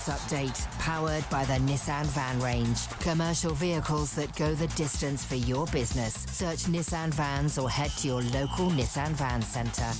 Update powered by the Nissan Van range. Commercial vehicles that go the distance for your business. Search Nissan Vans or head to your local Nissan Van centre.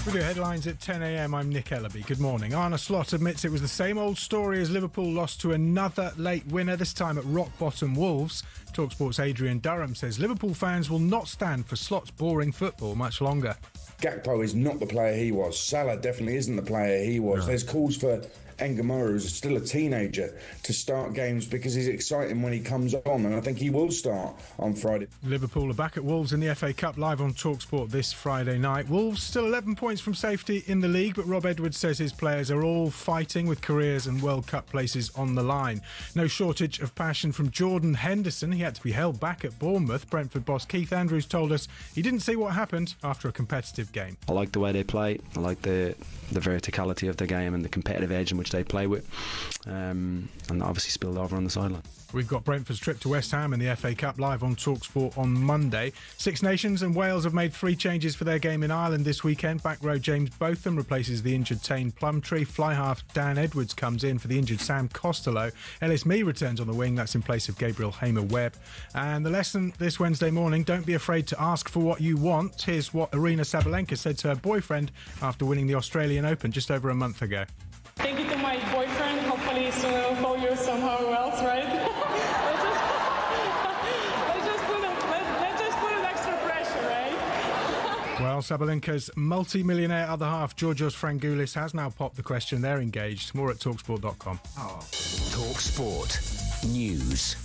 We do headlines at 10 a.m. I'm Nick Ellaby. Good morning. Arne Slot admits it was the same old story as Liverpool lost to another late winner, this time at rock-bottom Wolves. talkSPORT's Adrian Durham says Liverpool fans will not stand for Slot's boring football much longer. Gakpo is not the player he was. Salah definitely isn't the player he was. No. There's calls for Engamura, who's still a teenager, to start games because he's exciting when he comes on, and I think he will start on Friday. Liverpool are back at Wolves in the FA Cup, live on talkSPORT this Friday night. Wolves still 11 points from safety in the league, but Rob Edwards says his players are all fighting with careers and World Cup places on the line. No shortage of passion from Jordan Henderson. He had to be held back at Bournemouth. Brentford boss Keith Andrews told us he didn't see what happened after a competitive game. I like the way they play. I like the verticality of the game and the competitive edge in which they play with, and obviously spilled over on the sideline. We've got Brentford's trip to West Ham in the FA Cup live on talkSPORT on Monday. Six Nations and Wales have made 3 changes for their game in Ireland this weekend. Back row James Botham replaces the injured Tane Plumtree. Fly half Dan Edwards comes in for the injured Sam Costello. Ellis Mee returns on the wing. That's in place of Gabriel Hamer-Webb. And the lesson this Wednesday morning, don't be afraid to ask for what you want. Here's what Aryna Sabalenka said to her boyfriend after winning the Australian Open just over a month ago. Thank you to my boyfriend. Hopefully soon I'll call you somehow else, right? let's just put an extra pressure, right? Well, Sabalenka's multi-millionaire other half, Georgios Frangoulis, has now popped the question. They're engaged. More at talksport.com. talkSPORT News.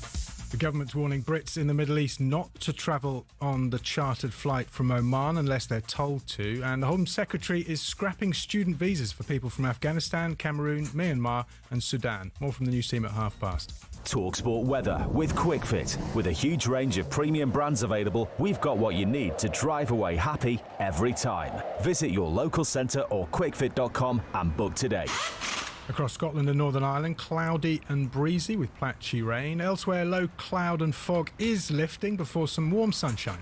The government's warning Brits in the Middle East not to travel on the chartered flight from Oman unless they're told to. And the Home Secretary is scrapping student visas for people from Afghanistan, Cameroon, Myanmar and Sudan. More from the news team at past. talkSPORT weather with QuickFit. With a huge range of premium brands available, we've got what you need to drive away happy every time. Visit your local centre or quickfit.com and book today. Across Scotland and Northern Ireland, cloudy and breezy with patchy rain. Elsewhere, low cloud and fog is lifting before some warm sunshine.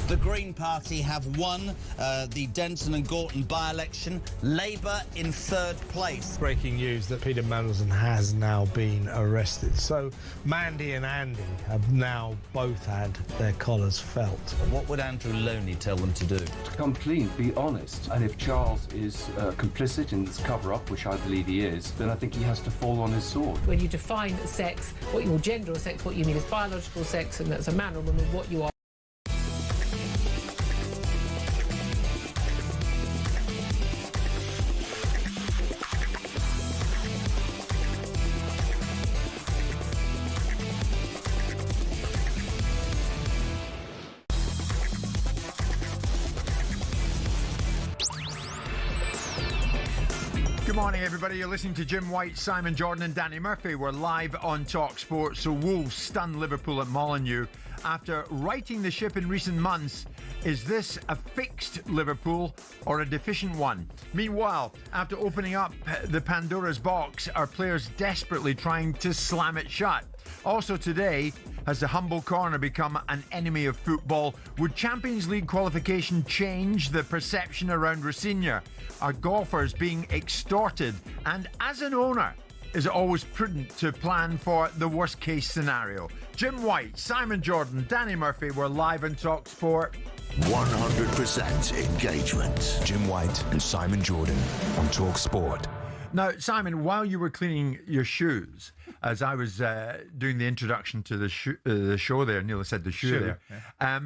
The Green Party have won the Denton and Gorton by-election. Labour in 3rd place. Breaking news that Peter Mandelson has now been arrested. So Mandy and Andy have now both had their collars felt. What would Andrew Loney tell them to do? To come clean, be honest. And if Charles is complicit in this cover-up, which I believe he is, then I think he has to fall on his sword. When you define sex, what you gender or sex, what you mean is biological sex, and that's a man or woman, what you are. Good morning, everybody. You're listening to Jim White, Simon Jordan and Danny Murphy. We're live on talkSPORT. So Wolves stun Liverpool at Molineux after righting the ship in recent months. Is this a fixed Liverpool or a deficient one? Meanwhile, after opening up the Pandora's box, are players desperately trying to slam it shut? Also today, has the humble corner become an enemy of football? Would Champions League qualification change the perception around Rossinha? Are golfers being extorted? And as an owner, is it always prudent to plan for the worst case scenario? Jim White, Simon Jordan, Danny Murphy, we're live on talkSPORT. 100% engagement. Jim White and Simon Jordan on talkSPORT. Now, Simon, while you were cleaning your shoes, as I was doing the introduction to the show there, Neil said the shoe there. Yeah.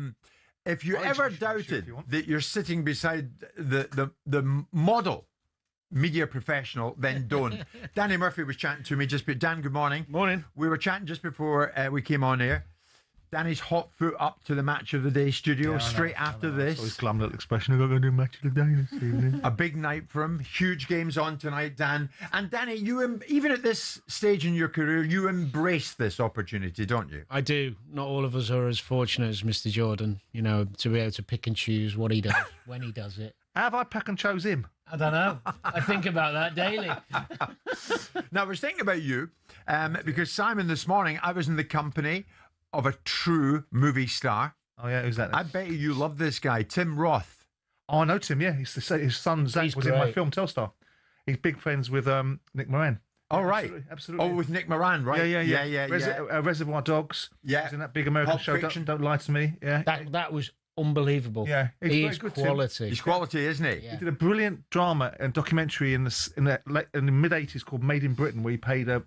If you ever doubted that you're sitting beside the model media professional, then don't. Danny Murphy was chatting to me Dan, good morning. Morning. We were chatting just before we came on air. Danny's hot foot up to the Match of the Day studio straight after this. Always glam little expression. I've got to go do Match of the Day this evening. A big night for him. Huge games on tonight, Dan. And Danny, you even at this stage in your career, you embrace this opportunity, don't you? I do. Not all of us are as fortunate as Mr. Jordan, you know, to be able to pick and choose what he does when he does it. Have I pick and chose him? I don't know. I think about that daily. Now, I was thinking about you because, Simon, this morning I was in the company of a true movie star. Oh, yeah, who's that? I bet you love this guy, Tim Roth. Oh, I know Tim, yeah. His son, Zach, was in my film Telstar. He's big friends with Nick Moran. Oh, right. Absolutely. Oh, with Nick Moran, right? Yeah. Reservoir Dogs. Yeah. He's in that big American Pulp show, Fiction. Don't Lie to Me. Yeah. That was unbelievable. Yeah. He's very good, quality. He's quality, isn't he? He did a brilliant drama and documentary in the mid-80s called Made in Britain, where he played a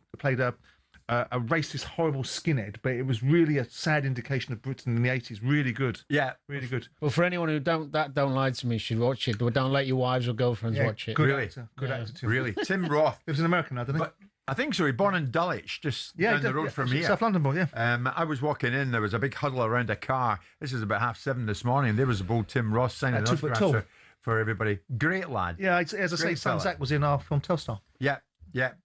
racist, horrible skinhead, but it was really a sad indication of Britain in the 80s. Really good. Yeah. Really good. Well, for anyone who don't lie to me should watch it. Or don't let your wives or girlfriends watch it. Good Really? actor. Good actor too. Really? Tim Roth. He was an American now, didn't he? But I think so. He born in Dulwich, just down the road from here. South London boy, yeah. I was walking in. There was a big huddle around a car. This is about 7:30 this morning. There was a bold Tim Roth signing an 2 foot autograph tall. for everybody. Great lad. Yeah, as I say, Great Son fella. Zach was in our film Telstar. Yeah.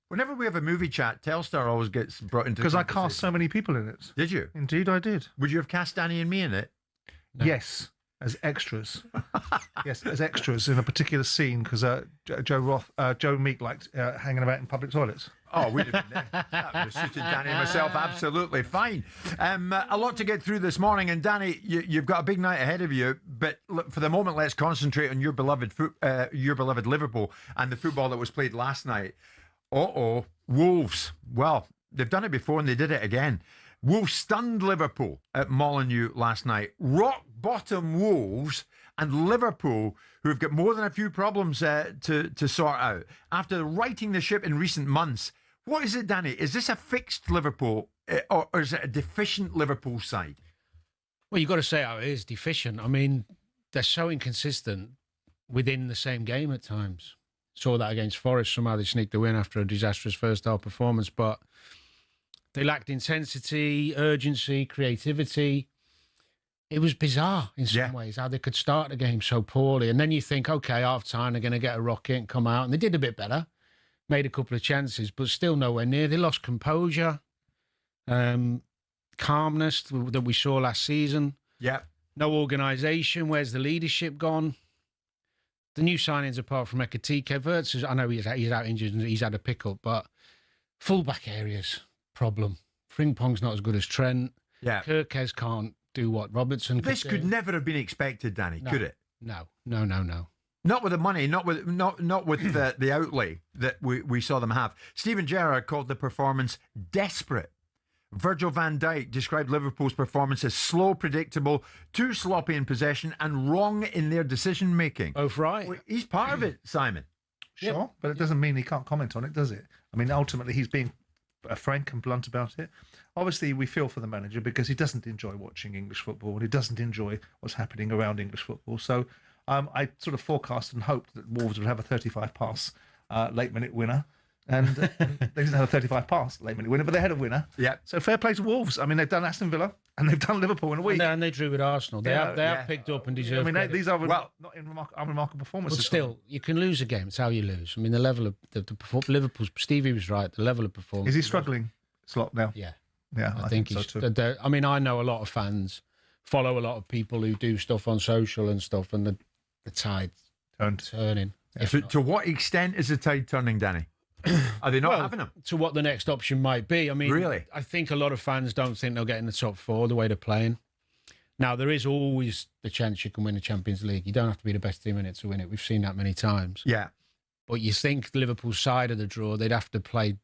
Whenever we have a movie chat, Telstar always gets brought into Because I conversation. cast so many people in it. Did you? Indeed, I did. Would you have cast Danny and me in it? No. Yes, as extras. Yes, as extras in a particular scene because Joe Meek liked hanging about in public toilets. Oh, we'd have been there. That would have suited Danny and myself absolutely fine. A lot to get through this morning, and Danny, you've got a big night ahead of you. But look, for the moment, let's concentrate on your beloved Liverpool and the football that was played last night. Wolves. Well, they've done it before and they did it again. Wolves stunned Liverpool at Molineux last night. Rock bottom Wolves and Liverpool, who have got more than a few problems to sort out after righting the ship in recent months. What is it, Danny? Is this a fixed Liverpool or is it a deficient Liverpool side? Well, you've got to say how it is deficient. I mean, they're so inconsistent within the same game at times. Saw that against Forest. Somehow they sneaked the win after a disastrous first-half performance, but they lacked intensity, urgency, creativity. It was bizarre in some ways how they could start the game so poorly. And then you think, okay, half-time, they're going to get a rocket and come out. And they did a bit better, made a couple of chances, but still nowhere near. They lost composure, calmness that we saw last season. Yeah. No organisation. Where's the leadership gone? The new signings, apart from Ekatike, Verts, I know he's out injured and he's had a pickup, but fullback areas, problem. Frimpong's not as good as Trent. Yeah. Kirkes can't do what Robertson This could never have been expected, Danny, could it? No. Not with the money, not with the outlay that we saw them have. Steven Gerrard called the performance desperate. Virgil van Dijk described Liverpool's performance as slow, predictable, too sloppy in possession and wrong in their decision-making. Both right. Well, he's part of it, Simon. Sure, but it doesn't mean he can't comment on it, does it? I mean, ultimately, he's being frank and blunt about it. Obviously, we feel for the manager because he doesn't enjoy watching English football and he doesn't enjoy what's happening around English football. So I sort of forecast and hoped that Wolves would have a 35-pass late-minute winner. And they didn't have a 35-pass late-minute winner, but they had a winner. Yeah. So fair play to Wolves. I mean, they've done Aston Villa and they've done Liverpool in a week. And they drew with Arsenal. They have picked up and deserved. I mean, these are not unremarkable but performances. still, you can lose a game. It's how you lose. I mean, the level of Liverpool's. Stevie was right. The level of performance. Is he struggling, Slot, now? Yeah. Yeah, I think so he's. too. I mean, I know a lot of fans, follow a lot of people who do stuff on social and stuff, and the tide's turning. Yeah. To what extent is the tide turning, Danny? Are they not having him? To what the next option might be. I mean, really? I think a lot of fans don't think they'll get in the top four the way they're playing. Now, there is always the chance you can win the Champions League. You don't have to be the best team in it to win it. We've seen that many times. Yeah. But you think the Liverpool side of the draw, they'd have to play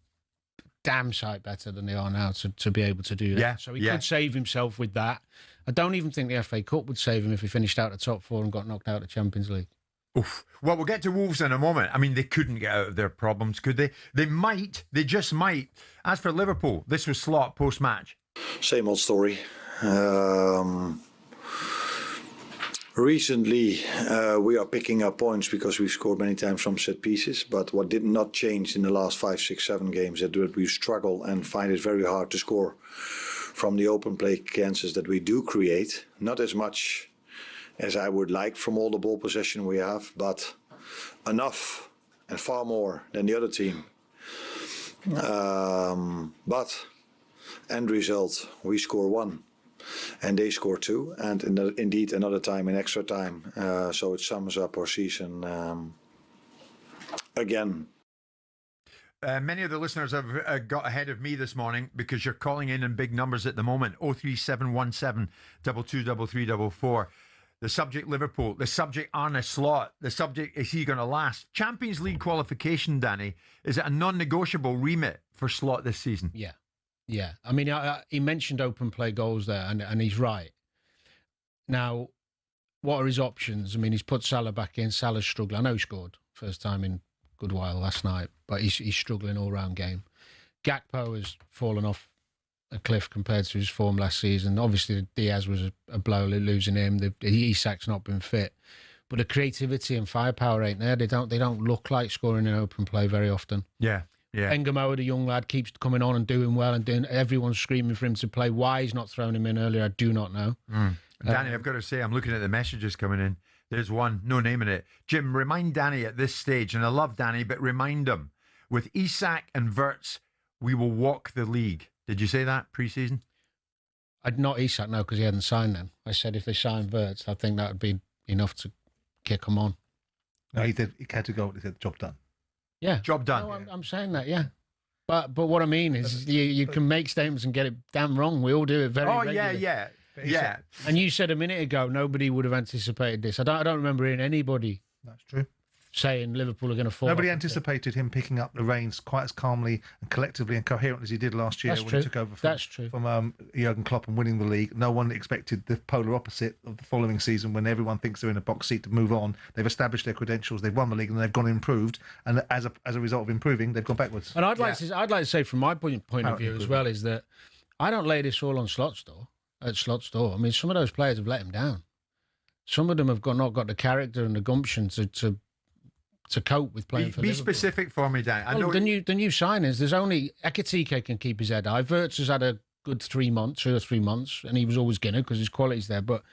damn sight better than they are now to be able to do that. Yeah. So he could save himself with that. I don't even think the FA Cup would save him if he finished out the top four and got knocked out of the Champions League. Oof. Well, we'll get to Wolves in a moment. I mean, they couldn't get out of their problems, could they? They just might. As for Liverpool, this was Slot post-match. Same old story. Recently, we are picking up points because we've scored many times from set pieces. But what did not change in the last 5, 6, 7 games is that we struggle and find it very hard to score from the open play chances that we do create. Not as much as I would like from all the ball possession we have, but enough and far more than the other team. But end result, we score 1 and they score 2, and indeed another time in extra time. So it sums up our season again. Many of the listeners have got ahead of me this morning because you're calling in big numbers at the moment. 03717 223344. The subject Liverpool. The subject Arne Slot. The subject, is he going to last? Champions League qualification, Danny, is it a non-negotiable remit for Slot this season? Yeah. Yeah. I mean, he mentioned open play goals there, and he's right. Now, what are his options? I mean, he's put Salah back in. Salah's struggling. I know he scored first time in a good while last night, but he's struggling all-round game. Gakpo has fallen off a cliff compared to his form last season. Obviously, Diaz was a blow, losing him. Isak's not been fit. But the creativity and firepower ain't there. They don't look like scoring in open play very often. Yeah. Engamoa, the young lad, keeps coming on and doing well, and everyone's screaming for him to play. Why he's not thrown him in earlier, I do not know. Danny, I've got to say, I'm looking at the messages coming in. There's one, no name in it. Jim, remind Danny at this stage, and I love Danny, but remind him, with Isak and Wirtz, we will walk the league. Did you say that pre-season? I'd not Isak, no, because he hadn't signed then. I said if they signed Wirtz, I think that would be enough to kick him on. No, he had to go. He said, job done. Yeah. Job done. No, I'm saying that, yeah. But what I mean is you can make statements and get it damn wrong. We all do it very regularly. Yeah. And you said a minute ago nobody would have anticipated this. I don't remember hearing anybody. That's true. Saying Liverpool are going to fall. Nobody anticipated him picking up the reins quite as calmly and collectively and coherently as he did last year when he took over from Jurgen Klopp and winning the league. No one expected the polar opposite of the following season when everyone thinks they're in a box seat to move on. They've established their credentials, they've won the league, and they've gone and improved. And as a result of improving, they've gone backwards. And I'd like to say from my point of view as well is that I don't lay this all on Slot's door. I mean, some of those players have let him down. Some of them have not got the character and the gumption to cope with playing for Liverpool. Be specific for me, Dan. The new signings, there's only Ekitike can keep his head high. Wirtz has had a good 2 or 3 months, and he was always going to because his quality's there. But,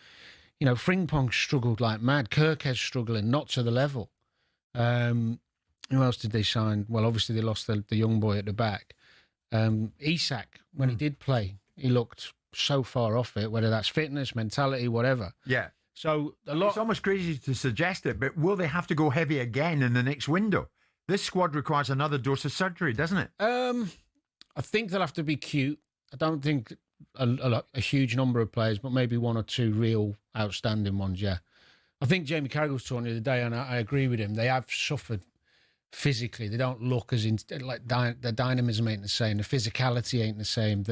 Frimpong struggled like mad. Kirk's struggling, not to the level. Who else did they sign? Well, obviously they lost the young boy at the back. Isak, when he did play, he looked so far off it, whether that's fitness, mentality, whatever. Yeah. So it's almost crazy to suggest it, but will they have to go heavy again in the next window? This squad requires another dose of surgery, doesn't it? I think they'll have to be cute. I don't think a huge number of players, but maybe 1 or 2 real outstanding ones, yeah. I think Jamie Carragher was talking the other day, and I agree with him. They have suffered physically. They don't look as the dynamism ain't the same. The physicality ain't the same.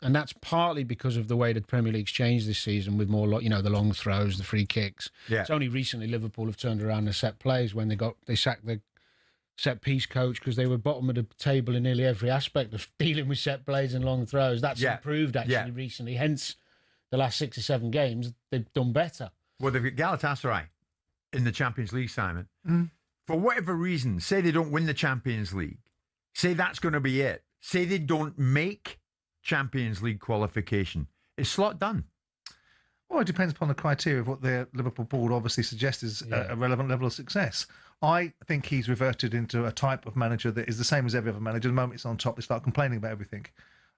And that's partly because of the way the Premier League's changed this season with more, the long throws, the free kicks. Yeah. It's only recently Liverpool have turned around the set plays when they sacked the set piece coach because they were bottom of the table in nearly every aspect of dealing with set plays and long throws. That's improved actually recently. Hence, the last 6 or 7 games they've done better. Well, they've got Galatasaray in the Champions League, Simon. For whatever reason, say they don't win the Champions League. Say that's going to be it. Say they don't make Champions League qualification. Is Slot done? Well, it depends upon the criteria of what the Liverpool board obviously suggests is a relevant level of success. I think he's reverted into a type of manager that is the same as every other manager. The moment it's on top, they start complaining about everything.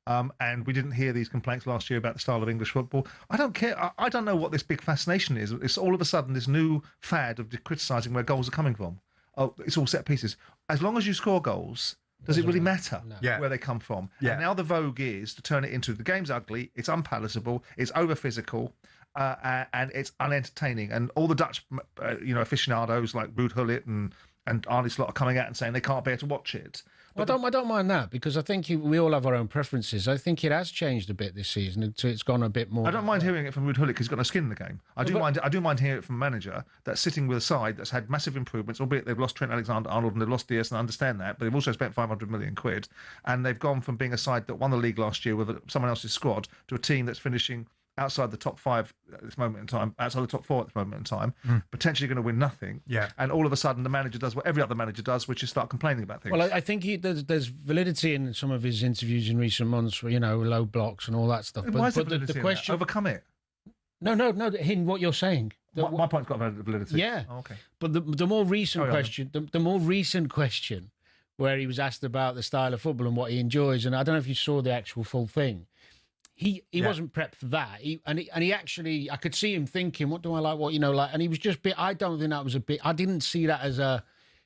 And we didn't hear these complaints last year about the style of English football. I don't care. I don't know what this big fascination is. It's all of a sudden this new fad of criticising where goals are coming from. Oh, it's all set pieces. As long as you score goals, does it really matter where they come from? And now the vogue is to turn it into the game's ugly, it's unpalatable, it's over physical, and it's unentertaining. And all the Dutch, aficionados like Ruud Gullit and Arne Slot are coming out and saying they can't bear to watch it. But I don't mind that because I think we all have our own preferences. I think it has changed a bit this season. It's gone a bit more. I don't mind hearing it from Ruud Gullit because he's got no skin in the game. I do mind hearing it from a manager that's sitting with a side that's had massive improvements, albeit they've lost Trent Alexander-Arnold and they've lost Diaz, and I understand that, but they've also spent 500 million quid, and they've gone from being a side that won the league last year with someone else's squad to a team that's finishing outside the top 5 at this moment in time, outside the top 4 at this moment in time, potentially going to win nothing. Yeah. And all of a sudden the manager does what every other manager does, which is start complaining about things. Well, I think there's validity in some of his interviews in recent months, where, low blocks and all that stuff. Why is the question overcome it? No. In what you're saying. My point's got validity. Yeah. Oh, okay. But the more recent question, the more recent question, where he was asked about the style of football and what he enjoys, and I don't know if you saw the actual full thing. He wasn't prepped for that. He actually, I could see him thinking, what do I like? And he was just I don't think that was I didn't see that as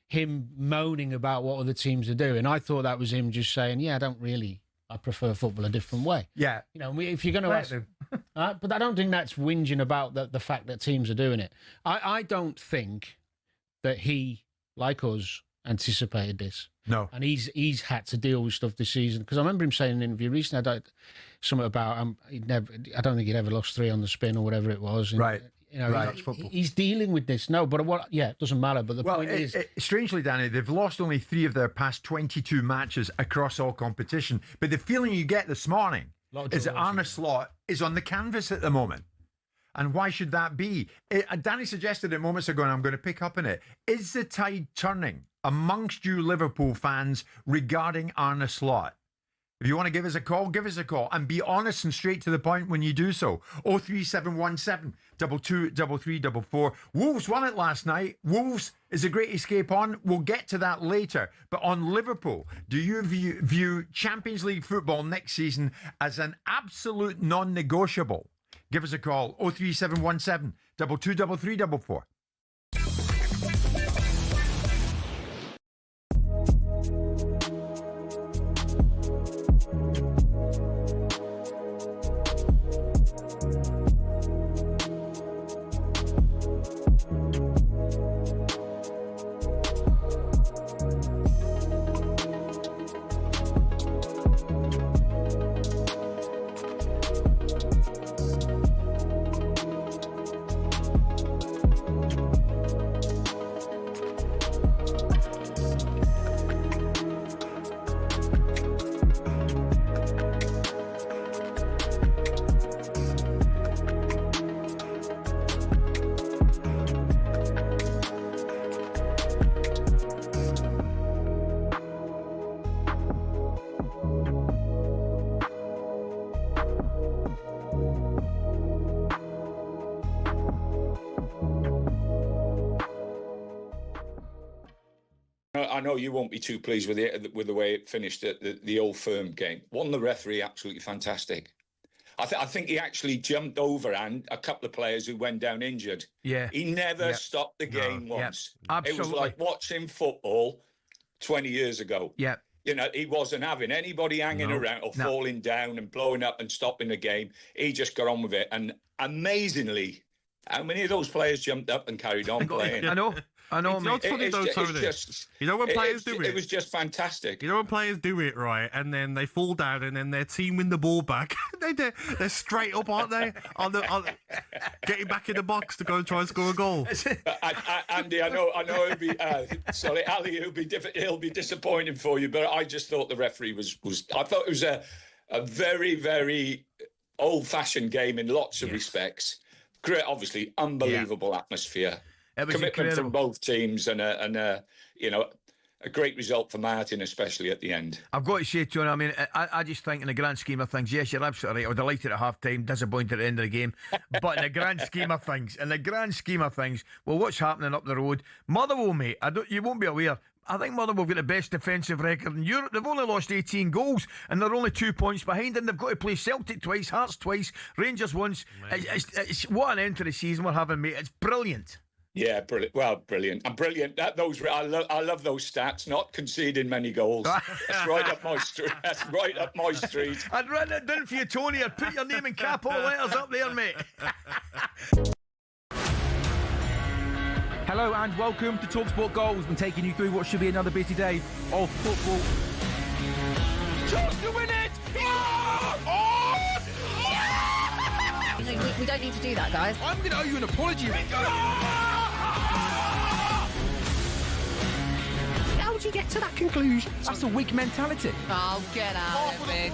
him moaning about what other teams are doing. I thought that was him just saying, I prefer football a different way. Yeah. If you're going to ask, But I don't think that's whinging about the fact that teams are doing it. I don't think that he, like us, anticipated this. No. And he's had to deal with stuff this season. Because I remember him saying in an interview recently, something about I don't think he'd ever lost 3 on the spin or whatever it was. And, right. You know, right. He's dealing with this. No, but it doesn't matter. But the point is... strangely, Danny, they've lost only 3 of their past 22 matches across all competition. But the feeling you get this morning is that Arne Slot is on the canvas at the moment. And why should that be? Danny suggested it moments ago, and I'm going to pick up on it. Is the tide turning amongst you Liverpool fans regarding Arne Slot? If you want to give us a call, give us a call. And be honest and straight to the point when you do so. 03717 223344. Wolves won it last night. Wolves is a great escape on. We'll get to that later. But on Liverpool, do you view Champions League football next season as an absolute non-negotiable? Give us a call. 03717 223344. I know you won't be too pleased with the way it finished at the Old Firm game. Wasn't the referee absolutely fantastic? I think he actually jumped over and a couple of players who went down injured. Yeah. He never stopped the game once. Absolutely. It was like watching football 20 years ago. Yeah. You know, he wasn't having anybody hanging around or falling down and blowing up and stopping the game. He just got on with it. And amazingly, how many of those players jumped up and carried on playing? I know, mate. It's funny though, Tony. You know when players do it? It was just fantastic. You know when players do it, right, and then they fall down and then their team win the ball back. they're straight up, aren't they? On getting back in the box to go and try and score a goal. Andy, I know it'll be sorry, Ali, it'll be disappointing for you, but I just thought the referee was I thought it was a very, very old-fashioned game in lots of respects. Great, obviously, unbelievable atmosphere. It was commitment incredible from both teams and a great result for Martin, especially at the end. I've got to say, Tony, I mean, I just think in the grand scheme of things, yes, you're absolutely right. I was delighted at half-time, disappointed at the end of the game. But in the grand scheme of things, well, what's happening up the road? Motherwell, mate, you won't be aware. I think Motherwell have got the best defensive record in Europe. They've only lost 18 goals and they're only 2 points behind, and they've got to play Celtic twice, Hearts twice, Rangers once. It's what an end to the season we're having, mate. It's brilliant. Yeah, brilliant. Well, brilliant. And brilliant. I love those stats. Not conceding many goals. That's right up my street. That's right up my street. I'd write it down for you, Tony. I'd put your name in capital letters up there, mate. Hello and welcome to talkSPORT Goals. We've been taking you through what should be another busy day of football. Chance to win it! We don't need to do that, guys. I'm going to owe you an apology. How did you get to that conclusion? That's a weak mentality. Oh, get out of it.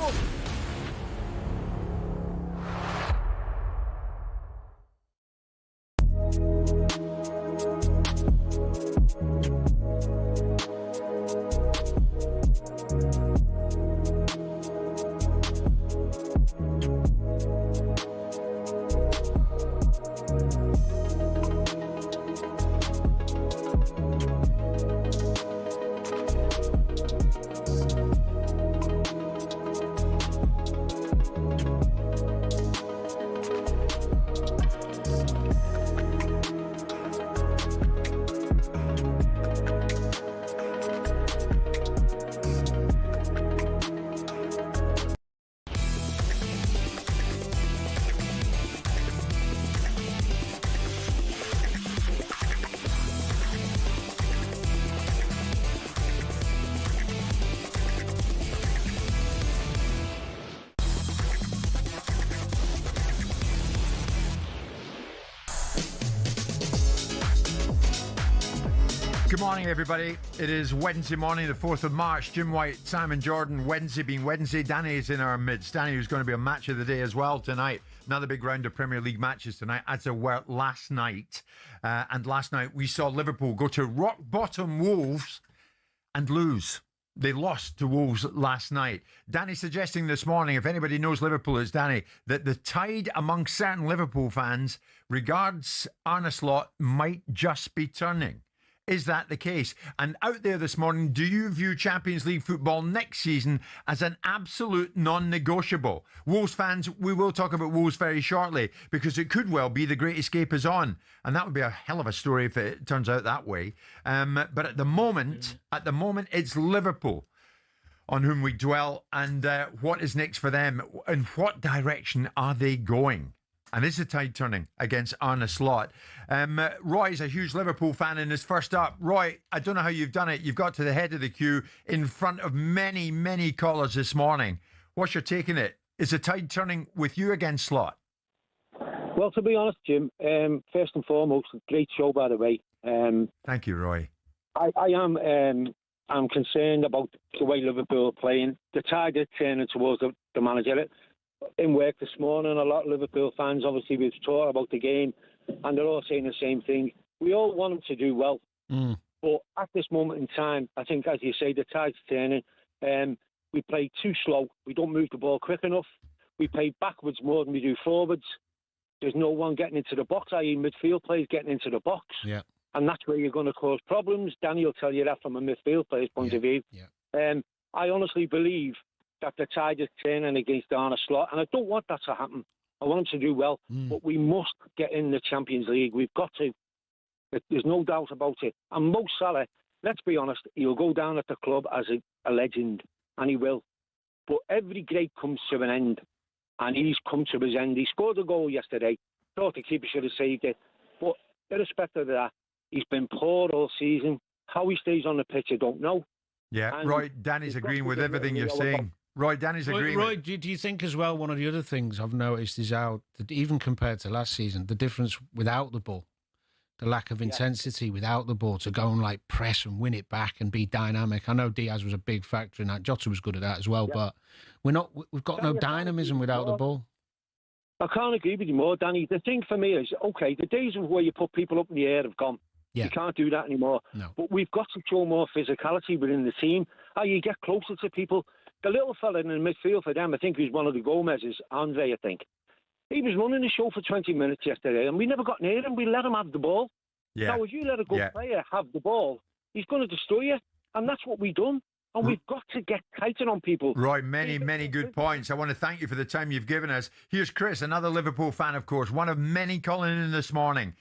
Good morning, everybody. It is Wednesday morning, the 4th of March. Jim White, Simon Jordan. Wednesday being Wednesday. Danny is in our midst. Danny, who's going to be a match of the day as well tonight. Another big round of Premier League matches tonight, as there were last night. And last night we saw Liverpool go to rock bottom Wolves and lose. They lost to Wolves last night. Danny suggesting this morning, if anybody knows Liverpool, it's Danny, that the tide among certain Liverpool fans regards Arne Slot might just be turning. Is that the case? And out there this morning, do you view Champions League football next season as an absolute non-negotiable? Wolves fans, we will talk about Wolves very shortly, because it could well be the Great Escape is on. And that would be a hell of a story if it turns out that way. But at the moment, it's Liverpool on whom we dwell, and what is next for them? In what direction are they going? And is the tide turning against Arne Slot? Roy's a huge Liverpool fan and is first up. Roy, I don't know how you've done it. You've got to the head of the queue in front of many, many callers this morning. What's your take on it? Is the tide turning with you against Slot? Well, to be honest, Jim, first and foremost, great show, by the way. Thank you, Roy. I'm concerned about the way Liverpool are playing. The tide is turning towards the manager. In work this morning, a lot of Liverpool fans, obviously, we've talked about the game, and they're all saying the same thing. We all want them to do well. But at this moment in time, I think, as you say, the tide's turning. We play too slow. We don't move the ball quick enough. We play backwards more than we do forwards. There's no one getting into the box, i.e. midfield players getting into the box. Yeah. And that's where you're going to cause problems. Danny will tell you that from a midfield player's point of view. Yeah. I honestly believe that the tide is turning against Arne Slot, and I don't want that to happen. I want him to do well, but we must get in the Champions League. We've got to. There's no doubt about it. And Mo Salah, let's be honest, he'll go down at the club as a legend, and he will. But every great comes to an end, and he's come to his end. He scored a goal yesterday. Thought the keeper should have saved it. But irrespective of that, he's been poor all season. How he stays on the pitch, I don't know. Yeah, And Roy, Danny's agreeing with everything you're saying. Roy, Danny's agreeing. Roy, do you think as well, one of the other things I've noticed is how, that even compared to last season, the difference without the ball, the lack of intensity without the ball to go and like press and win it back and be dynamic. I know Diaz was a big factor in that. Jota was good at that as well, but we've got no dynamism without the ball. I can't agree with you more, Danny. The thing for me is, okay, the days of where you put people up in the air have gone. Yeah. You can't do that anymore. No. But we've got to show more physicality within the team. How you get closer to people. The little fella in the midfield for them, I think he was one of the Gomez's, Andre, I think. He was running the show for 20 minutes yesterday, and we never got near him. We let him have the ball. Yeah. Now, if you let a good player have the ball, he's going to destroy you. And that's what we've done. And we've got to get tighter on people. Roy, many good points. I want to thank you for the time you've given us. Here's Chris, another Liverpool fan, of course, one of many calling in this morning.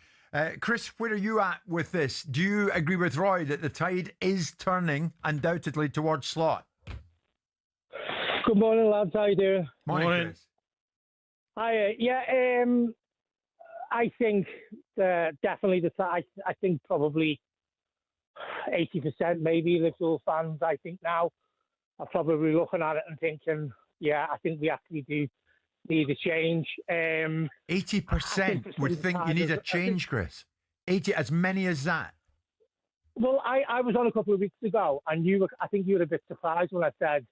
Chris, where are you at with this? Do you agree with Roy that the tide is turning undoubtedly towards Slot? Good morning, lads. How you doing? Morning. Chris. Hi. I think definitely I think probably 80% maybe Liverpool fans. I think now are probably looking at it and thinking, yeah, I think we actually do need a change. 80% would think you need a change, Chris. 80, as many as that. Well, I was on a couple of weeks ago, and I think you were a bit surprised when I said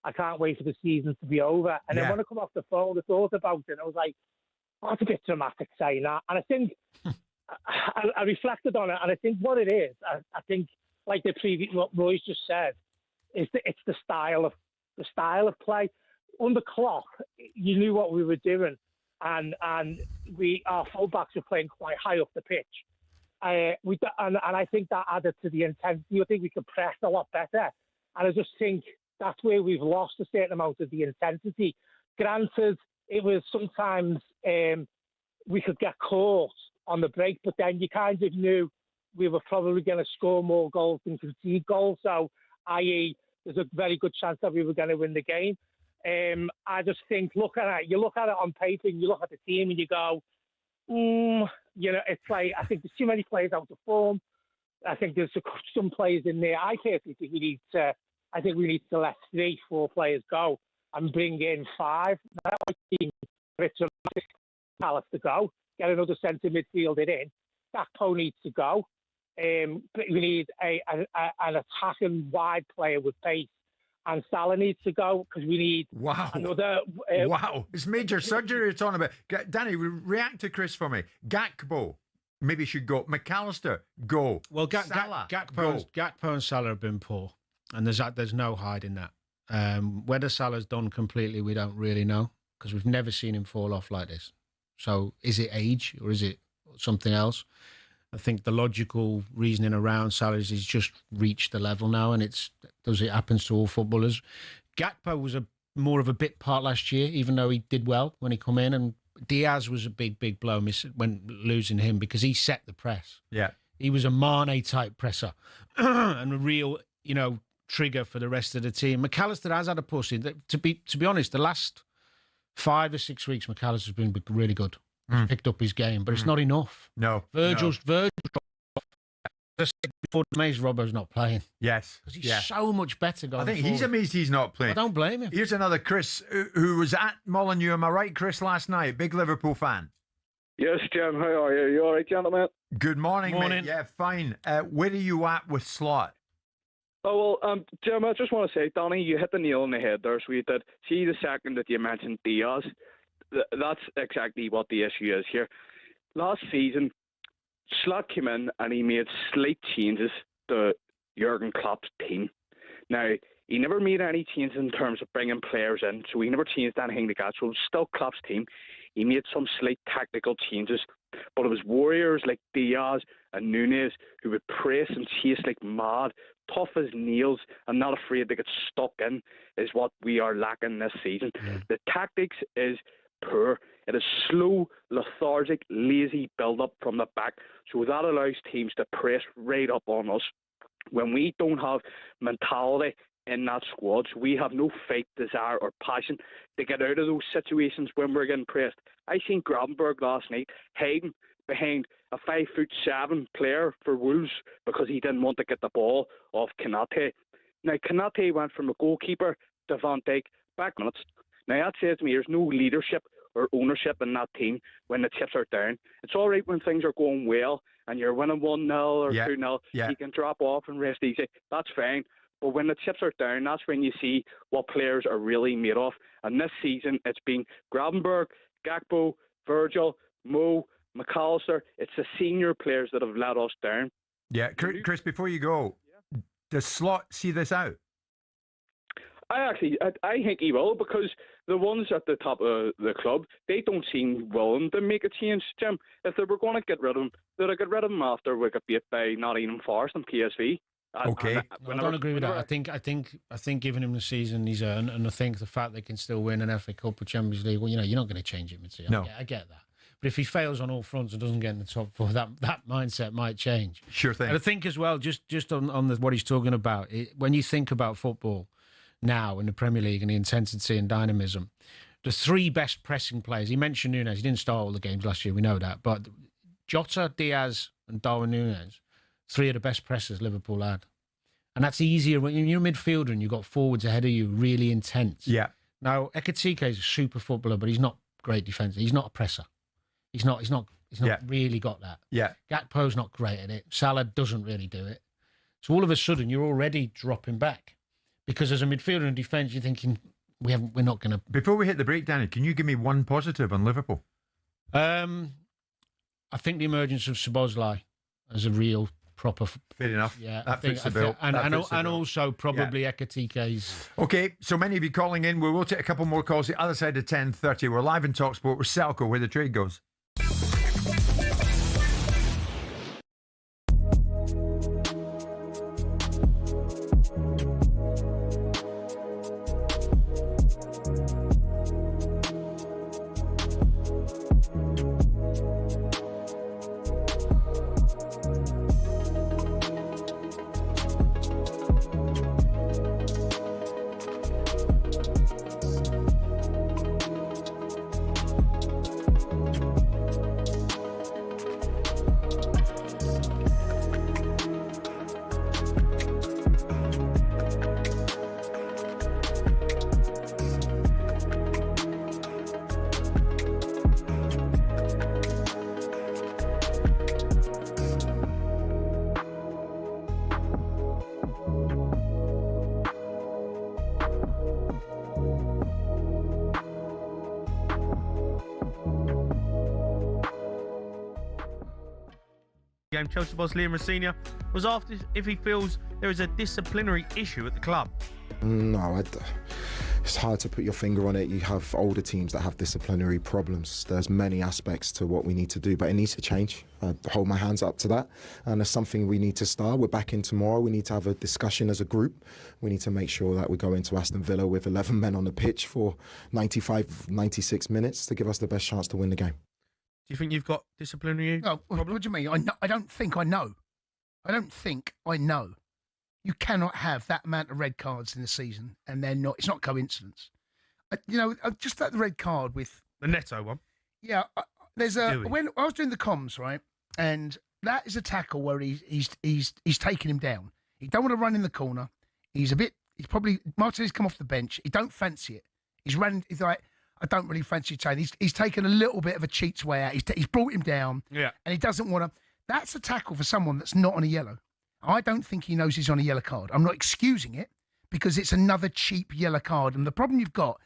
I can't wait for the season to be over. And then when I come off the phone, I thought about it. I was like, oh, it's a bit dramatic saying that. And I think I reflected on it, and I think what it is, I think, like the previous, what Roy's just said, is that it's the style of play. Under Klopp, you knew what we were doing, and our fullbacks were playing quite high up the pitch. And I think that added to the intensity. I think we could press a lot better, and I just think that's where we've lost a certain amount of the intensity. Granted, it was sometimes we could get caught on the break, but then you kind of knew we were probably going to score more goals than concede goals. So, i.e., there's a very good chance that we were going to win the game. I just think, you look at it on paper and you look at the team and you go, it's like, I think there's too many players out of form. I think there's some players in there. I personally think we need to let 3-4 players go and bring in 5. That might be Palace to go. Get another centre midfielder in. Gakpo needs to go. But we need an attacking wide player with pace. And Salah needs to go because we need another. Wow, it's major surgery you're talking about. Danny, react to Chris for me. Gakpo maybe should go. McAllister, go. Well, Salah, Gakpo and Salah have been poor, and there's no hiding that. Whether Salah's done completely, we don't really know because we've never seen him fall off like this. So is it age or is it something else? I think the logical reasoning around Salah is he's just reached the level now, and it happens to all footballers. Gakpo was more of a bit part last year, even though he did well when he come in, and Diaz was a big blow when losing him because he set the press. Yeah, he was a Mane type presser and a real trigger for the rest of the team. McAllister has had a push in. To be honest, the last 5 or 6 weeks, McAllister's been really good. He's picked up his game, but it's not enough. No. Virgil's before amazed Robbo's not playing. Yes. Because he's so much better going I think forward. he's amazed he's not playing. I don't blame him. Here's another Chris who was at Molineux. Am I right, Chris, last night? Big Liverpool fan. Yes, Jim. How are you? You all right, gentlemen? Good morning, mate. Yeah, fine. Where are you at with Slot? Oh, well, Jim, I just want to say, Donny, you hit the nail on the head there, so you did. See, the second that you mentioned Diaz, that's exactly what the issue is here. Last season, Slot came in and he made slight changes to Jurgen Klopp's team. Now, he never made any changes in terms of bringing players in, so he never changed anything like that. So it was still Klopp's team. He made some slight tactical changes, but it was warriors like Diaz and Nunez who would press and chase like mad, tough as nails and not afraid to get stuck in, is what we are lacking this season. The tactics is poor. It is slow, lethargic, lazy build-up from the back, so that allows teams to press right up on us. When we don't have mentality in that squad, so we have no fight, desire or passion to get out of those situations when we're getting pressed. I seen Gravenberg last night hiding behind a 5'7" player for Wolves because he didn't want to get the ball off Konate. Now, Konate went from a goalkeeper to Van Dijk back minutes. Now, that says to me there's no leadership or ownership in that team when the chips are down. It's all right when things are going well and you're winning 1-0 or 2-0. You can drop off and rest easy. That's fine. But when the chips are down, that's when you see what players are really made of. And this season, it's been Gravenberg, Gakpo, Virgil, Mo, McAllister. It's the senior players that have let us down. Yeah, Chris, before you go, does Slot see this out? I think he will, because the ones at the top of the club, they don't seem willing to make a change, Jim. If they were going to get rid of him, they'd have got rid of him after we got beat by Nottingham Forest and PSV. Okay. I don't agree with that. I think giving him the season he's earned, and I think the fact they can still win an FA Cup or Champions League, well, you're not going to change him. No. I get that. But if he fails on all fronts and doesn't get in the top four, that mindset might change. Sure thing. And I think as well, just on what he's talking about, when you think about football now in the Premier League and the intensity and dynamism, the three best pressing players, he mentioned Nunez, he didn't start all the games last year, we know that, but Jota, Diaz and Darwin Nunez, three of the best pressers Liverpool had. And that's easier when you're a midfielder and you've got forwards ahead of you, really intense. Yeah. Now, Ekitike is a super footballer, but he's not great defensive. He's not a presser. He's not really got that. Yeah. Gakpo's not great at it. Salah doesn't really do it. So all of a sudden, you're already dropping back. Because as a midfielder in defence, you're thinking, we're not going to... Before we hit the break, Danny, can you give me one positive on Liverpool? I think the emergence of Szoboszlai as a real proper... Fair enough. Yeah, that fits the bill. And also probably Ekitike's... Okay, so many of you calling in. We will take a couple more calls the other side of 10:30. We're live in talkSPORT with Selco, where the trade goes. Game Chelsea boss Liam Rosenior was asked if he feels there is a disciplinary issue at the club. No, it's hard to put your finger on it. You have older teams that have disciplinary problems. There's many aspects to what we need to do, but it needs to change. I hold my hands up to that, and it's something we need to start. We're back in tomorrow. We need to have a discussion as a group. We need to make sure that we go into Aston Villa with 11 men on the pitch for 95, 96 minutes to give us the best chance to win the game. Do you think you've got disciplinary? No, what do you mean? I don't think I know. I don't think I know. You cannot have that amount of red cards in the season, and they're not. It's not coincidence. Just that red card with the Neto one. Yeah, there's when I was doing the comms, right, and that is a tackle where he's taking him down. He don't want to run in the corner. He's probably Martinez come off the bench. He don't fancy it. He's like, I don't really fancy Taylor. He's taken a little bit of a cheat's way out. He's brought him down. Yeah, and he doesn't want to. That's a tackle for someone that's not on a yellow. I don't think he knows he's on a yellow card. I'm not excusing it because it's another cheap yellow card. And the problem you've got,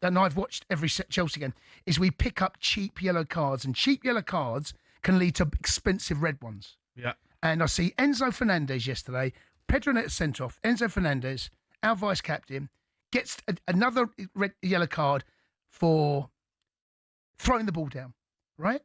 and I've watched every Chelsea game, is we pick up cheap yellow cards, and cheap yellow cards can lead to expensive red ones. Yeah. And I see Enzo Fernandes yesterday, Pedro Neto sent off. Enzo Fernandes, our vice captain, gets another yellow card for throwing the ball down. Right?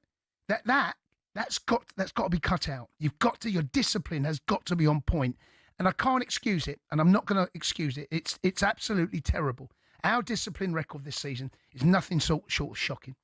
That's got to be cut out. Your discipline has got to be on point. And I can't excuse it, and I'm not going to excuse it. It's absolutely terrible. Our discipline record this season is nothing short of shocking.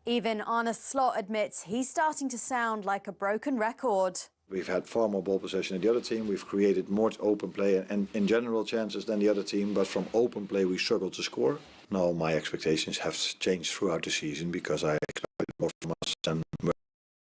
Even Arne Slot admits he's starting to sound like a broken record. We've had far more ball possession than the other team. We've created more open play and in general chances than the other team. But from open play, we struggle to score. No, my expectations have changed throughout the season because I expected more from us than we're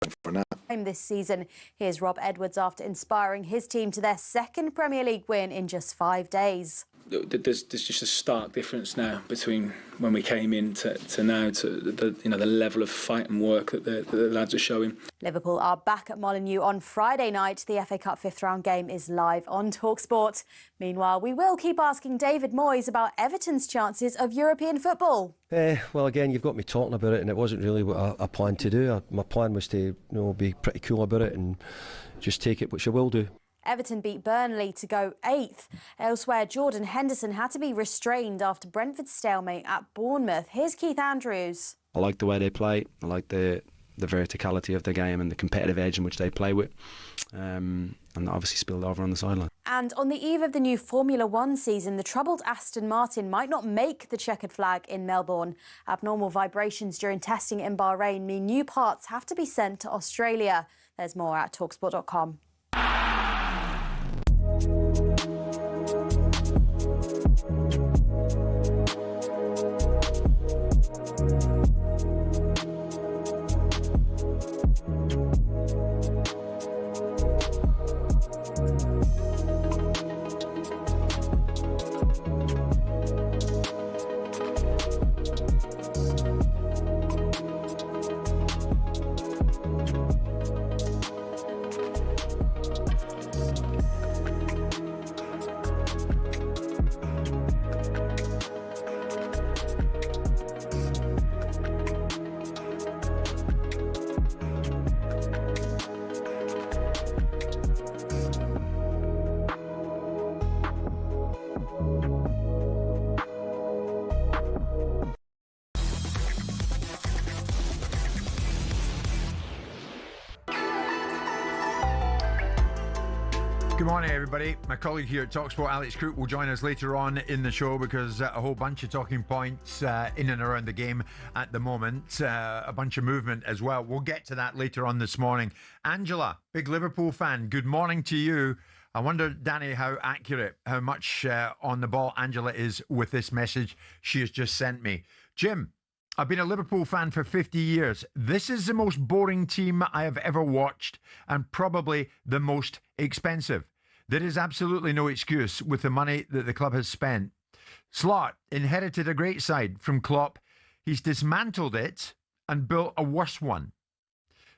going for now. This season, here's Rob Edwards after inspiring his team to their second Premier League win in just 5 days. There's just a stark difference now between when we came in to now, to the level of fight and work that the lads are showing. Liverpool are back at Molineux on Friday night. The FA Cup fifth round game is live on talkSPORT. Meanwhile, we will keep asking David Moyes about Everton's chances of European football. Well, again, you've got me talking about it, and it wasn't really what I planned to do. My plan was to be pretty cool about it and just take it, which I will do. Everton beat Burnley to go 8th. Elsewhere, Jordan Henderson had to be restrained after Brentford's stalemate at Bournemouth. Here's Keith Andrews. I like the way they play. I like the verticality of the game and the competitive edge in which they play with. And that obviously spilled over on the sideline. And on the eve of the new Formula One season, the troubled Aston Martin might not make the checkered flag in Melbourne. Abnormal vibrations during testing in Bahrain mean new parts have to be sent to Australia. There's more at talksport.com. Good morning, everybody. My colleague here at talkSPORT, Alex Crook, will join us later on in the show because a whole bunch of talking points in and around the game at the moment. A bunch of movement as well. We'll get to that later on this morning. Angela, big Liverpool fan, good morning to you. I wonder, Danny, how accurate, how much on the ball Angela is with this message she has just sent me. Jim, I've been a Liverpool fan for 50 years. This is the most boring team I have ever watched and probably the most expensive. There is absolutely no excuse with the money that the club has spent. Slot inherited a great side from Klopp. He's dismantled it and built a worse one.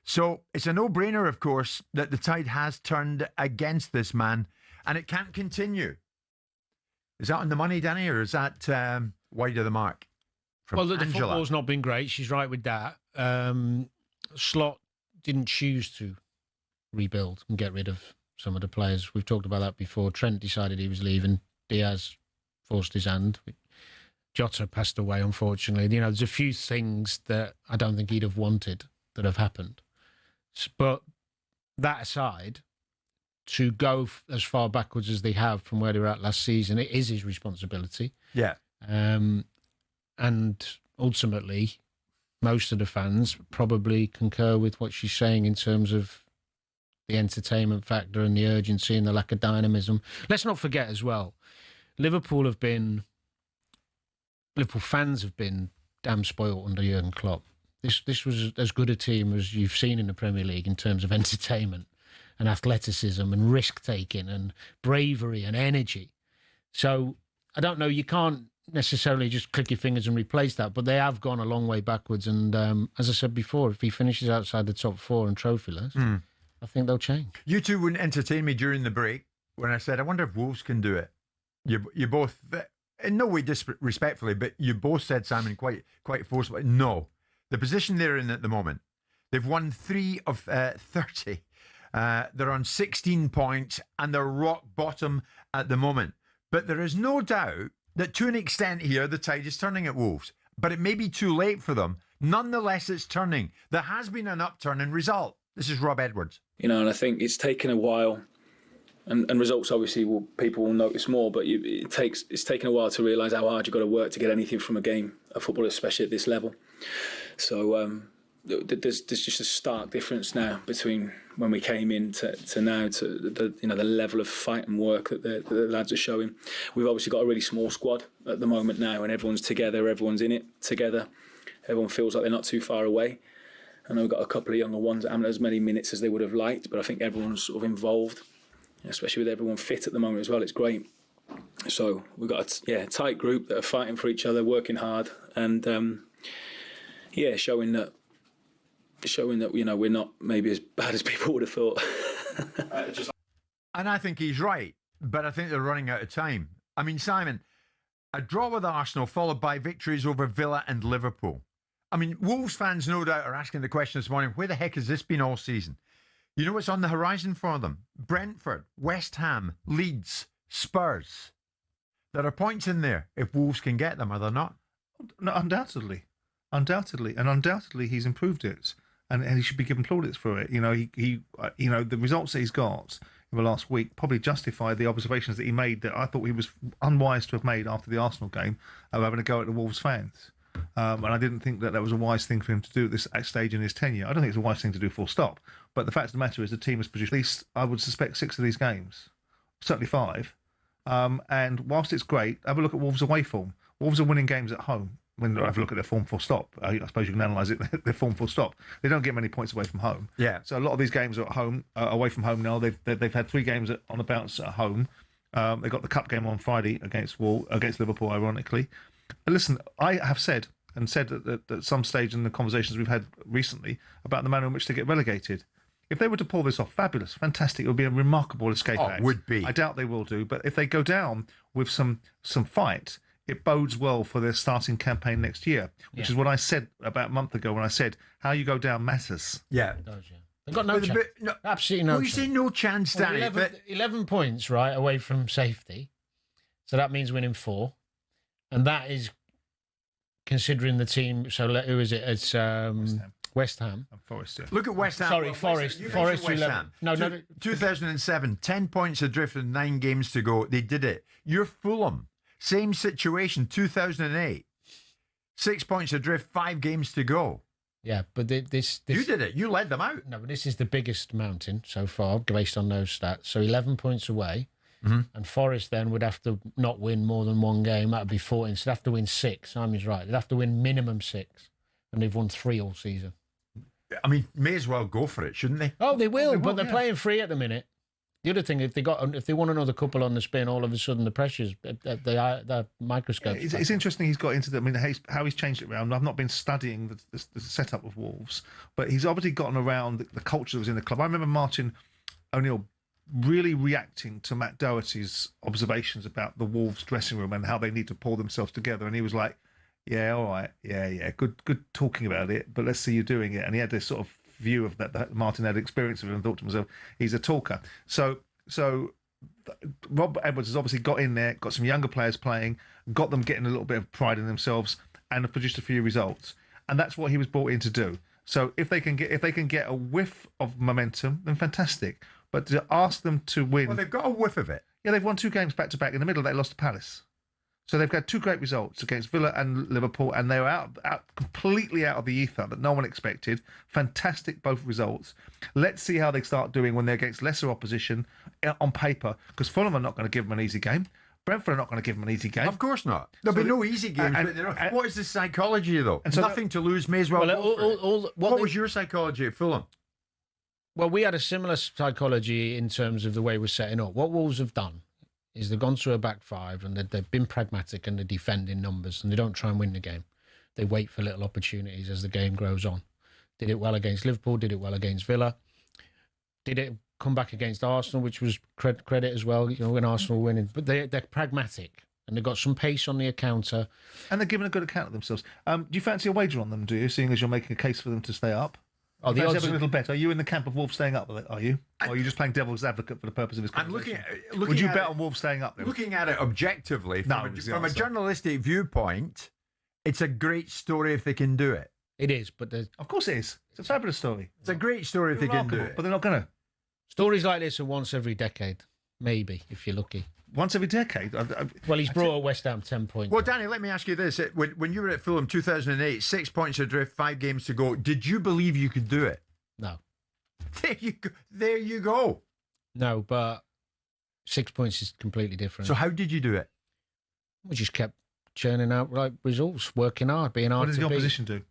So it's a no-brainer, of course, that the tide has turned against this man and it can't continue. Is that on the money, Danny, or is that wide of the mark? Well, the football's not been great. She's right with that. Slot didn't choose to rebuild and get rid of some of the players. We've talked about that before. Trent decided he was leaving. Diaz forced his hand. Jota passed away, unfortunately. You know, there's a few things that I don't think he'd have wanted that have happened. But that aside, to go as far backwards as they have from where they were at last season, it is his responsibility. Yeah. And ultimately, most of the fans probably concur with what she's saying in terms of the entertainment factor and the urgency and the lack of dynamism. Let's not forget as well, Liverpool fans have been damn spoilt under Jurgen Klopp. This was as good a team as you've seen in the Premier League in terms of entertainment and athleticism and risk-taking and bravery and energy. So, I don't know, you can't necessarily just click your fingers and replace that, but they have gone a long way backwards. And as I said before, if he finishes outside the top four and trophyless, I think they'll change. You two wouldn't entertain me during the break when I said, I wonder if Wolves can do it. You both, in no way disrespectfully, but you both said, Simon, quite forcefully, no. The position they're in at the moment, they've won 3 of 30. They're on 16 points and they're rock bottom at the moment. But there is no doubt that to an extent here, the tide is turning at Wolves. But it may be too late for them. Nonetheless, it's turning. There has been an upturn in result. This is Rob Edwards. You know, and I think it's taken a while, and results obviously people will notice more, but it's taken a while to realise how hard you've got to work to get anything from a game of football, especially at this level. So there's just a stark difference now between when we came in to now, to the level of fight and work that the lads are showing. We've obviously got a really small squad at the moment now, and everyone's together, everyone's in it together. Everyone feels like they're not too far away. I know we've got a couple of younger ones that haven't as many minutes as they would have liked, but I think everyone's sort of involved, especially with everyone fit at the moment as well. It's great. So we've got a tight group that are fighting for each other, working hard, and showing that we're not maybe as bad as people would have thought. And I think he's right, but I think they're running out of time. I mean, Simon, a draw with Arsenal followed by victories over Villa and Liverpool. I mean, Wolves fans no doubt are asking the question this morning, where the heck has this been all season? You know what's on the horizon for them? Brentford, West Ham, Leeds, Spurs. There are points in there if Wolves can get them, are there not? No, undoubtedly. And undoubtedly he's improved it. And he should be given plaudits for it. You know, the results that he's got in the last week probably justify the observations that he made that I thought he was unwise to have made after the Arsenal game of having a go at the Wolves fans. And I didn't think that was a wise thing for him to do at this stage in his tenure. I don't think it's a wise thing to do full stop. But the fact of the matter is the team has produced at least, I would suspect, 6 of these games. Certainly 5. And whilst it's great, have a look at Wolves' away form. Wolves are winning games at home. When I have a look at their form full stop, I suppose you can analyse it, their form full stop. They don't get many points away from home. Yeah. So a lot of these games are at home, away from home now. They've had 3 games on a bounce at home. They got the cup game on Friday against Liverpool, ironically. But listen, I have said that at some stage in the conversations we've had recently about the manner in which they get relegated. If they were to pull this off, fabulous, fantastic. It would be a remarkable escape act. It would be. I doubt they will do, but if they go down with some fight, it bodes well for their starting campaign next year, which is what I said about a month ago when I said how you go down matters. Yeah. It does, yeah. They've got no chance. Absolutely no chance. You say no chance, Danny. 11 points, right, away from safety. So that means winning 4. And that is considering the team. So who is it? It's West Ham. And Forest, yeah. Look at West Ham. Sorry, Well, Forest. you Forest mentioned West 11. Ham. No. 2007, 10 points adrift with 9 games to go. They did it. You're Fulham. Same situation, 2008. 6 points adrift, 5 games to go. Yeah, but this you did it. You led them out. No, but this is the biggest mountain so far, based on those stats. So 11 points away. And Forest then would have to not win more than one game. That would be 14. So they'd have to win 6. Simon's right. They'd have to win minimum 6. And they've won 3 all season. I mean, may as well go for it, shouldn't they? Oh, they will, but they're playing free at the minute. The other thing, if they want another couple on the spin, all of a sudden the pressures, they're microscopes. It's interesting he's got into the. I mean, how he's changed it around. I've not been studying the setup of Wolves, but he's obviously gotten around the culture that was in the club. I remember Martin O'Neill really reacting to Matt Doherty's observations about the Wolves dressing room and how they need to pull themselves together, and he was like, "Yeah, all right, yeah, good talking about it, but let's see you doing it." And he had this sort of view of that Martin had experience of it and thought to himself, he's a talker. So Rob Edwards has obviously got in there, got some younger players playing, got them getting a little bit of pride in themselves, and have produced a few results. And that's what he was brought in to do. So if they can get a whiff of momentum, then fantastic. But to ask them to win, well, they've got a whiff of it. Yeah, they've won 2 games back to back. In the middle, they lost to Palace. So they've got 2 great results against Villa and Liverpool, and they're out completely out of the ether that no one expected. Fantastic, both results. Let's see how they start doing when they're against lesser opposition on paper, because Fulham are not going to give them an easy game. Brentford are not going to give them an easy game. Of course not. There'll be no easy games. What is the psychology, though? And so nothing to lose, may as well go for it. What was your psychology at Fulham? Well, we had a similar psychology in terms of the way we're setting up. What Wolves have done is they've gone through a back 5 and they've been pragmatic and they defend in numbers and they don't try and win the game. They wait for little opportunities as the game grows on. Did it well against Liverpool, did it well against Villa. Did it come back against Arsenal, which was credit as well, when Arsenal were winning. But they're pragmatic and they've got some pace on the counter. And they're giving a good account of themselves. Do you fancy a wager on them, do you, seeing as you're making a case for them to stay up? Oh, the odds a little bet. Are you in the camp of Wolves staying up? Are you? Or are you just playing devil's advocate for the purpose of this conversation? I'm looking. Would you bet on Wolves staying up? Then? Looking at it objectively, from a journalistic viewpoint, it's a great story if they can do it. It is, but of course it is. It's a fabulous story. It's a great story if they can do it, but they're not going to. Stories like this are once every decade, maybe if you're lucky. Once every decade. Well, he's brought West Ham 10 points. Well, Danny, let me ask you this: when you were at Fulham 2008, 6 points adrift, 5 games to go, did you believe you could do it? No. There you go. No, but 6 points is completely different. So how did you do it? We just kept churning out results, working hard, being hard to beat. What did the opposition do?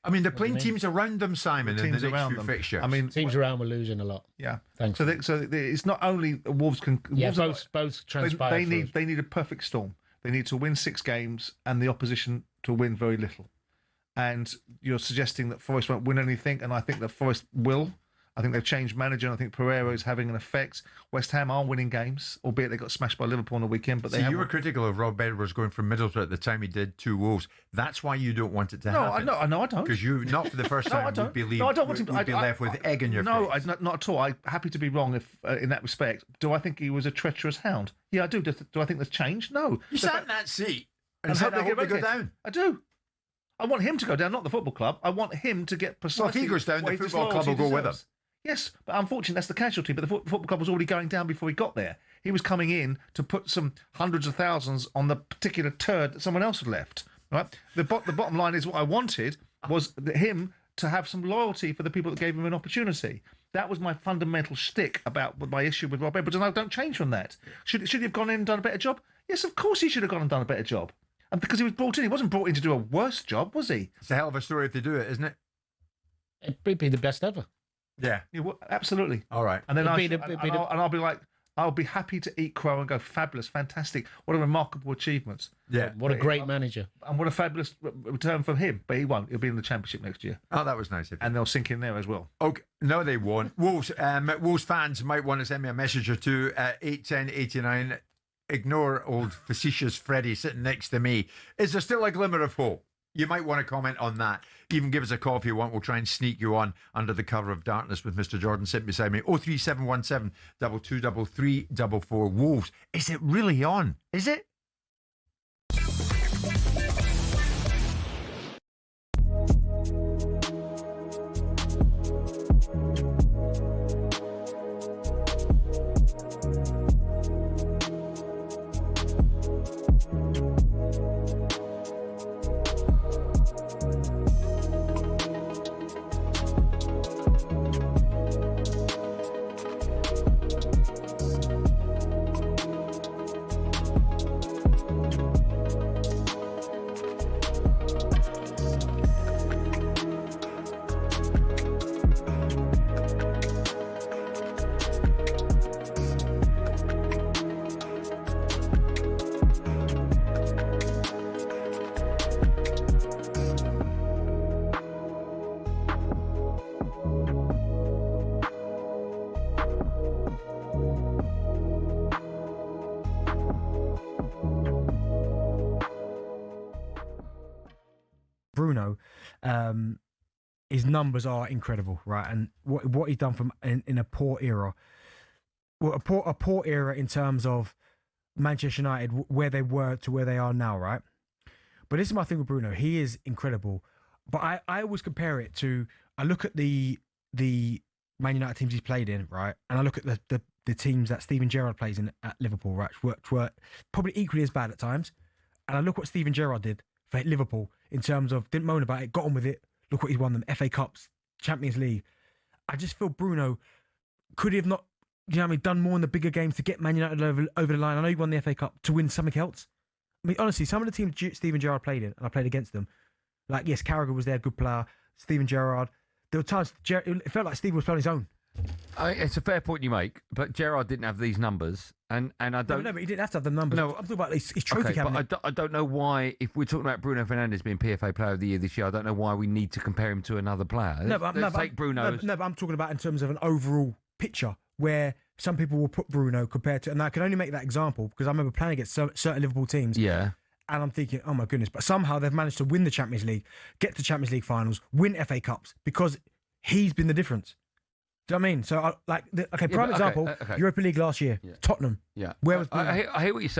I mean, they're playing teams around them, Simon, in the next few fixtures. I mean, teams around were losing a lot. Yeah. Thanks. So it's not only Wolves can. Yeah, Wolves both transpire. They need a perfect storm. They need to win 6 games and the opposition to win very little. And you're suggesting that Forest won't win anything, and I think that Forest will. I think they've changed manager, and I think Pereira is having an effect. West Ham are winning games, albeit they got smashed by Liverpool on the weekend. But you were critical of Rob Edwards going from Middlesbrough at the time he did to Wolves. That's why you don't want it to happen. No, I don't. Because you, not for the first time, would be be left with egg in your face. No, not at all. I'm happy to be wrong if, in that respect. Do I think he was a treacherous hound? Yeah, I do. Do I think there's change? No. You sat in that seat and said, I hope they go down. I do. I want him to go down, not the football club. I want him to get precisely. Well, if he goes down, the football club will go with him. Yes, but unfortunately, that's the casualty. But the football club was already going down before he got there. He was coming in to put some hundreds of thousands on the particular turd that someone else had left. Right. The bottom line is what I wanted was him to have some loyalty for the people that gave him an opportunity. That was my fundamental shtick about my issue with Rob Edwards, and I don't change from that. Should he have gone in and done a better job? Yes, of course he should have gone and done a better job. And because he was brought in, he wasn't brought in to do a worse job, was he? It's a hell of a story if they do it, isn't it? It'd be the best ever. Yeah, absolutely. All right. And then I'll be like, I'll be happy to eat crow and go, fabulous, fantastic. What a remarkable achievements. Yeah. What a great manager. And what a fabulous return from him. But he won't. He'll be in the Championship next year. Oh, that was nice of you. And they'll sink in there as well. Okay. No, they won't. Wolves fans might want to send me a message or two at 81089. Ignore old facetious Freddie sitting next to me. Is there still a glimmer of hope? You might want to comment on that. Even give us a call if you want. We'll try and sneak you on under the cover of darkness with Mr. Jordan sitting beside me. 03717 223344. Wolves. Is it really on? Is it? Bruno, his numbers are incredible, right? And what he's done from in a poor era, well, a poor era in terms of Manchester United, where they were to where they are now, right? But this is my thing with Bruno. He is incredible. But I always compare it to, I look at the Man United teams he's played in, right? And I look at the teams that Steven Gerrard plays in at Liverpool, right? Which were probably equally as bad at times. And I look what Steven Gerrard did for Liverpool in terms of, didn't moan about it, got on with it. Look what he's won them, FA Cups, Champions League. I just feel Bruno could have not, you know what I mean, done more in the bigger games to get Man United over the line. I know he won the FA Cup to win something else. I mean, honestly, some of the teams Steven Gerrard played in, and I played against them, like, yes, Carragher was there, good player, Steven Gerrard. There were times it felt like Steve was playing his own. It's a fair point you make, but Gerrard didn't have these numbers, and I don't. No, but he didn't have to have the numbers. No, I'm talking about his trophy cabinet. But I don't know why. If we're talking about Bruno Fernandes being PFA Player of the Year this year, I don't know why we need to compare him to another player. Let's take Bruno. No, but I'm talking about in terms of an overall picture where some people will put Bruno compared to, and I can only make that example because I remember playing against certain Liverpool teams. Yeah. And I'm thinking, oh my goodness, but somehow they've managed to win the Champions League, get to Champions League finals, win FA Cups because he's been the difference. Do you know what I mean? So, prime example, Europa League last year, Tottenham. Yeah. Where was I hear what you're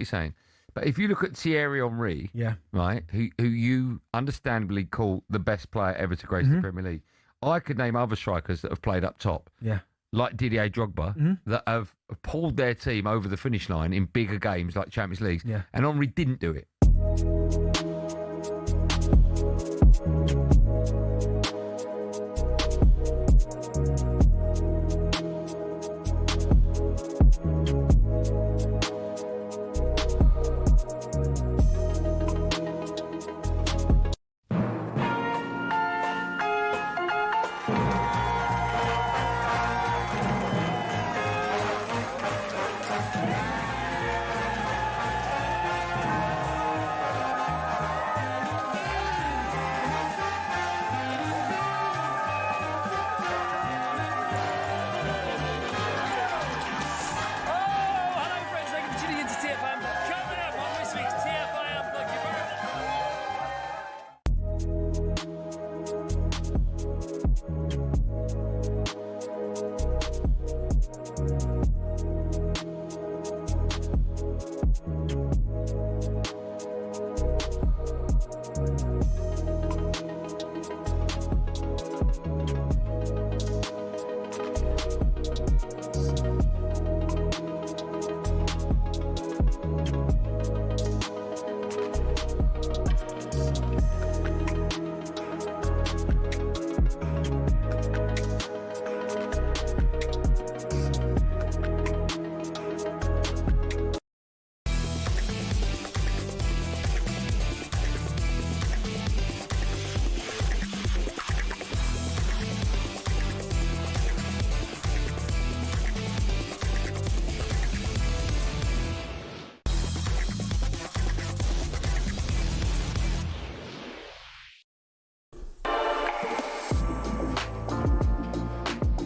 saying. But if you look at Thierry Henry, right, who you understandably call the best player ever to grace the Premier League, I could name other strikers that have played up top. Yeah. Like Didier Drogba, that have pulled their team over the finish line in bigger games like Champions Leagues. Yeah. And Henry didn't do it.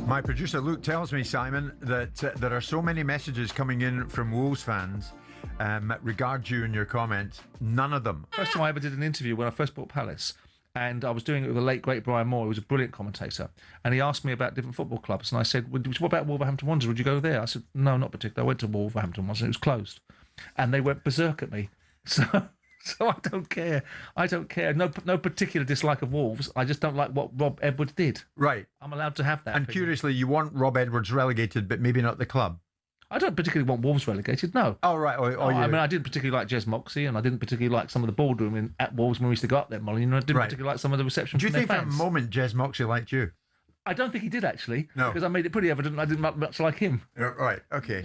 My producer Luke tells me, Simon, that there are so many messages coming in from Wolves fans regarding you and your comments. None of them. First time I ever did an interview when I first bought Palace, and I was doing it with the late, great Brian Moore, who was a brilliant commentator, and he asked me about different football clubs, and I said, what about Wolverhampton Wanderers? Would you go there? I said, no, not particularly. I went to Wolverhampton once, and it was closed. And they went berserk at me. So I don't care. No particular dislike of Wolves. I just don't like what Rob Edwards did. Right. I'm allowed to have that. And opinion. curiously, you want Rob Edwards relegated, but maybe not the club. I don't particularly want Wolves relegated, no. Oh, right. I mean, I didn't particularly like Jez Moxey, and I didn't particularly like some of the boardroom at Wolves when we used to go up there, Molly, and I didn't particularly like some of the reception Do you from think their for a fans. moment Jez Moxey liked you? I don't think he did, actually. No. Because I made it pretty evident I didn't much like him. Right, okay.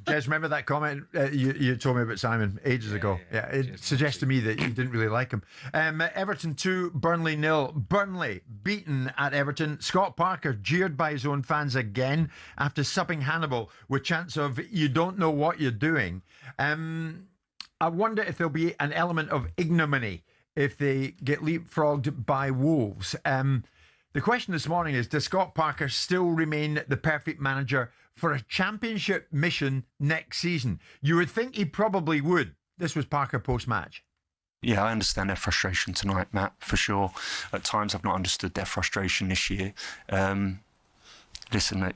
Jez, remember that comment you told me about Simon ages ago? Yeah, it suggests to me that you didn't really like him. Everton 2, Burnley 0. Burnley beaten at Everton. Scott Parker jeered by his own fans again after supping Hannibal with chants of "you don't know what you're doing." I wonder if there'll be an element of ignominy if they get leapfrogged by Wolves. The question this morning is, does Scott Parker still remain the perfect manager for a championship mission next season? You would think he probably would. This was Parker post-match. Yeah, I understand their frustration tonight, Matt, for sure. At times I've not understood their frustration this year. Listen,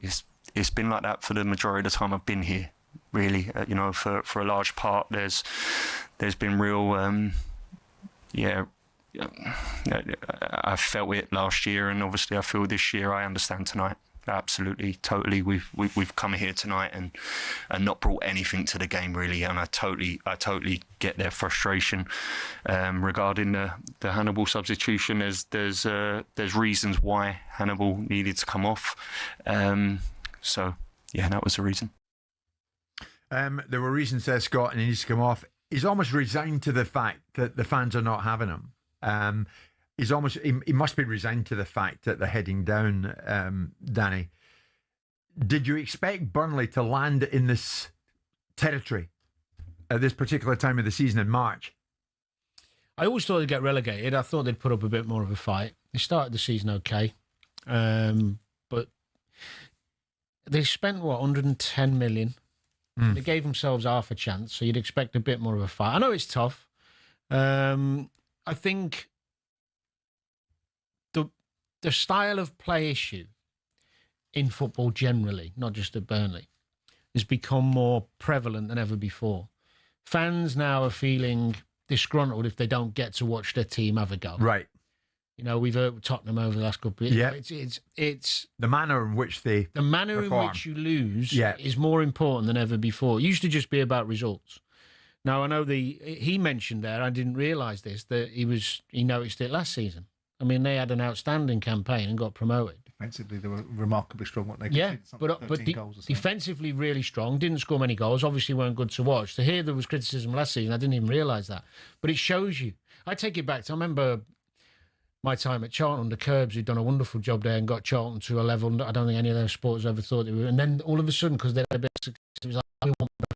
it's been like that for the majority of the time I've been here, really. For a large part, there's been real... I felt it last year, and obviously I feel this year. I understand tonight, absolutely, totally. We've come here tonight and not brought anything to the game really, and I totally get their frustration regarding the Hannibal substitution. There's reasons why Hannibal needed to come off. So yeah, that was the reason. There were reasons, says Scott, and he needs to come off. He's almost resigned to the fact that the fans are not having him. He must be resigned to the fact that they're heading down, Danny. Did you expect Burnley to land in this territory at this particular time of the season in March? I always thought they'd get relegated. I thought they'd put up a bit more of a fight. They started the season okay, but they spent, 110 million? They gave themselves half a chance, so you'd expect a bit more of a fight. I know it's tough. I think the style of play issue in football generally, not just at Burnley, has become more prevalent than ever before. Fans now are feeling disgruntled if they don't get to watch their team have a go. Right. We've heard Tottenham over the last couple of years. Yeah. It's the manner in which they perform. In which you lose is more important than ever before. It used to just be about results. Now, I know he mentioned there, I didn't realise this, that he noticed it last season. I mean, they had an outstanding campaign and got promoted. Defensively, they were remarkably strong. What they defensively really strong. Didn't score many goals. Obviously, weren't good to watch. To hear there was criticism last season, I didn't even realise that. But it shows you. I take it back to, I remember my time at Charlton under Curbs, who'd done a wonderful job there and got Charlton to a level I don't think any of their supporters ever thought they were. And then all of a sudden, because they had a bit of success, it was like, we want better.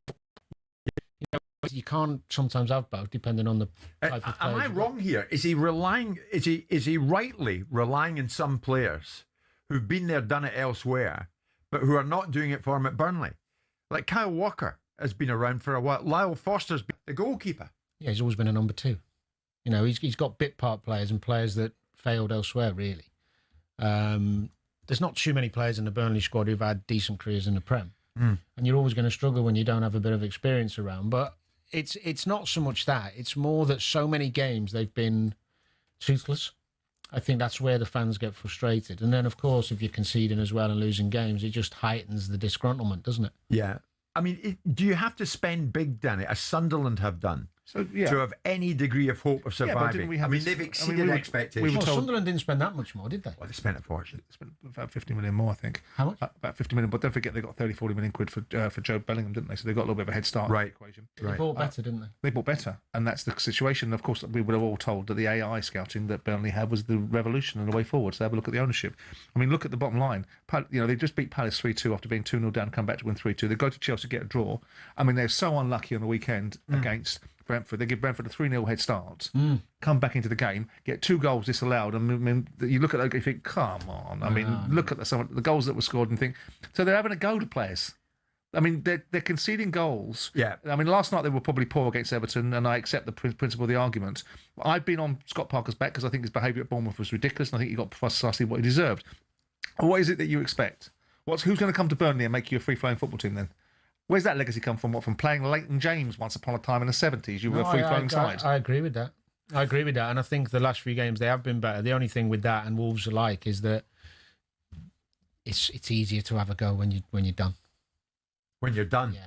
You can't sometimes have both, depending on the type of player. Am I wrong here? Is he rightly relying on some players who've been there, done it elsewhere, but who are not doing it for him at Burnley? Like Kyle Walker has been around for a while. Lyle Foster's been the goalkeeper. Yeah, he's always been a number two. He's got bit part players and players that failed elsewhere, really. There's not too many players in the Burnley squad who've had decent careers in the Prem. And you're always going to struggle when you don't have a bit of experience around. But it's not so much that. It's more that so many games they've been toothless. I think that's where the fans get frustrated. And then, of course, if you're conceding as well and losing games, it just heightens the disgruntlement, doesn't it? Yeah. I mean, do you have to spend big, Danny, as Sunderland have done, to have any degree of hope of surviving? They've exceeded expectations. Sunderland didn't spend that much more, did they? Well, they spent a fortune. They spent about 50 million more, I think. How much? About 50 million, but don't forget they got 30-40 million quid for Joe Bellingham, didn't they? So they got a little bit of a head start on the equation. They bought better, didn't they? They bought better, and that's the situation. Of course, we would have all told that the AI scouting that Burnley had was the revolution and the way forward. So have a look at the ownership. I mean, look at the bottom line. They just beat Palace 3-2 after being 2-0 down, come back to win 3-2. They go to Chelsea, get a draw. I mean, they're so unlucky on the weekend against Brentford. They give Brentford a 3-0 head start, come back into the game, get 2 goals disallowed. I mean, you look at that, you think, come on. I mean, look at some of the goals that were scored and think, so they're having a go to players. I mean, they're conceding goals. Yeah. I mean, last night they were probably poor against Everton, and I accept the principle of the argument. I've been on Scott Parker's back because I think his behaviour at Bournemouth was ridiculous, and I think he got precisely what he deserved. What is it that you expect? Who's going to come to Burnley and make you a free-flowing football team then? Where's that legacy come from? What, from playing Leighton James once upon a time in the 70s? You were a free-flowing side. I agree with that. And I think the last few games they have been better. The only thing with that and Wolves alike is that it's easier to have a go when you're done. when you're done. Yeah.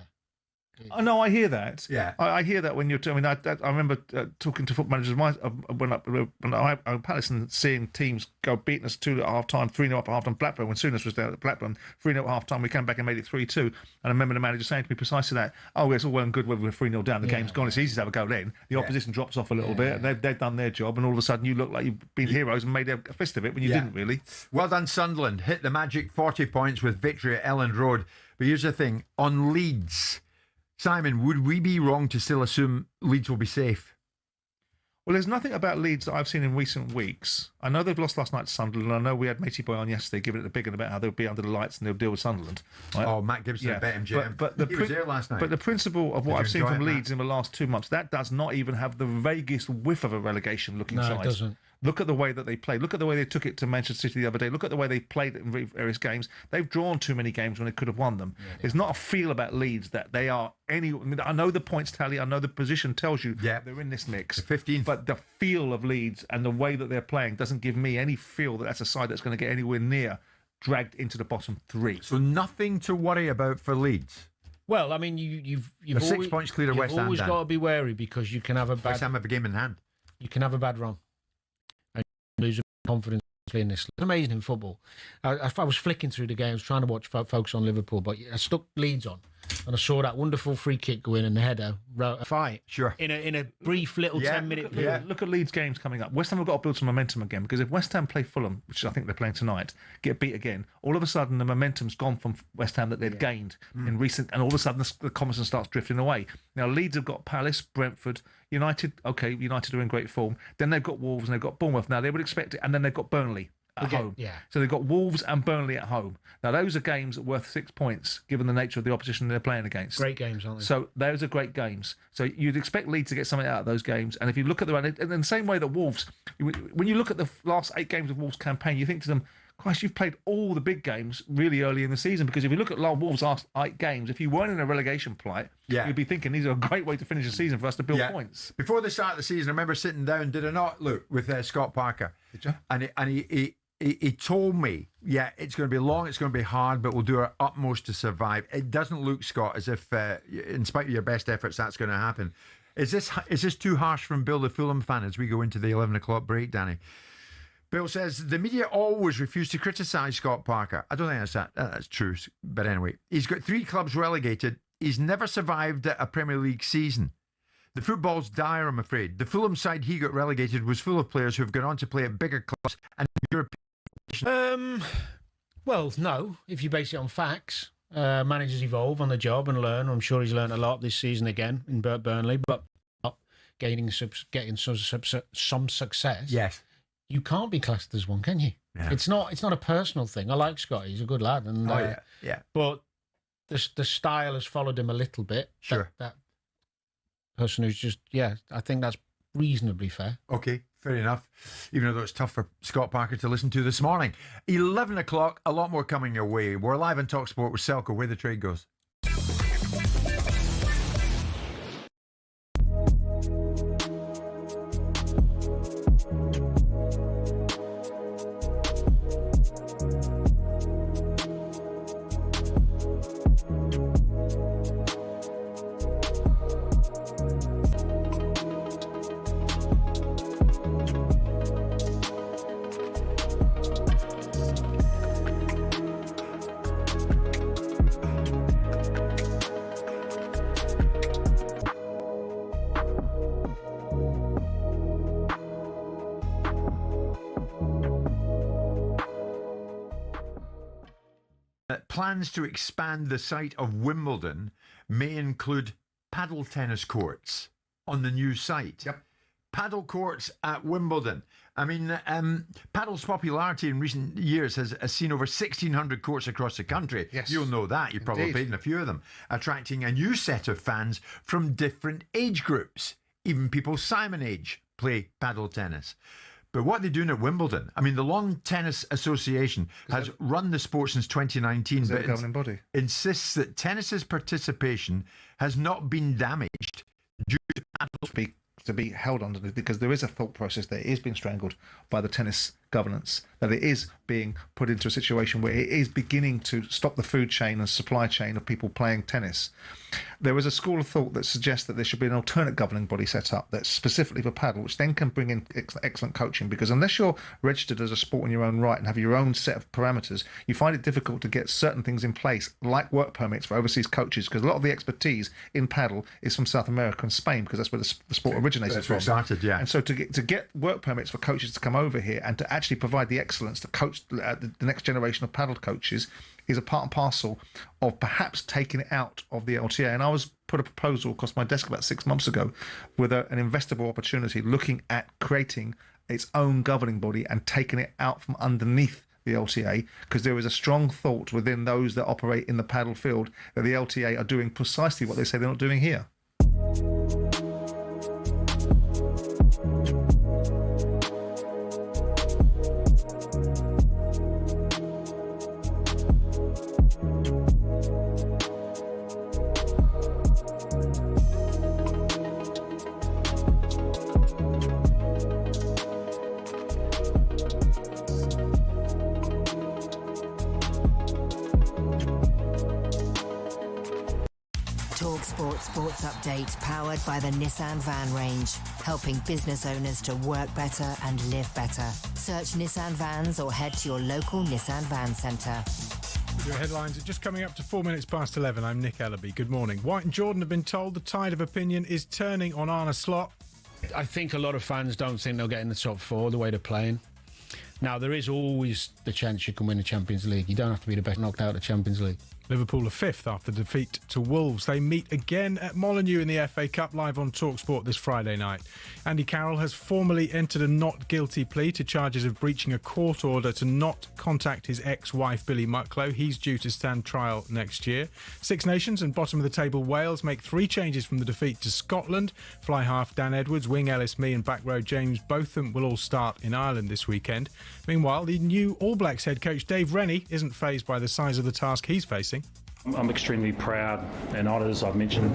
Oh, no, I hear that. Yeah. I hear that when you're. I mean, I remember talking to football managers when I was Palace and seeing teams go beating us 2 at half time, 3-0 up at half time. Blackburn, when Souness was there at Blackburn, 3-0 at half time, we came back and made it 3-2. And I remember the manager saying to me precisely that. Oh, it's all well and good when we're 3-0 down. The game's gone. It's easy to have a go then. The opposition drops off a little bit. And they've done their job, and all of a sudden you look like you've been heroes and made a fist of it when you didn't really. Well done, Sunderland. Hit the magic 40 points with victory at Elland Road. But here's the thing on Leeds. Simon, would we be wrong to still assume Leeds will be safe? Well, there's nothing about Leeds that I've seen in recent weeks. I know they've lost last night to Sunderland. I know we had Matey Boy on yesterday giving it the big one about how they'll be under the lights and they'll deal with Sunderland. Right? Oh, Matt Gibson, bet him, Jim. But he was there last night. But the principle of what Did I've you seen enjoy from it, Leeds in the last 2 months, that does not even have the vaguest whiff of a relegation-looking side. No, it doesn't. Look at the way that they played. Look at the way they took it to Manchester City the other day. Look at the way they played it in various games. They've drawn too many games when they could have won them. There's not a feel about Leeds that they are any. I mean, I know the points tally. I know the position tells you they're in this mix. 15th. But the feel of Leeds and the way that they're playing doesn't give me any feel that that's a side that's going to get anywhere near dragged into the bottom 3. So nothing to worry about for Leeds. Well, I mean, you've They're 6 points clear of West Ham. You've always got to be wary because you can have a bad. West Ham have a game in hand. You can have a bad run. Lose confidence in this. It's amazing in football. I was flicking through the games, trying to watch focus on Liverpool, but I stuck Leeds on, and I saw that wonderful free kick go in and the header fight. Sure. In a brief little 10-minute period. Look at Leeds games coming up. West Ham have got to build some momentum again because if West Ham play Fulham, which I think they're playing tonight, get beat again, all of a sudden the momentum's gone from West Ham that they'd gained in recent, and all of a sudden the confidence starts drifting away. Now Leeds have got Palace, Brentford, United. Okay, United are in great form. Then they've got Wolves and they've got Bournemouth. Now they would expect it, and then they've got Burnley at home. Yeah. So they've got Wolves and Burnley at home. Now those are games worth 6 points given the nature of the opposition they're playing against. Great games, aren't they? So those are great games. So you'd expect Leeds to get something out of those games. And if you look at and in the same way that Wolves, when you look at the last 8 games of Wolves' campaign, you think to them, Christ, you've played all the big games really early in the season. Because if you look at Wolves' last 8 games, if you weren't in a relegation plight, you'd be thinking these are a great way to finish the season for us to build points. Before the start of the season, I remember sitting down, did I not, Luke, with Scott Parker? Did you? And he told me, it's going to be long, it's going to be hard, but we'll do our utmost to survive. It doesn't look, Scott, as if, in spite of your best efforts, that's going to happen. Is this too harsh from Bill, the Fulham fan, as we go into the 11 o'clock break, Danny? Bill says, the media always refuse to criticise Scott Parker. I don't think that's true, but anyway. He's got 3 clubs relegated. He's never survived a Premier League season. The football's dire, I'm afraid. The Fulham side he got relegated was full of players who have gone on to play at bigger clubs and European. Well, no. If you base it on facts, managers evolve on the job and learn. I'm sure he's learned a lot this season again in Burnley, but not getting some success. Yes. You can't be classed as one, can you? Yeah. It's not a personal thing. I like Scott; he's a good lad, and But the style has followed him a little bit. Sure. That person who's just I think that's reasonably fair. Okay, fair enough. Even though it's tough for Scott Parker to listen to this morning. 11 o'clock, a lot more coming your way. We're live on talkSPORT with Selco, where the trade goes. Plans to expand the site of Wimbledon may include paddle tennis courts on the new site. Yep. Paddle courts at Wimbledon. I mean, paddle's popularity in recent years has seen over 1,600 courts across the country. Yes. You'll know that. You've probably played in a few of them, attracting a new set of fans from different age groups. Even people Simon age play paddle tennis. But what are they doing at Wimbledon? I mean, the Lawn Tennis Association has run the sport since 2019, but governing body insists that tennis's participation has not been damaged due to paddles to be held under, because there is a thought process there. It is being strangled by the tennis governance, that it is being put into a situation where it is beginning to stop the food chain and supply chain of people playing tennis. There was a school of thought that suggests that there should be an alternate governing body set up that's specifically for paddle, which then can bring in excellent coaching, because unless you're registered as a sport in your own right and have your own set of parameters, you find it difficult to get certain things in place, like work permits for overseas coaches, because a lot of the expertise in paddle is from South America and Spain, because that's where the sport originated from. Started, yeah. And so to get work permits for coaches to come over here and to actually provide the excellence to coach the next generation of paddle coaches is a part and parcel of perhaps taking it out of the LTA. And I was put a proposal across my desk about 6 months ago with an investable opportunity looking at creating its own governing body and taking it out from underneath the LTA, because there is a strong thought within those that operate in the paddle field that the LTA are doing precisely what they say they're not doing here. talkSPORT Sports Update, powered by the Nissan Van range, helping business owners to work better and live better. Search Nissan Vans or head to your local Nissan Van Centre. Your headlines are just coming up to 4 minutes past 11. I'm Nick Ellaby. Good morning. White and Jordan have been told the tide of opinion is turning on Arne Slot. I think a lot of fans don't think they'll get in the top four the way they're playing. Now, there is always the chance you can win the Champions League. You don't have to be the best knocked out of the Champions League. Liverpool are fifth after defeat to Wolves. They meet again at Molineux in the FA Cup, live on talkSPORT this Friday night. Andy Carroll has formally entered a not guilty plea to charges of breaching a court order to not contact his ex-wife Billy Mucklow. He's due to stand trial next year. Six Nations and bottom of the table Wales make three changes from the defeat to Scotland. Fly half Dan Edwards, wing Ellis Mee and back row James Botham will all start in Ireland this weekend. Meanwhile, the new All Blacks head coach Dave Rennie isn't fazed by the size of the task he's facing. I'm extremely proud and honoured, as I've mentioned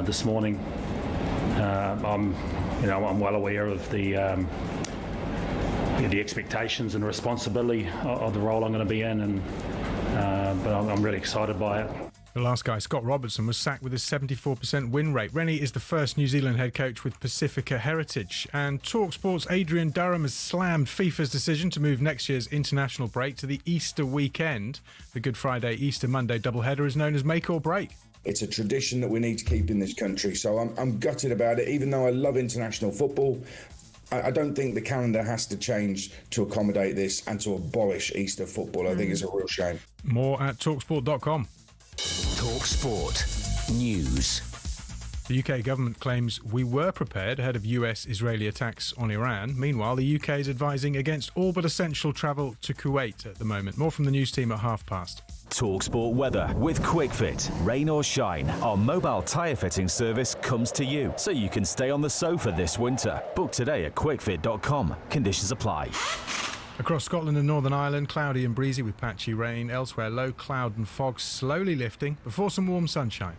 this morning. I'm well aware of the expectations and responsibility of the role I'm going to be in, but I'm really excited by it. The last guy, Scott Robertson, was sacked with a 74% win rate. Rennie is the first New Zealand head coach with Pacifica heritage. And talkSPORT's Adrian Durham has slammed FIFA's decision to move next year's international break to the Easter weekend. The Good Friday, Easter Monday doubleheader is known as make or break. It's a tradition that we need to keep in this country, so I'm gutted about it. Even though I love international football, I don't think the calendar has to change to accommodate this and to abolish Easter football. I think it's a real shame. More at talksport.com. talkSPORT News. The UK government claims we were prepared ahead of US-Israeli attacks on Iran. Meanwhile, the UK is advising against all but essential travel to Kuwait at the moment. More from the news team at past. talkSPORT weather with QuickFit. Rain or shine, our mobile tyre fitting service comes to you, so you can stay on the sofa this winter. Book today at quickfit.com. Conditions apply. Across Scotland and Northern Ireland, cloudy and breezy with patchy rain. Elsewhere, low cloud and fog slowly lifting before some warm sunshine.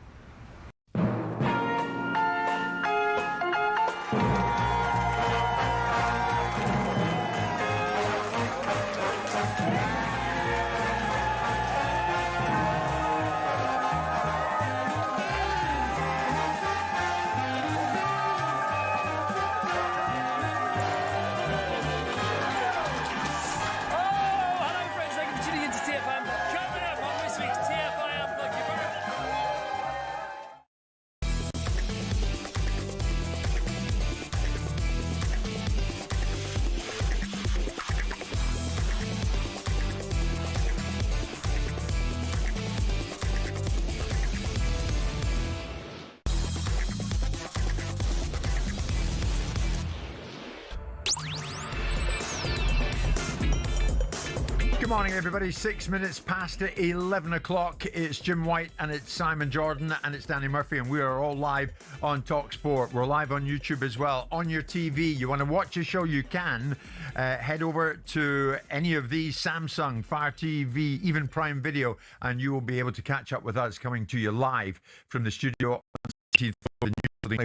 Good morning, everybody. 6 minutes past 11 o'clock. It's Jim White and it's Simon Jordan and it's Danny Murphy, and we are all live on talkSPORT. We're live on YouTube as well. On your TV, you want to watch a show, you can. Head over to any of these, Samsung, Fire TV, even Prime Video, and you will be able to catch up with us coming to you live from the studio on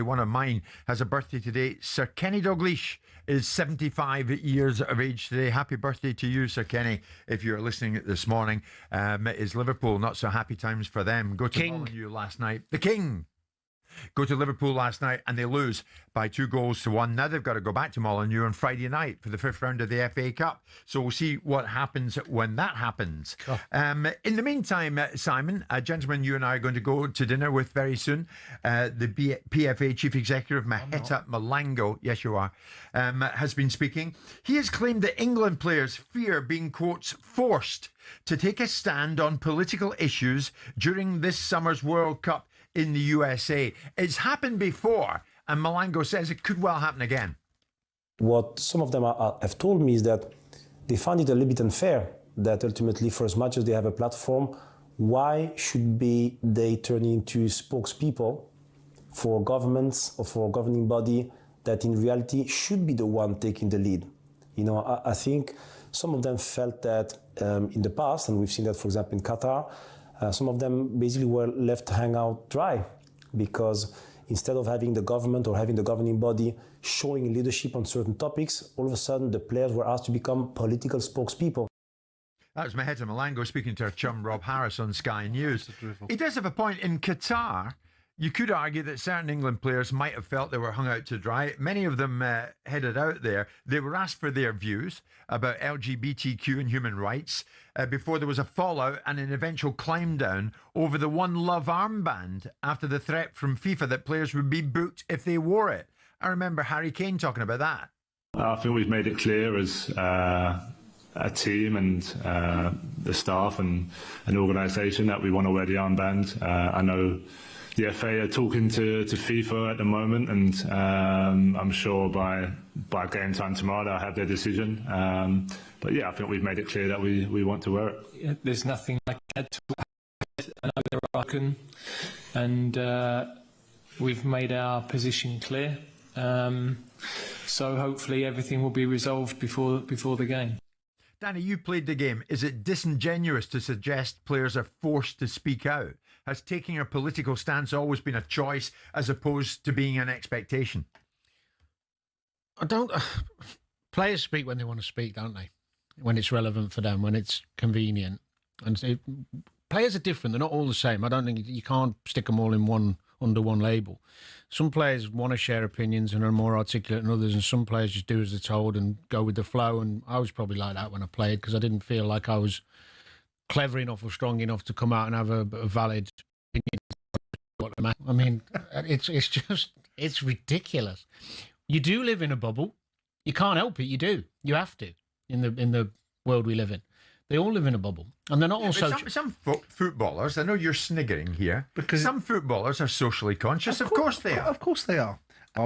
One of mine has a birthday today. Sir Kenny Dalglish is 75 years of age today. Happy birthday to you, Sir Kenny, if you're listening this morning. It is Liverpool, not so happy times for them. Go to Molineux last night. The King! Go to Liverpool last night and they lose by 2-1. Now they've got to go back to Molineux on Friday night for the 5th round of the FA Cup. So we'll see what happens when that happens. In the meantime, Simon, a gentleman you and I are going to go to dinner with very soon, the PFA Chief Executive, Maheta Malango, yes you are, has been speaking. He has claimed that England players fear being, quotes, forced to take a stand on political issues during this summer's World Cup in the USA. It's happened before, and Malango says it could well happen again. What some of them have told me is that they find it a little bit unfair that ultimately, for as much as they have a platform, why should they turn into spokespeople for governments or for a governing body that in reality should be the one taking the lead? You know, I think some of them felt that in the past, and we've seen that, for example, in Qatar, some of them basically were left to hang out dry because instead of having the government or having the governing body showing leadership on certain topics, all of a sudden the players were asked to become political spokespeople. That was Maheta Malango speaking to our chum Rob Harris on Sky News. He does have a point. In Qatar, you could argue that certain England players might have felt they were hung out to dry. Many of them headed out there. They were asked for their views about LGBTQ and human rights before there was a fallout and an eventual climb down over the One Love armband after the threat from FIFA that players would be booked if they wore it. I remember Harry Kane talking about that. I think we've made it clear as a team and the staff and an organisation that we want to wear the armband. I know the FA are talking to FIFA at the moment, and I'm sure by game time tomorrow they'll have their decision. But yeah, I think we've made it clear that we want to wear it. Yeah, there's nothing like that to add, and we've made our position clear. So hopefully everything will be resolved before the game. Danny, you played the game. Is it disingenuous to suggest players are forced to speak out? Has taking a political stance always been a choice as opposed to being an expectation? Players speak when they want to speak, don't they? When it's relevant for them, when it's convenient. And players are different. They're not all the same. I don't think you can't stick them all under one label. Some players want to share opinions and are more articulate than others, and some players just do as they're told and go with the flow. And I was probably like that when I played because I didn't feel like I was clever enough or strong enough to come out and have a valid opinion. I mean, it's ridiculous. You do live in a bubble. You can't help it. You do. You have to in the world we live in. They all live in a bubble, and they're not all social. Some footballers, I know you're sniggering here, because some footballers are socially conscious. Of course they are. Of course they are.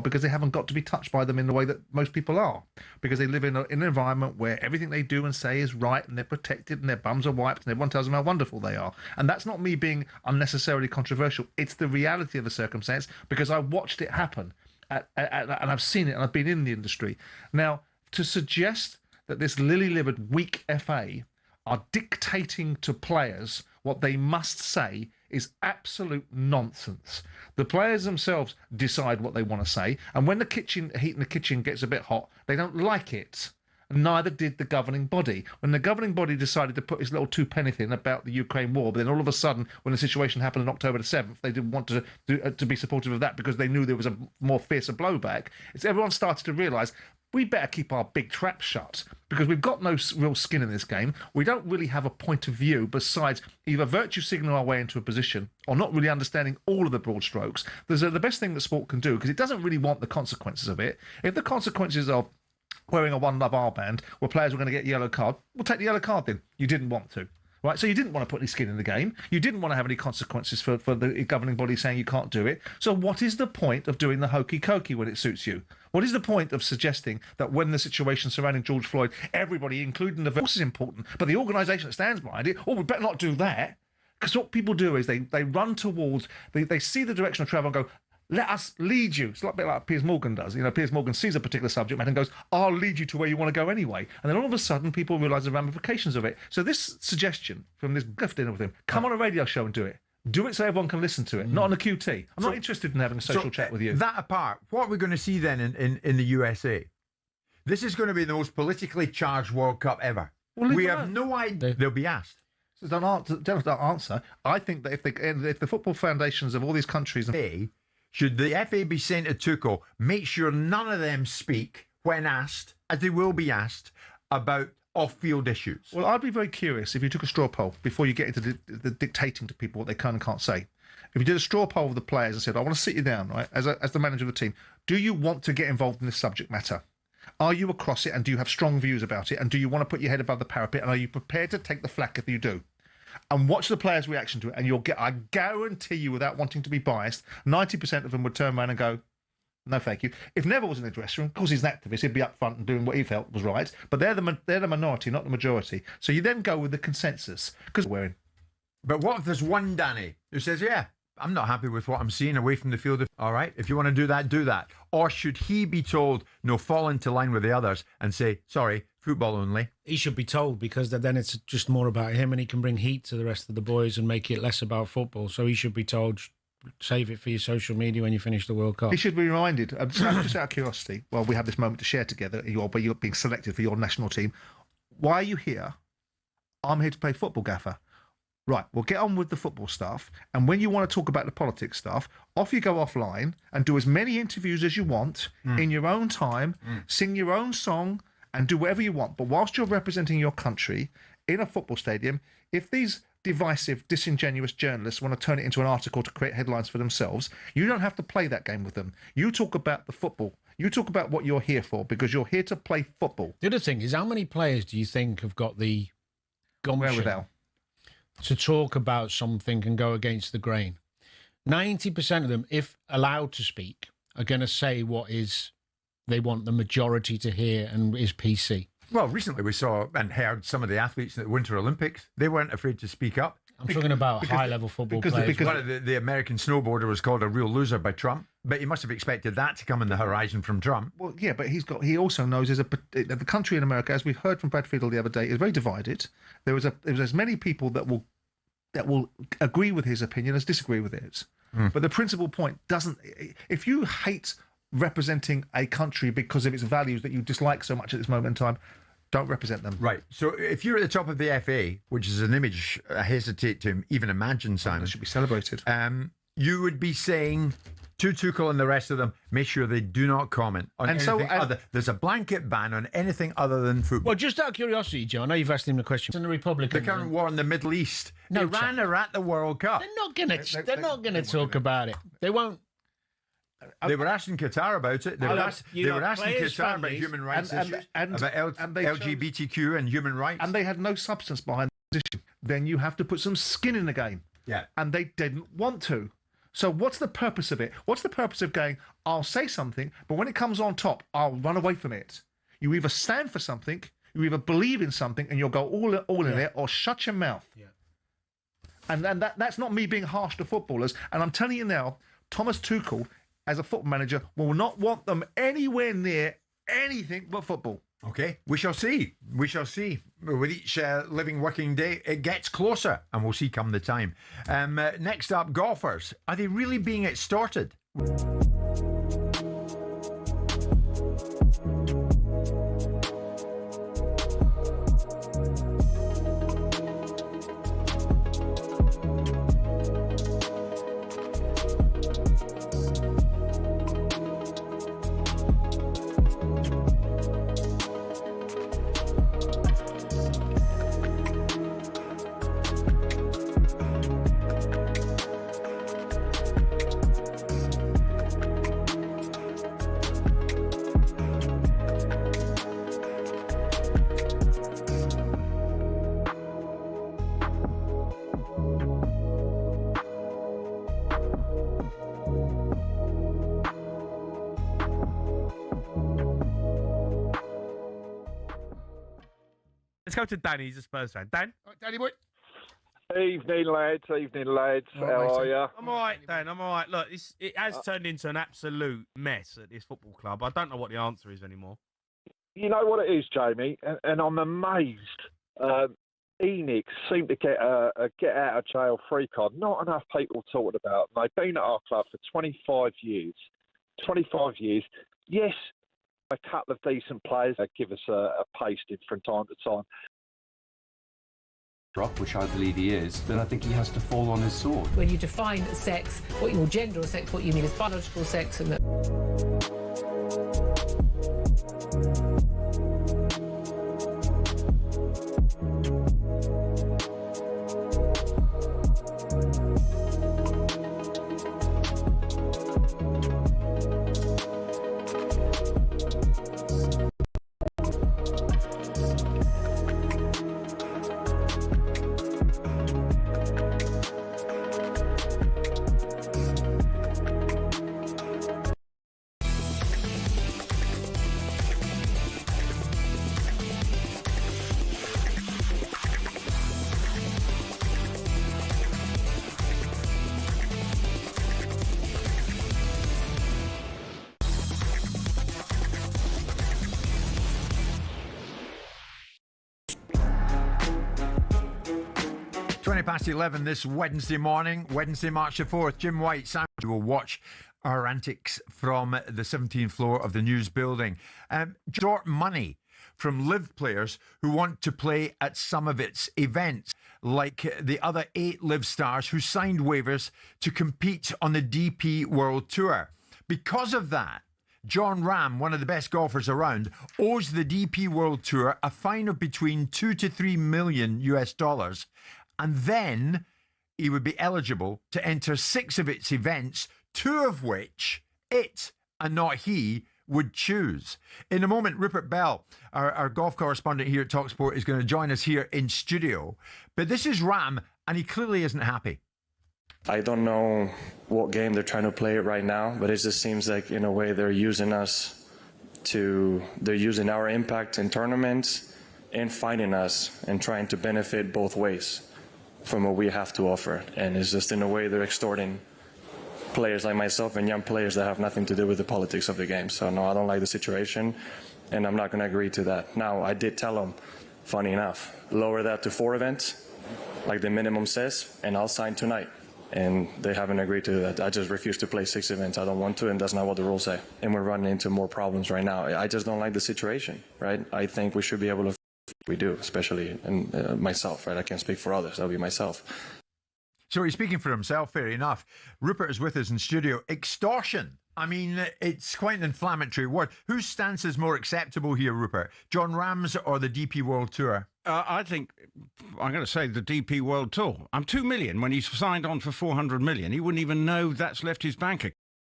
Because they haven't got to be touched by them in the way that most people are. Because they live in an environment where everything they do and say is right, and they're protected, and their bums are wiped, and everyone tells them how wonderful they are. And that's not me being unnecessarily controversial. It's the reality of the circumstance, because I watched it happen, and I've seen it, and I've been in the industry. Now, to suggest that this lily-livered, weak FA are dictating to players what they must say is absolute nonsense. The players themselves decide what they want to say, and when the heat in the kitchen gets a bit hot, they don't like it. Neither did the governing body. When the governing body decided to put his little two-penny thing about the Ukraine war, but then all of a sudden, when the situation happened on October the 7th, they didn't want to be supportive of that because they knew there was a more fiercer blowback. Everyone started to realise we better keep our big trap shut because we've got no real skin in this game. We don't really have a point of view besides either virtue signal our way into a position or not really understanding all of the broad strokes. There's the best thing that sport can do because it doesn't really want the consequences of it. If the consequences of wearing a One Love armband where players were going to get a yellow card, we'll take the yellow card then. You didn't want to. Right, so you didn't want to put any skin in the game. You didn't want to have any consequences for the governing body saying you can't do it. So what is the point of doing the hokey-cokey when it suits you? What is the point of suggesting that when the situation surrounding George Floyd, everybody, including the voice, is important, but the organisation that stands behind it, we better not do that? Because what people do is they run towards, they see the direction of travel and go, let us lead you. It's a bit like Piers Morgan does. Piers Morgan sees a particular subject matter and goes, I'll lead you to where you want to go anyway. And then all of a sudden, people realise the ramifications of it. So this suggestion from this dinner with him, come on a radio show and do it. Do it so everyone can listen to it, not on a QT. I'm not interested in having a social chat with you. That apart, what are we going to see then in the USA? This is going to be the most politically charged World Cup ever. Well, we have no idea. They'll be asked. So don't answer. I think that if the football foundations of all these countries... Should the FA be sent to Tuchel, make sure none of them speak when asked, as they will be asked, about off-field issues. Well, I'd be very curious if you took a straw poll before you get into the dictating to people what they can and can't say. If you did a straw poll of the players and said, I want to sit you down, right, as the manager of the team, do you want to get involved in this subject matter? Are you across it and do you have strong views about it? And do you want to put your head above the parapet? And are you prepared to take the flak if you do? And watch the players' reaction to it, and I guarantee you, without wanting to be biased, 90% of them would turn around and go, no, thank you. If Neville was in the dressing room, of course he's an activist, he'd be up front and doing what he felt was right. But they're the minority, not the majority. So you then go with the consensus, because we're in. But what if there's one Danny who says, yeah, I'm not happy with what I'm seeing away from the field. All right, if you want to do that, do that. Or should he be told, no, fall into line with the others and say, sorry, football only? He should be told, because then it's just more about him and he can bring heat to the rest of the boys and make it less about football. So he should be told, save it for your social media when you finish the World Cup. He should be reminded, just out of curiosity, well, we have this moment to share together, where you're being selected for your national team. Why are you here? I'm here to play football, gaffer. Right, well, get on with the football stuff. And when you want to talk about the politics stuff, off you go offline and do as many interviews as you want in your own time, sing your own song and do whatever you want. But whilst you're representing your country in a football stadium, if these divisive, disingenuous journalists want to turn it into an article to create headlines for themselves, you don't have to play that game with them. You talk about the football. You talk about what you're here for, because you're here to play football. The other thing is, how many players do you think have got the gumption to talk about something and go against the grain? 90% of them, if allowed to speak, are going to say what is they want the majority to hear and is PC. Well, recently we saw and heard some of the athletes at the Winter Olympics. They weren't afraid to speak up. I'm talking about high-level football players. Because one of the American snowboarder was called a real loser by Trump, but he must have expected that to come in the horizon from Trump. Well, yeah, but he also knows the country in America, as we heard from Brad Fiedel the other day, is very divided. There was as many people that will agree with his opinion as disagree with it. But the principal point doesn't. If you hate representing a country because of its values that you dislike so much at this moment in time, don't represent them. Right. So if you're at the top of the FA, which is an image I hesitate to even imagine, Simon, it should be celebrated. You would be saying to Tuchel and the rest of them, make sure they do not comment on anything other. There's a blanket ban on anything other than football. Well, just out of curiosity, Joe, I know you've asked him the question. In the Republican, the current war in the Middle East, Iran are at the World Cup. They're not going to talk about it. They won't. They were asking Qatar about it. They were asking Qatar about human rights issues, about LGBTQ and human rights. And they had no substance behind the issue. Then you have to put some skin in the game. Yeah. And they didn't want to. So what's the purpose of it? What's the purpose of going, I'll say something, but when it comes on top, I'll run away from it? You either stand for something, you either believe in something, and you'll go all in it, or shut your mouth. Yeah. And that's not me being harsh to footballers. And I'm telling you now, Thomas Tuchel, as a football manager, will not want them anywhere near anything but football. Okay, we shall see. We shall see. With each living working day, it gets closer, and we'll see come the time. Next up, golfers. Are they really being extorted? Let's go to Danny. He's a Spurs fan. Dan? Right, Danny boy. Evening, lads. How are you? I'm all right, Dan. I'm all right. Look, it has turned into an absolute mess at this football club. I don't know what the answer is anymore. You know what it is, Jamie, and I'm amazed. ENIC seem to get a get out of jail free card. Not enough people talking about. They've been at our club for 25 years. 25 years. Yes, a couple of decent players that give us a pasting from time to time. Which I believe he is, then I think he has to fall on his sword. When you define sex, what you gender or sex, what you mean is biological sex, and that. 11 this Wednesday morning, Wednesday, March the 4th. Jim White, Sam, will watch our antics from the 17th floor of the news building. Short money from Liv players who want to play at some of its events, like the other 8 Liv stars who signed waivers to compete on the DP World Tour. Because of that, John Ram, one of the best golfers around, owes the DP World Tour a fine of between $2 to $3 million US, and then he would be eligible to enter 6 of its events, 2 of which it, and not he, would choose. In a moment, Rupert Bell, our golf correspondent here at talkSPORT, is going to join us here in studio. But this is Ram, and he clearly isn't happy. I don't know what game they're trying to play right now, but it just seems like, in a way, they're using our impact in tournaments and fighting us and trying to benefit both ways from what we have to offer. And it's just, in a way, they're extorting players like myself and young players that have nothing to do with the politics of the game. So no, I don't like the situation, and I'm not going to agree to that. Now, I did tell them, funny enough, lower that to 4 events, like the minimum says, and I'll sign tonight. And they haven't agreed to that. I just refuse to play 6 events. I don't want to, and that's not what the rules say. And we're running into more problems right now. I just don't like the situation, right? I think we should be able to. We do, especially myself, right? I can't speak for others. That'll be myself. So he's speaking for himself, fair enough. Rupert is with us in studio. Extortion. I mean, it's quite an inflammatory word. Whose stance is more acceptable here, Rupert? John Ram's or the DP World Tour? I think I'm going to say the DP World Tour. I'm $2 million when he's signed on for $400 million. He wouldn't even know that's left his bank account.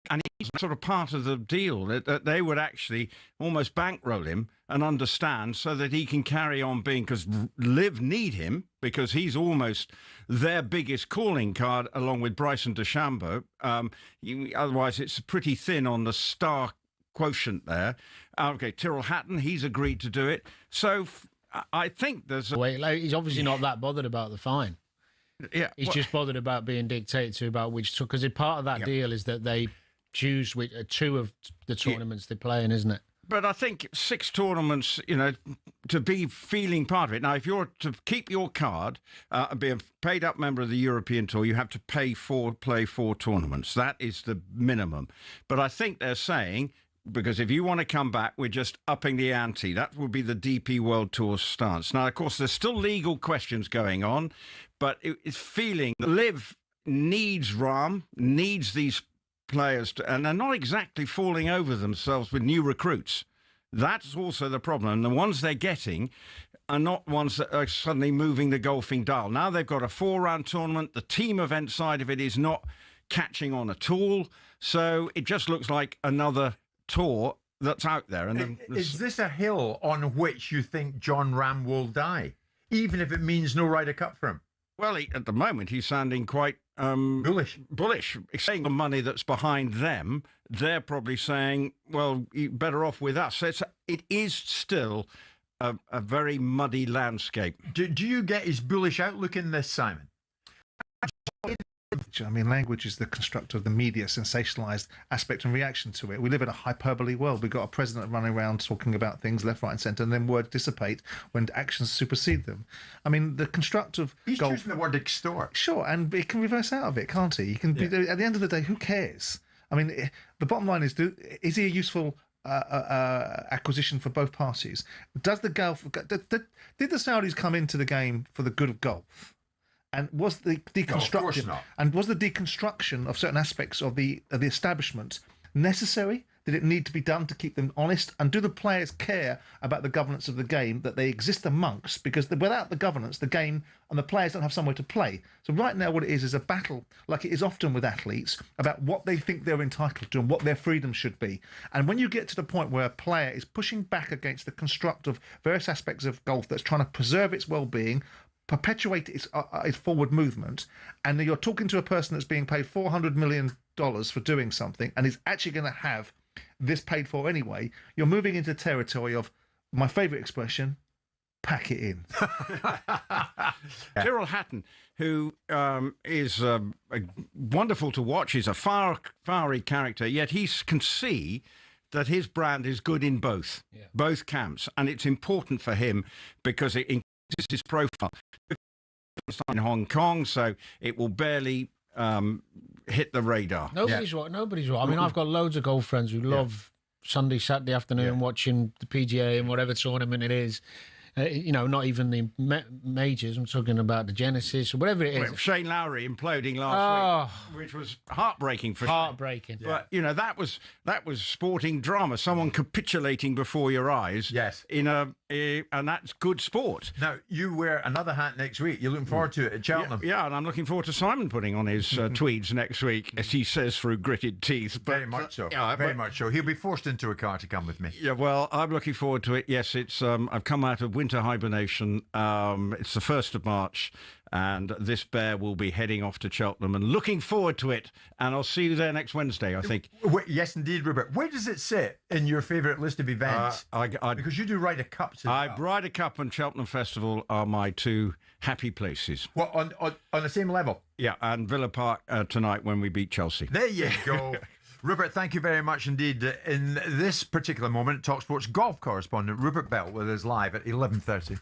And he's sort of part of the deal that they would actually almost bankroll him and understand so that he can carry on being, because Liv need him because he's almost their biggest calling card along with Bryson DeChambeau. Otherwise, it's pretty thin on the star quotient there. Okay, Tyrrell Hatton, he's agreed to do it. So I think there's... He's obviously not that bothered about the fine. Yeah, he's just bothered about being dictated to about which... Because part of that deal is that they choose which 2 of the tournaments they play in, isn't it? But I think 6 tournaments, to be feeling part of it. Now, if you're to keep your card and be a paid-up member of the European Tour, you have to play 4 tournaments. That is the minimum. But I think they're saying, because if you want to come back, we're just upping the ante. That will be the DP World Tour stance. Now, of course, there's still legal questions going on, but it's feeling that Liv needs Ram, needs these players, and they're not exactly falling over themselves with new recruits. That's also the problem. And the ones they're getting are not ones that are suddenly moving the golfing dial. Now they've got a 4-round tournament. The team event side of it is not catching on at all. So it just looks like another tour that's out there. And is this a hill on which you think John Ram will die, even if it means no Ryder Cup for him? Well, at the moment, he's sounding quite bullish. Saying the money that's behind them, they're probably saying, well, you're better off with us. So it is still a very muddy landscape. Do you get his bullish outlook in this, Simon? I mean, language is the construct of the media sensationalised aspect and reaction to it. We live in a hyperbole world. We've got a president running around talking about things left, right, and centre, and then words dissipate when actions supersede them. I mean, the construct of He's golf, choosing the word extort. Sure, and it can reverse out of it, can't he? He can be, at the end of the day, who cares? I mean, the bottom line is he a useful acquisition for both parties? Does the golf? Did the Saudis come into the game for the good of golf? And was the deconstruction of certain aspects of the establishment necessary? Did it need to be done to keep them honest? And do the players care about the governance of the game that they exist amongst? Because without the governance, the game and the players don't have somewhere to play. So right now what it is a battle, like it is often with athletes, about what they think they're entitled to and what their freedom should be. And when you get to the point where a player is pushing back against the construct of various aspects of golf that's trying to preserve its well-being, perpetuate its forward movement, and you're talking to a person that's being paid $400 million for doing something and is actually going to have this paid for anyway, you're moving into territory of, my favourite expression, pack it in. Tyrrell Hatton, who is wonderful to watch, is a fiery character, yet he can see that his brand is good in both camps, and it's important for him because it increases his profile in Hong Kong, so it will barely hit the radar. Nobody's right. I mean, I've got loads of golf friends who love Sunday, Saturday afternoon watching the PGA and whatever tournament it is. Not even the majors. I'm talking about the Genesis or whatever it is. Well, Shane Lowry imploding last week, which was heartbreaking for heartbreaking. But that was sporting drama. Someone capitulating before your eyes. Yes, and that's good sport. Now you wear another hat next week. You're looking forward to it at Cheltenham. Yeah, and I'm looking forward to Simon putting on his tweeds next week, as he says through gritted teeth. But, very much so. Very much so. He'll be forced into a car to come with me. Yeah, well, I'm looking forward to it. Yes, it's. I've come out of winter hibernation. It's the 1st of March, and this bear will be heading off to Cheltenham, and looking forward to it. And I'll see you there next Wednesday, I think. Yes, indeed, Rupert. Where does it sit in your favourite list of events? Because you do Ryder Cups. Ryder Cup and Cheltenham Festival are my two happy places. What, on the same level? Yeah, and Villa Park tonight when we beat Chelsea. There you go. Rupert, thank you very much indeed. In this particular moment, talkSPORT's golf correspondent Rupert Bell with us live at 11:30.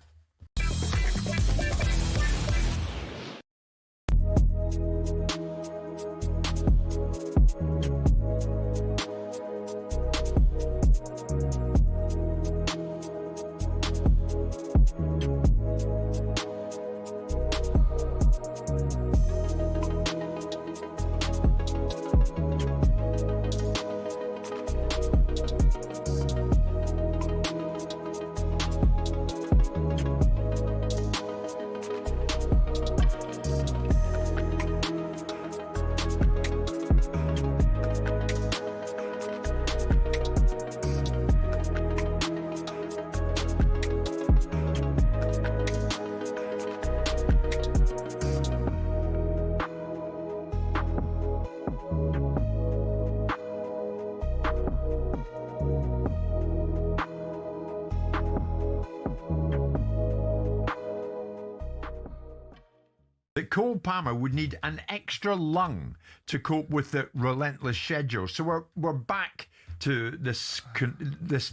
That Cole Palmer would need an extra lung to cope with the relentless schedule. So we're back to this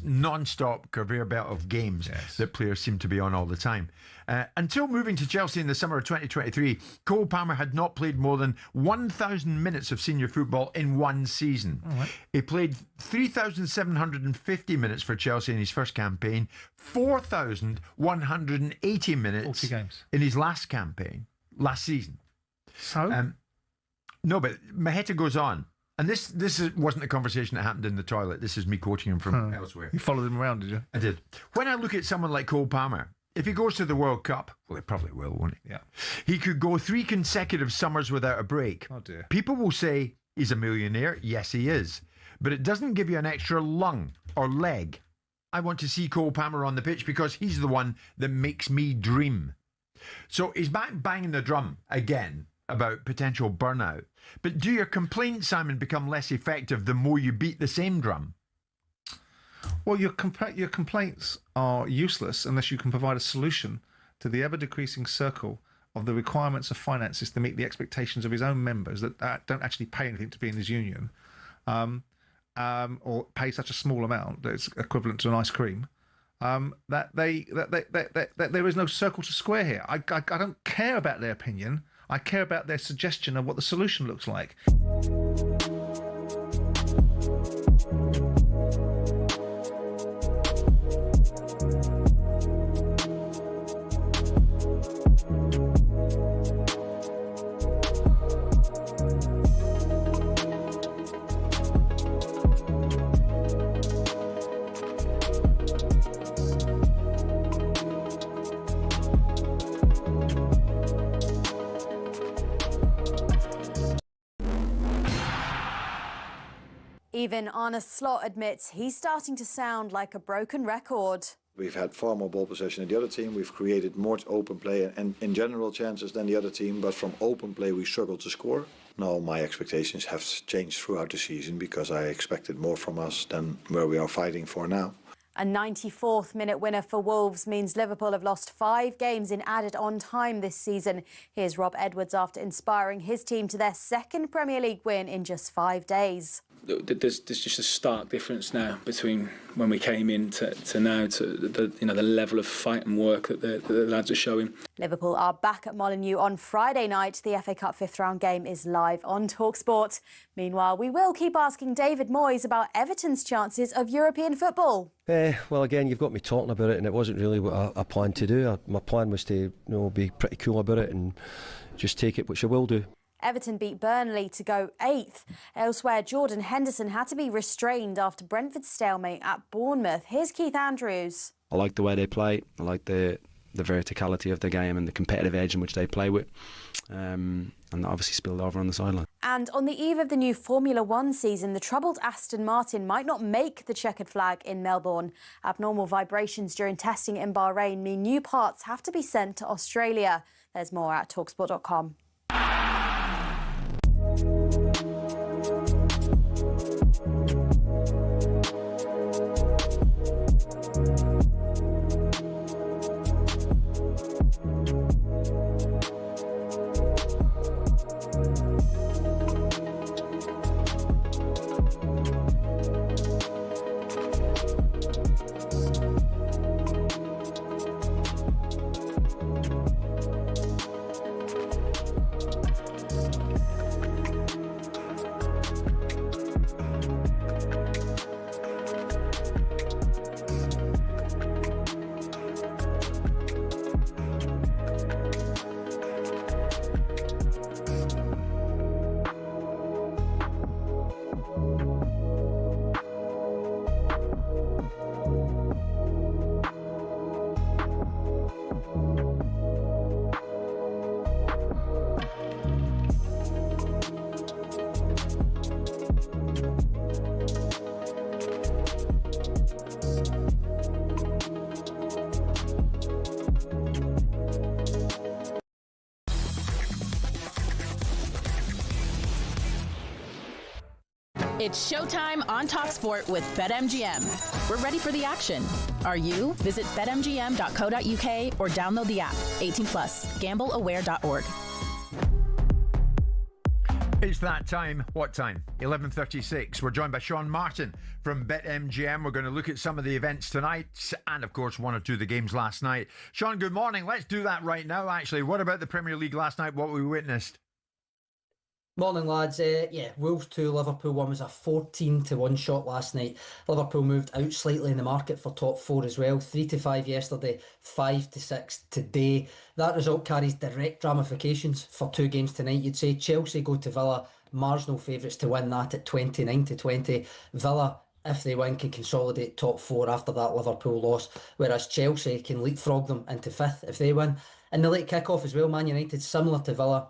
non-stop conveyor belt of games that players seem to be on all the time. Until moving to Chelsea in the summer of 2023, Cole Palmer had not played more than 1,000 minutes of senior football in one season. Right. He played 3,750 minutes for Chelsea in his first campaign, 4,180 minutes 40 games in his last campaign. Last season. So? No, but Maheta goes on. And this wasn't a conversation that happened in the toilet. This is me quoting him from elsewhere. You followed him around, did you? I did. When I look at someone like Cole Palmer, if he goes to the World Cup, well, he probably will, won't he? Yeah. He could go 3 consecutive summers without a break. Oh, dear. People will say he's a millionaire. Yes, he is. But it doesn't give you an extra lung or leg. I want to see Cole Palmer on the pitch because he's the one that makes me dream. So he's back banging the drum again about potential burnout. But do your complaints, Simon, become less effective the more you beat the same drum? Well, your complaints are useless unless you can provide a solution to the ever-decreasing circle of the requirements of finances to meet the expectations of his own members that don't actually pay anything to be in his union, or pay such a small amount that it's equivalent to an ice cream, that there is no circle to square here. I don't care about their opinion. I care about their suggestion of what the solution looks like. Even Arne Slot admits he's starting to sound like a broken record. We've had far more ball possession than the other team. We've created more open play and in general chances than the other team. But from open play, we struggled to score. Now my expectations have changed throughout the season because I expected more from us than where we are fighting for now. A 94th minute winner for Wolves means Liverpool have lost 5 games in added on time this season. Here's Rob Edwards after inspiring his team to their 2nd Premier League win in just 5 days. There's just a stark difference now between when we came in to now, to the level of fight and work that the lads are showing. Liverpool are back at Molineux on Friday night. The FA Cup 5th round game is live on talkSPORT. Meanwhile, we will keep asking David Moyes about Everton's chances of European football. Well, again, you've got me talking about it, and it wasn't really what I planned to do. My plan was to be pretty cool about it and just take it, which I will do. Everton beat Burnley to go 8th. Elsewhere, Jordan Henderson had to be restrained after Brentford's stalemate at Bournemouth. Here's Keith Andrews. I like the way they play. I like the verticality of the game and the competitive edge in which they play with. And that obviously spilled over on the sideline. And on the eve of the new Formula One season, the troubled Aston Martin might not make the checkered flag in Melbourne. Abnormal vibrations during testing in Bahrain mean new parts have to be sent to Australia. There's more at talksport.com. It's showtime on talkSPORT with BetMGM. We're ready for the action. Are you? Visit betmgm.co.uk or download the app. 18 plus. Gambleaware.org. It's that time. What time? 11:36. We're joined by Sean Martin from BetMGM. We're going to look at some of the events tonight and, of course, 1 or 2 of the games last night. Sean, good morning. Let's do that right now, actually. What about the Premier League last night, what we witnessed? Morning, lads. Wolves 2, Liverpool 1 was a 14-1 shot last night. Liverpool moved out slightly in the market for top 4 as well. 3-5 yesterday, 5-6 today. That result carries direct ramifications for 2 games tonight. You'd say Chelsea go to Villa, marginal favourites to win that at 29-20. Villa, if they win, can consolidate top 4 after that Liverpool loss, whereas Chelsea can leapfrog them into 5th if they win. In the late kick-off as well, Man United, similar to Villa,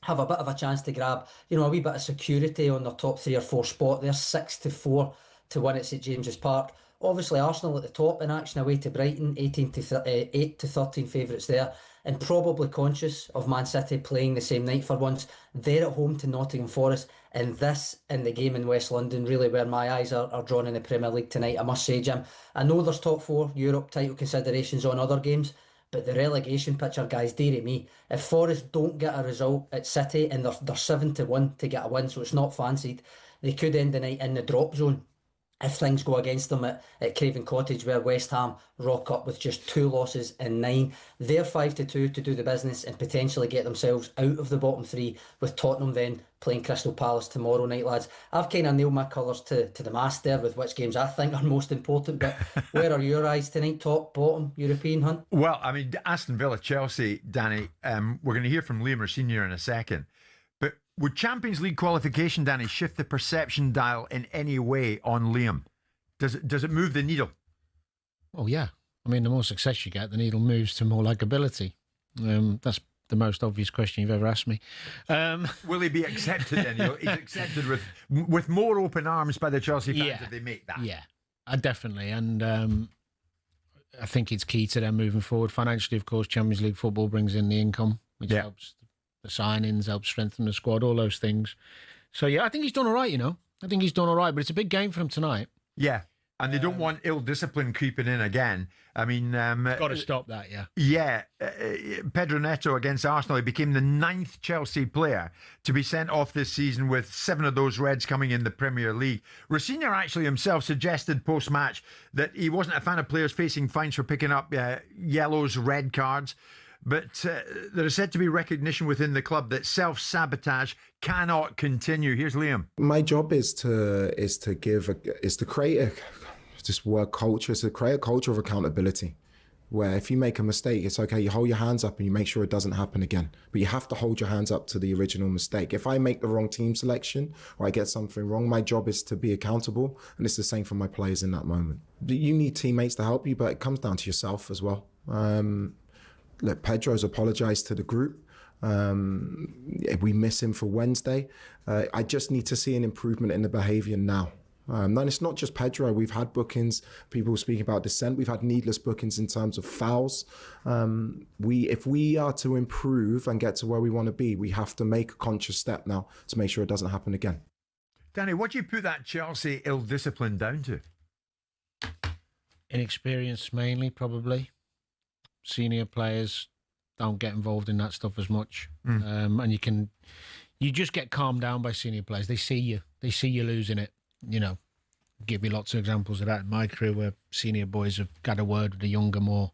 have a bit of a chance to grab, a wee bit of security on their top 3 or 4 spot. They're 6-4 to win at St James's Park. Obviously, Arsenal at the top in action away to Brighton, 8-13 favourites there, and probably conscious of Man City playing the same night for once. They're at home to Nottingham Forest, and this in the game in West London, really where my eyes are drawn in the Premier League tonight, I must say, Jim. I know there's top 4 Europe title considerations on other games, But the relegation picture, guys, dearie me, if Forest don't get a result at City and they're 7-1 to get a win, so it's not fancied, they could end the night in the drop zone if things go against them at Craven Cottage, where West Ham rock up with just 2 losses in 9. They're 5-2 to do the business and potentially get themselves out of the bottom 3, with Tottenham then playing Crystal Palace tomorrow night, lads. I've kind of nailed my colours to the mast there with which games I think are most important, but where are your eyes tonight? Top, bottom, European hunt? Well, I mean, Aston Villa, Chelsea, Danny, we're going to hear from Liam Senior in a second. But would Champions League qualification, Danny, shift the perception dial in any way on Liam? Does it move the needle? Oh, yeah. I mean, the more success you get, the needle moves to more likability. That's the most obvious question you've ever asked me. Will he be accepted then? He's accepted with more open arms by the Chelsea fans if they make that. Yeah, definitely. And I think it's key to them moving forward. Financially, of course, Champions League football brings in the income, which helps the signings, helps strengthen the squad, all those things. So, yeah, I think he's done all right, I think he's done all right, but it's a big game for him tonight. Yeah, and they don't want ill discipline creeping in again. I mean... got to stop that, yeah. Yeah, Pedro Neto against Arsenal, he became the 9th Chelsea player to be sent off this season, with 7 of those reds coming in the Premier League. Rosenior actually himself suggested post-match that he wasn't a fan of players facing fines for picking up yellows, red cards. But there is said to be recognition within the club that self-sabotage cannot continue. Here's Liam. My job is to create to create a culture of accountability, where if you make a mistake, it's okay, you hold your hands up and you make sure it doesn't happen again. But you have to hold your hands up to the original mistake. If I make the wrong team selection or I get something wrong, my job is to be accountable, and it's the same for my players in that moment. You need teammates to help you, but it comes down to yourself as well. Look, Pedro's apologised to the group. We miss him for Wednesday. I just need to see an improvement in the behaviour now. And it's not just Pedro. We've had bookings, people speaking about dissent. We've had needless bookings in terms of fouls. If we are to improve and get to where we want to be, we have to make a conscious step now to make sure it doesn't happen again. Danny, what do you put that Chelsea ill-discipline down to? Inexperience mainly, probably. Senior players don't get involved in that stuff as much. And you just get calmed down by senior players. They see you losing it. Give me lots of examples of that in my career where senior boys have got a word with the younger, more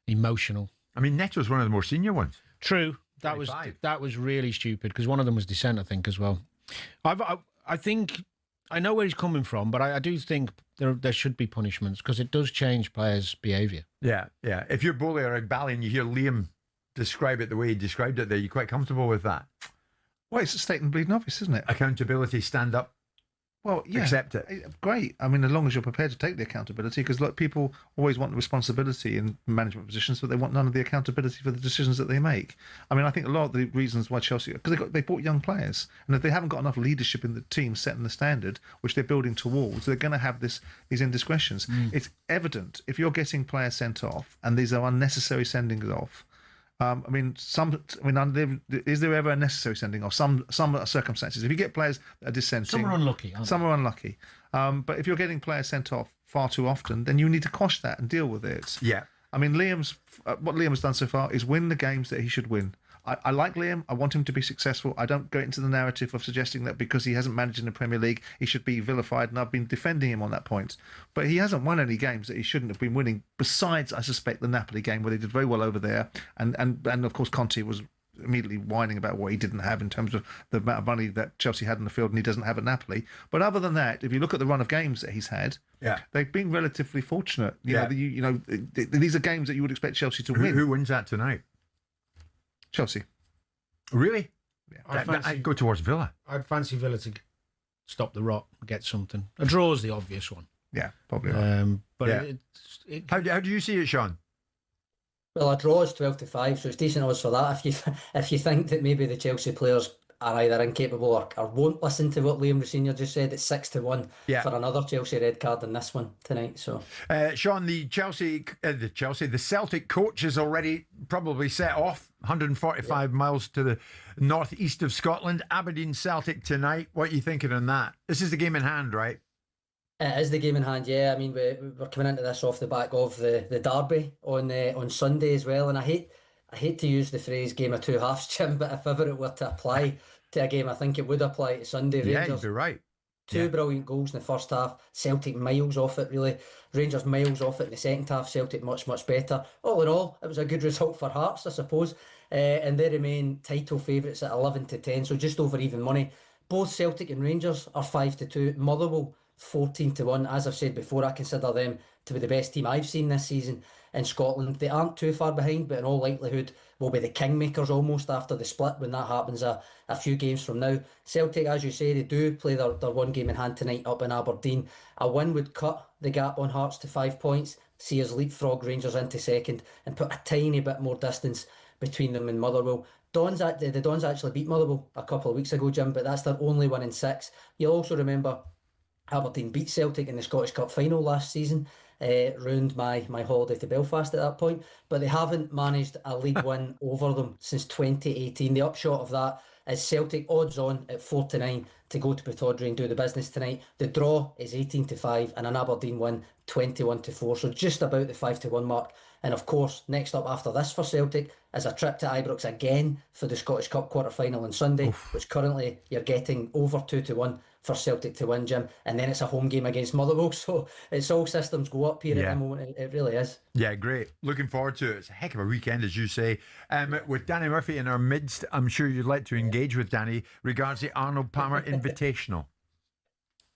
emotional. I mean, Neto's one of the more senior ones. True. That was really stupid, because one of them was dissent, I think, as well. I think I know where he's coming from, but I do think there should be punishments, because it does change players' behaviour. Yeah. If you're Bowley or Igbali and you hear Liam describe it the way he described it there, you're quite comfortable with that? Well, it's a statement bleeding obvious, isn't it? Accountability, stand up. Well, yeah, accept it. Great. I mean, as long as you're prepared to take the accountability, because people always want the responsibility in management positions, but they want none of the accountability for the decisions that they make. I mean, I think a lot of the reasons why Chelsea, because they bought young players, and if they haven't got enough leadership in the team setting the standard, which they're building towards, they're going to have these indiscretions. It's evident if you're getting players sent off, and these are unnecessary sendings off. Is there ever a necessary sending off? Some circumstances. If you get players that are dissenting, some are unlucky. Some are unlucky. But if you're getting players sent off far too often, then you need to quash that and deal with it. Yeah. I mean, what Liam has done so far is win the games that he should win. I like Liam. I want him to be successful. I don't go into the narrative of suggesting that because he hasn't managed in the Premier League, he should be vilified, and I've been defending him on that point. But he hasn't won any games that he shouldn't have been winning, besides, I suspect, the Napoli game, where they did very well over there. And of course, Conte was immediately whining about what he didn't have in terms of the amount of money that Chelsea had in the field and he doesn't have at Napoli. But other than that, if you look at the run of games that he's had, they've been relatively fortunate. These are games that you would expect Chelsea to win. Who wins that tonight? Chelsea. Really? Yeah. I'd go towards Villa. I'd fancy Villa to stop the rot, get something. A draw is the obvious one. Yeah, probably. Right. But how do you see it, Sean? Well, a draw is 12-5, so it's decent odds for that. If you think that maybe the Chelsea players are either incapable or won't listen to what Liam Senior just said, it's 6-1 for another Chelsea red card in this one tonight. So, Sean, the Celtic coach is already probably set off 145 miles to the northeast of Scotland. Aberdeen Celtic tonight. What are you thinking on that? This is the game in hand, right? It is the game in hand, yeah. I mean, we're coming into this off the back of the derby on Sunday as well, and I hate to use the phrase "game of two halves," Jim, but if ever it were to apply to a game, I think it would apply to Sunday. Yeah, Rangers, you'd be right. Two brilliant goals in the first half. Celtic miles off it, really. Rangers miles off it in the second half. Celtic much, much better. All in all, it was a good result for Hearts, I suppose. And they remain title favourites at 11-10, so just over even money. Both Celtic and Rangers are 5-2. Motherwell 14-1. As I've said before, I consider them to be the best team I've seen this season in Scotland. They aren't too far behind, but in all likelihood will be the kingmakers almost after the split when that happens a few games from now. Celtic, as you say, they do play their one game in hand tonight up in Aberdeen. A win would cut the gap on Hearts to 5 points, see us leapfrog Rangers into second and put a tiny bit more distance between them and Motherwell. The Dons actually beat Motherwell a couple of weeks ago, Jim, but that's their only win in 6. You'll also remember Aberdeen beat Celtic in the Scottish Cup final last season. Ruined my holiday to Belfast at that point, but they haven't managed a league win over them since 2018. The upshot of that is Celtic odds on at 4-9 to go to Pittodrie and do the business tonight. The draw is 18-5 and an Aberdeen win 21-4, so just about the 5-1 mark. And of course, next up after this for Celtic is a trip to Ibrox again for the Scottish Cup quarter-final on Sunday, which currently you're getting over 2-1 for Celtic to win, Jim. And then it's a home game against Motherwell, so it's all systems go up here at the moment. It really is. Yeah, great. Looking forward to it. It's a heck of a weekend, as you say. With Danny Murphy in our midst, I'm sure you'd like to engage with Danny regards the Arnold Palmer Invitational.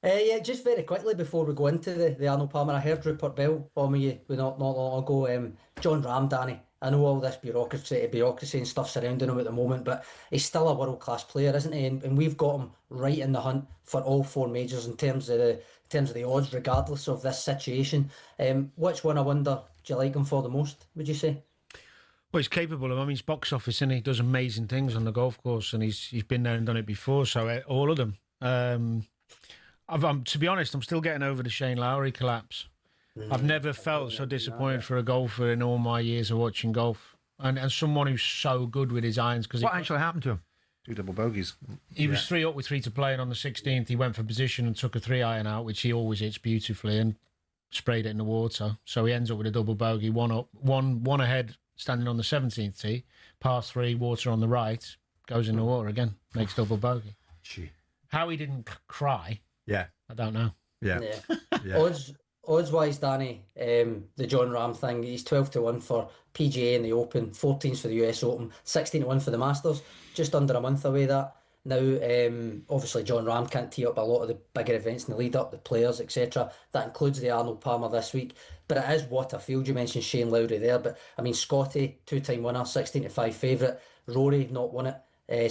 Yeah, just very quickly before we go into the Arnold Palmer, I heard Rupert Bell on me not long ago. John Ram, Danny. I know all this bureaucracy and stuff surrounding him at the moment, but he's still a world-class player, isn't he? And we've got him right in the hunt for all 4 majors in terms of the odds, regardless of this situation. Which one, I wonder, do you like him for the most, would you say? Well, he's capable of. I mean, he's box office, and he does amazing things on the golf course, and he's been there and done it before. So all of them. To be honest, I'm still getting over the Shane Lowry collapse. I've never felt so disappointed for a golfer in all my years of watching golf, and someone who's so good with his irons. Because what actually happened to him? 2 double bogeys. He was 3 up with 3 to play, and on the 16th he went for position and took a 3-iron out, which he always hits beautifully, and sprayed it in the water. So he ends up with a double bogey, one ahead, standing on the 17th tee, par 3, water on the right, goes in the water again, makes double bogey. Gee. How he didn't cry, I don't know. Yeah. Odds-wise, Danny, the John Ram thing, he's 12-1 for PGA in the Open, 14s for the US Open, 16-1 for the Masters, just under a month away that. Now, obviously, John Ram can't tee up a lot of the bigger events in the lead-up, the Players, etc. That includes the Arnold Palmer this week. But it is what a field. You mentioned Shane Lowry there, but, I mean, Scotty, 2-time winner, 16-5 favourite. Rory, not won it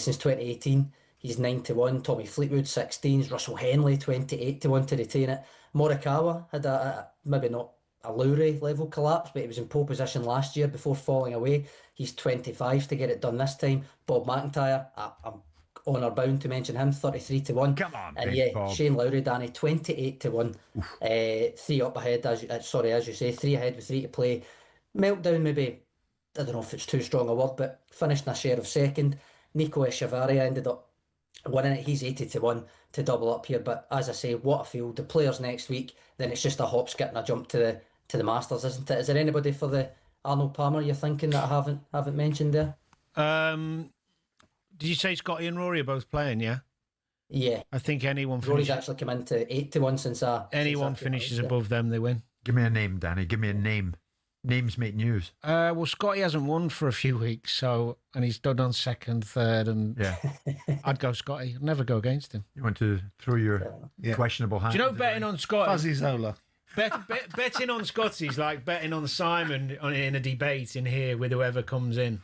since 2018. He's 9-1. Tommy Fleetwood, 16s. Russell Henley, 28-1 to retain it. Morikawa had maybe not a Lowry level collapse, but he was in pole position last year before falling away. He's 25 to get it done this time. Bob McIntyre, I'm honour bound to mention him, 33-1. Come on, and Bob. Shane Lowry, Danny, 28-1. 3 up ahead, as you say, 3 ahead with 3 to play. Meltdown, maybe, I don't know if it's too strong a word, but finished in a share of second. Nico Echevarria ended up winning it. He's 80-1 to double up here, but as I say, what a field. The Players next week, then it's just a hop, skip and a jump to the Masters, isn't it? Is there anybody for the Arnold Palmer you're thinking that I haven't mentioned there? Did you say Scotty and Rory are both playing, yeah? Yeah. I think anyone Rory's actually come into 8-1 since anyone finishes above them, they win. Give me a name, Danny. Give me a name. Names make news. Well, Scotty hasn't won for a few weeks, and he's done on 2nd, 3rd, and I'd go Scotty. I'd never go against him. You want to throw your questionable hand? Do you know betting on Scotty? Fuzzy Zola. Betting on Scotty's like betting on Simon in a debate in here with whoever comes in.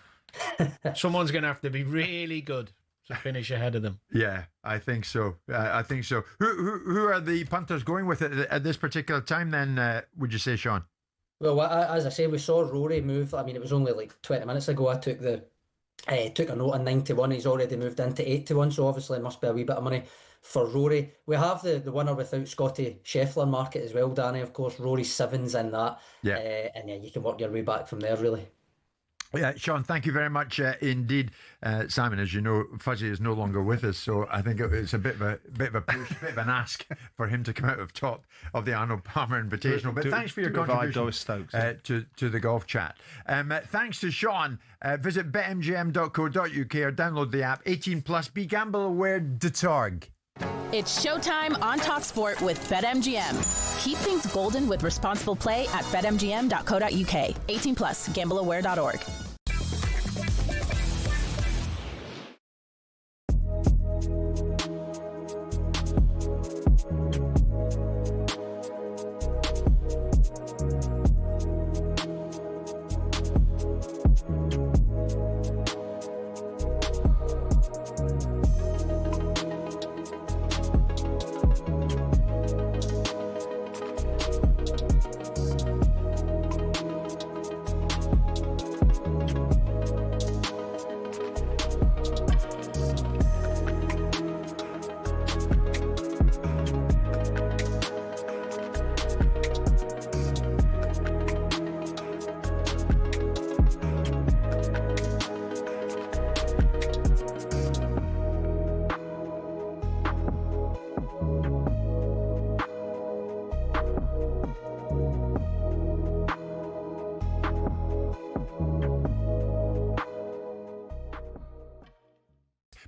Someone's going to have to be really good to finish ahead of them. Yeah, I think so. I think so. Who are the punters going with at this particular time then, would you say, Sean? Well, as I say, we saw Rory move. I mean, it was only like 20 minutes ago I took a note on 9-1. He's already moved into 8-1, so obviously it must be a wee bit of money for Rory. We have the winner without Scotty Scheffler market as well, Danny. Of course, Rory's 7s in that. Yeah. And you can work your way back from there, really. Sean, thank you very much indeed. Simon, as you know, Fuzzy is no longer with us, so I think it's a bit of a push, a bit of an ask for him to come out of top of the Arnold Palmer Invitational. But thanks for your contribution to the golf chat. Thanks to Sean. Visit betmgm.co.uk or download the app. 18 plus. Be gamble aware. .org. It's showtime on talkSPORT with BetMGM. Keep things golden with responsible play at betmgm.co.uk. 18 plus. Gambleaware.org.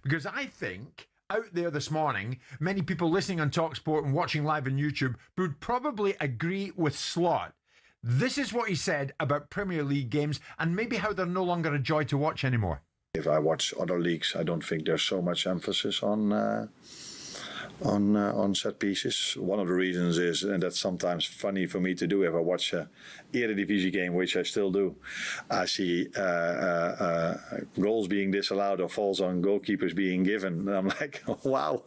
Because I think out there this morning, many people listening on talkSPORT and watching live on YouTube would probably agree with Slot. This is what he said about Premier League games and maybe how they're no longer a joy to watch anymore. If I watch other leagues, I don't think there's so much emphasis on set pieces. One of the reasons is, and that's sometimes funny for me to do, if I watch a Eredivisie game, which I still do, I see goals being disallowed or falls on goalkeepers being given. And I'm like, oh, wow,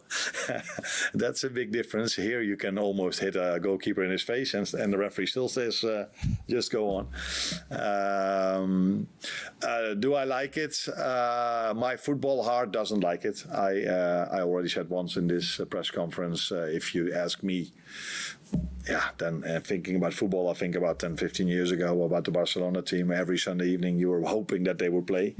that's a big difference. Here you can almost hit a goalkeeper in his face and the referee still says, just go on. Do I like it? My football heart doesn't like it. I already said once in this press conference, if you ask me, then thinking about football, I think about 10, 15 years ago about the Barcelona team. Every Sunday evening you were hoping that they would play.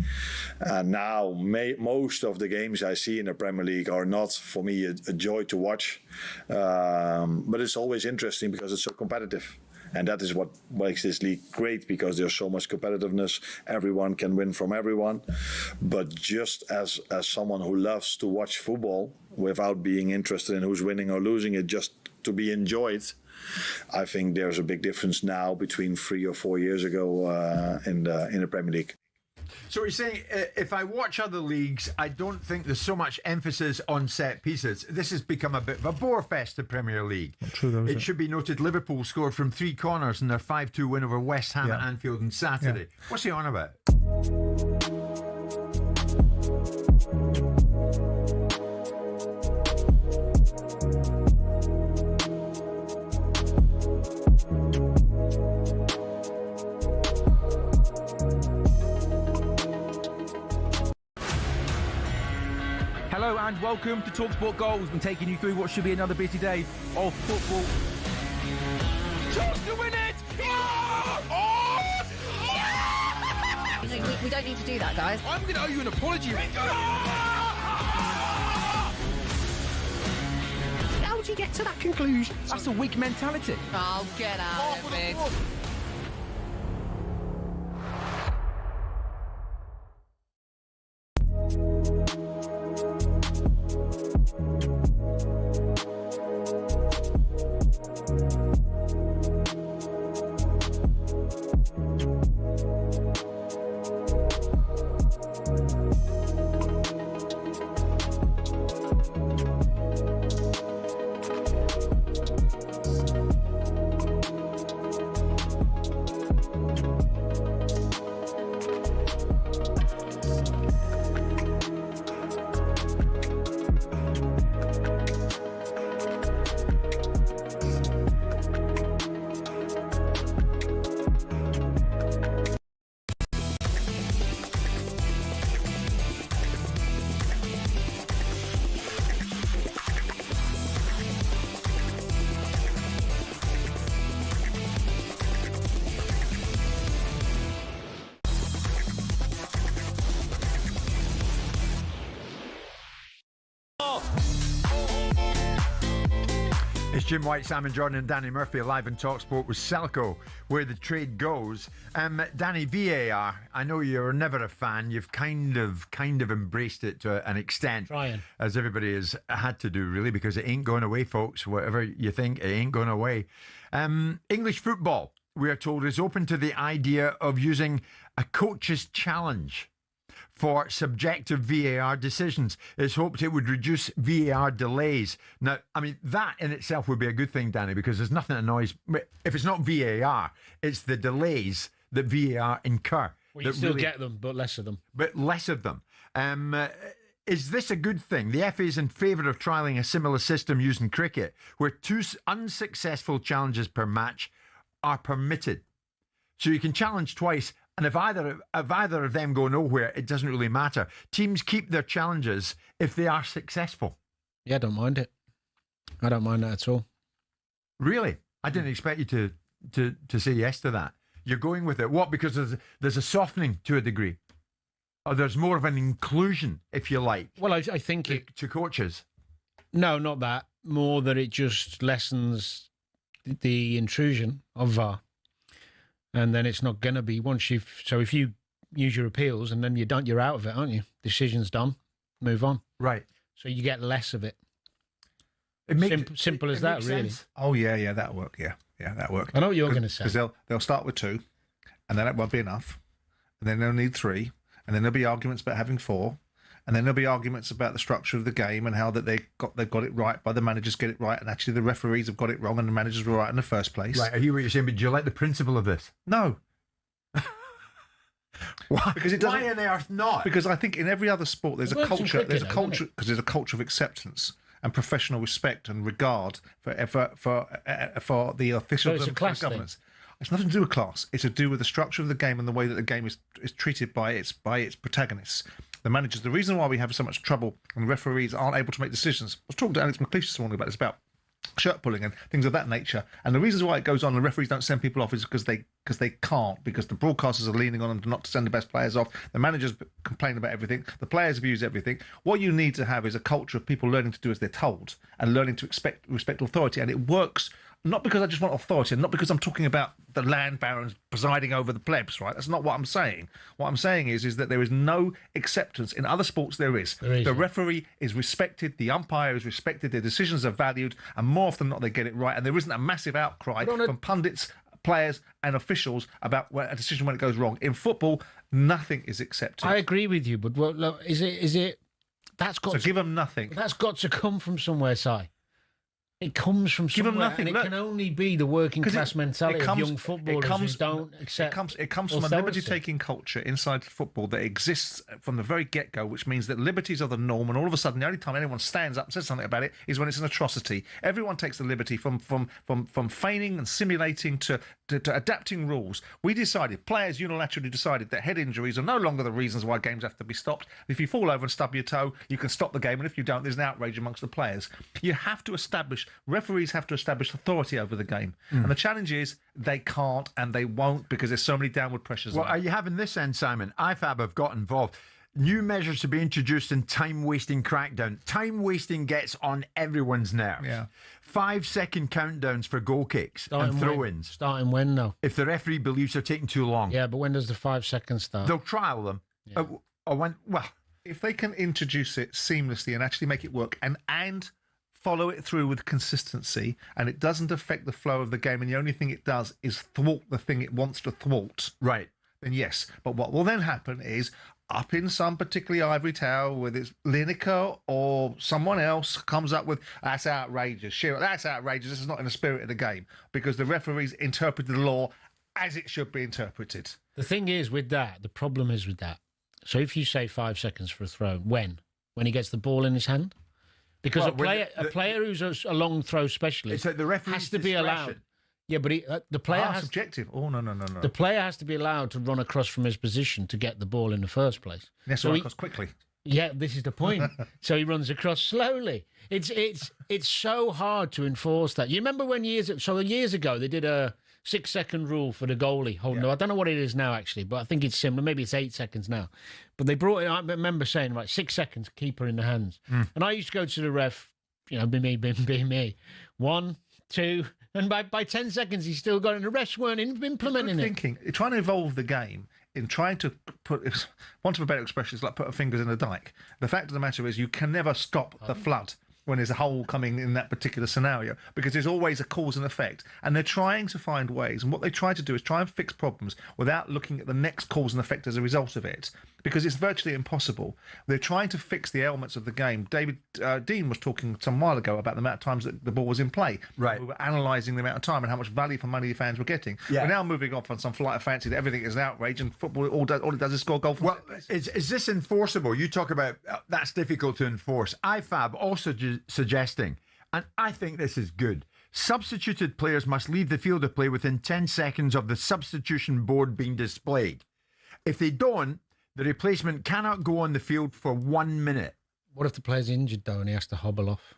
And now most of the games I see in the Premier League are not, for me, a joy to watch. But it's always interesting because it's so competitive. And that is what makes this league great, because there's so much competitiveness. Everyone can win from everyone. But just as someone who loves to watch football without being interested in who's winning or losing it, just to be enjoyed, I think there's a big difference now between 3 or 4 years ago in the Premier League. So you're saying if I watch other leagues, I don't think there's so much emphasis on set pieces. This has become a bit of a bore fest, the Premier League. Not true, though, is it should be noted Liverpool scored from 3 corners in their 5-2 win over West Ham at Anfield on Saturday. What's he on about? Hello and welcome to talkSPORT Goal. We've been taking you through what should be another busy day of football. Chance to win it! We don't need to do that, guys. I'm going to owe you an apology. How would you get to that conclusion? That's a weak mentality. Oh, get out of it. Jim White, Simon Jordan and Danny Murphy live on talkSPORT with Selco, where the trade goes. Danny, VAR, I know you're never a fan. You've kind of embraced it to an extent. Trying. As everybody has had to do, really, because it ain't going away, folks. Whatever you think, it ain't going away. English football, we are told, is open to the idea of using a coach's challenge for subjective VAR decisions. It's hoped it would reduce VAR delays. Now, I mean, that in itself would be a good thing, Danny, because there's nothing that annoys... If it's not VAR, it's the delays that VAR incur. Well, you still get them, but less of them. But less of them. Is this a good thing? The FA is in favour of trialling a similar system used in cricket, where 2 unsuccessful challenges per match are permitted. So you can challenge twice, and if either of them go nowhere, it doesn't really matter. Teams keep their challenges if they are successful. Yeah, I don't mind it. I don't mind that at all. Really? I didn't expect you to say yes to that. You're going with it. What? Because there's a softening to a degree. Or there's more of an inclusion, if you like. Well, I think to coaches. No, not that. More that it just lessens the intrusion of VAR. And then it's not going to be so if you use your appeals and then you're out of it, aren't you? Decision's done. Move on. Right. So you get less of it. Simple as that, really. Sense. Oh, yeah, that'll work. Yeah, that'll work. I know what you're going to say. Because they'll start with 2, and then that won't be enough. And then they'll need 3, and then there'll be arguments about having 4. And then there'll be arguments about the structure of the game and how that they've got it right, by the managers get it right, and actually the referees have got it wrong and the managers were right in the first place. Right, I hear what you're saying, but do you like the principle of this? No. Why? Because it doesn't. Why on earth not? Because I think in every other sport there's a culture. There's a culture because there's a culture of acceptance and professional respect and regard for the officials and governments. It's nothing to do with class. It's to do with the structure of the game and the way that the game is treated by its protagonists. The managers. The reason why we have so much trouble and referees aren't able to make decisions. I was talking to Alex McLeish this morning about this, about shirt pulling and things of that nature. And the reasons why it goes on, the referees don't send people off, is because they can't, because the broadcasters are leaning on them not to send the best players off. The managers complain about everything. The players abuse everything. What you need to have is a culture of people learning to do as they're told and learning to respect authority. And it works. Not because I just want authority, and not because I'm talking about the land barons presiding over the plebs, right? That's not what I'm saying. What I'm saying is that there is no acceptance. In other sports, there is. The referee is respected, the umpire is respected, their decisions are valued, and more often than not, they get it right. And there isn't a massive outcry from pundits, players, and officials about a decision when it goes wrong. In football, nothing is accepted. I agree with you, but look, is it? That's got. So give them nothing. That's got to come from somewhere, Si. It comes from somewhere, Give them nothing. And it can only be the working class mentality of young footballers who don't accept. It comes from a liberty-taking culture inside football that exists from the very get-go, which means that liberties are the norm, and all of a sudden, the only time anyone stands up and says something about it is when it's an atrocity. Everyone takes the liberty from feigning and simulating to adapting rules. We decided, players unilaterally decided, that head injuries are no longer the reasons why games have to be stopped. If you fall over and stub your toe, you can stop the game, and if you don't, there's an outrage amongst the players. You have to establish. Referees have to establish authority over the game. And the challenge is they can't and they won't because there's so many downward pressures. Well, are you having this end, Simon? IFAB have got involved. New measures to be introduced in time-wasting crackdown. Time-wasting gets on everyone's nerves. Yeah. 5-second countdowns for goal kicks and throw-ins. Starting when, though? If the referee believes they're taking too long. Yeah, but when does the 5 seconds start? They'll trial them. Yeah. If they can introduce it seamlessly and actually make it work and follow it through with consistency, and it doesn't affect the flow of the game, and the only thing it does is thwart the thing it wants to thwart, right, then yes. But what will then happen is, up in some particularly ivory tower, whether it's Lineker or someone else comes up with, that's outrageous, that's outrageous, this is not in the spirit of the game, because the referees interpreted the law as it should be interpreted. The thing is with that, the problem is with that. So if you say 5 seconds for a throw, when he gets the ball in his hand? Because a player who's a long throw specialist has to be allowed. Yeah, but the player has subjective. Oh no. The player has to be allowed to run across from his position to get the ball in the first place. Yes, so across quickly. Yeah, this is the point. So he runs across slowly. It's so hard to enforce that. You remember when years ago they did a 6-second rule for the goalie holding. I don't know what it is now actually, but I think it's similar. Maybe it's 8 seconds now. But they brought it. I remember saying, right, 6 seconds, keeper in the hands. And I used to go to the ref, being me, 1, 2, and by 10 seconds he's still got it, and the refs weren't implementing it. Thinking, trying to evolve the game in trying to put, want of a better expression, it's like put our fingers in a dike. The fact of the matter is you can never stop the flood when there's a hole coming in that particular scenario, because there's always a cause and effect, and they're trying to find ways, and what they try to do is try and fix problems without looking at the next cause and effect as a result of it, because it's virtually impossible. They're trying to fix the elements of the game. David Dean was talking some while ago about the amount of times that the ball was in play. Right. We were analysing the amount of time and how much value for money the fans were getting. Yeah. We're now moving off on some flight of fancy that everything is an outrage, and football all it does is score goal from set pieces. Is this enforceable? You talk about that's difficult to enforce. IFAB also suggesting, and I think this is good, substituted players must leave the field of play within 10 seconds of the substitution board being displayed. If they don't, the replacement cannot go on the field for 1 minute. What if the player's injured, though, and he has to hobble off?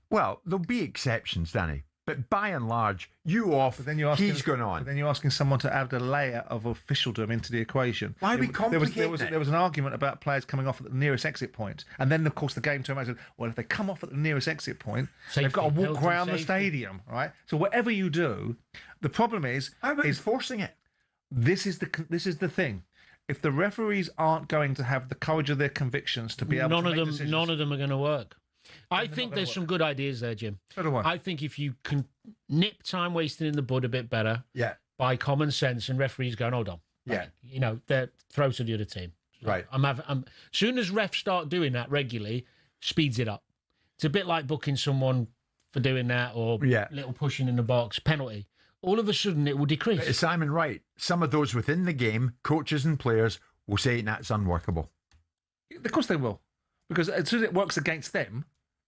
Well, there'll be exceptions, Danny. But by and large, you off, he's going on. But then you're asking someone to add a layer of officialdom into the equation. Why are we complicating it? There was an argument about players coming off at the nearest exit point. And then, of course, the game turned around and said, well, if they come off at the nearest exit point, they've got to walk around the stadium, right? So whatever you do, the problem is... How about enforcing it? This is the thing. If the referees aren't going to have the courage of their convictions to be able to make decisions... None of them are going to work. I think there's some good ideas there, Jim. So do I. I think if you can nip time wasting in the bud a bit better, by common sense, and referees going, hold on, you know, they're throw to the other team. Right. Soon as refs start doing that regularly, speeds it up. It's a bit like booking someone for doing that, or little pushing in the box, penalty. All of a sudden, it will decrease. But is Simon right? Some of those within the game, coaches and players, will say that's unworkable. Of course they will, because as soon as it works against them,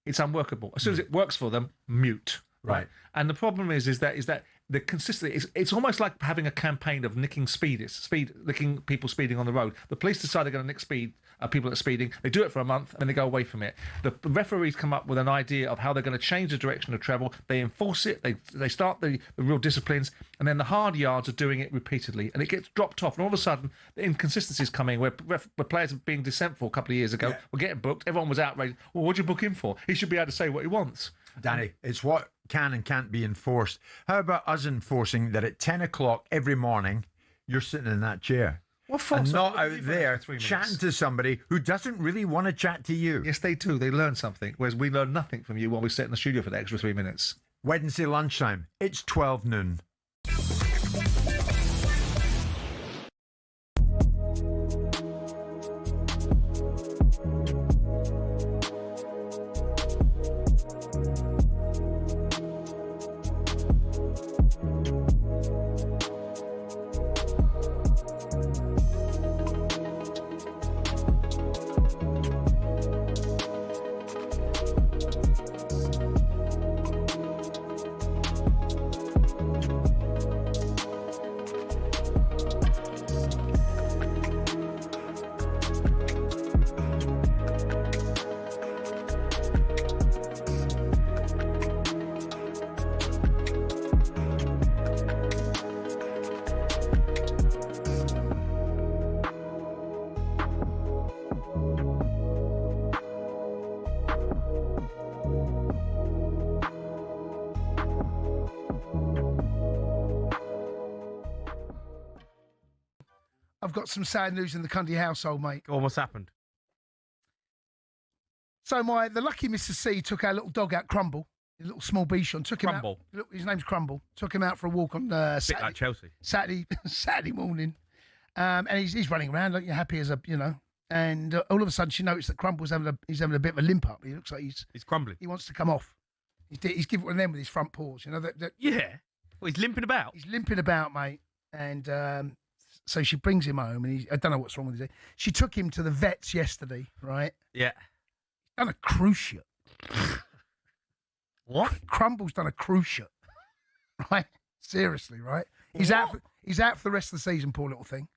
it's unworkable. As soon as it works for them, mute. Right. And the problem is that the consistency it's almost like having a campaign of nicking nicking people speeding on the road. The police decide they're going to nick people that are speeding. They do it for a month and they go away from it. The referees come up with an idea of how they're going to change the direction of travel. They enforce it. They start the real disciplines, and then the hard yards are doing it repeatedly, and it gets dropped off. And all of a sudden, the inconsistencies coming where players are being dissentful a couple of years ago were getting booked. Everyone was outraged. Well, what'd you book him for? He should be able to say what he wants. Danny, it's what can and can't be enforced. How about us enforcing that at 10 o'clock every morning, you're sitting in that chair? And not out there chatting to somebody who doesn't really want to chat to you. Yes, they do. They learn something, whereas we learn nothing from you while we sit in the studio for the extra 3 minutes. Wednesday lunchtime, it's 12 noon. I've got some sad news in the Cundy household, mate. Oh, what's happened? So the lucky Mr. C took our little dog out, Crumble, a little small Bichon. Took him Crumble. out. His name's Crumble. Took him out for a walk on Saturday. Bit like Chelsea. Saturday morning, and he's running around like you're happy as a And all of a sudden, she noticed that Crumble's having a bit of a limp up. He looks like he's crumbling. He wants to come off. He's giving one of them with his front paws. You know that. Yeah. Well, he's limping about. He's limping about, mate, and. So she brings him home, and I don't know what's wrong with him. She took him to the vets yesterday, right? Yeah. Done a cruciate. What? Crumble's done a cruciate, right? Seriously, right? He's out for the rest of the season, poor little thing.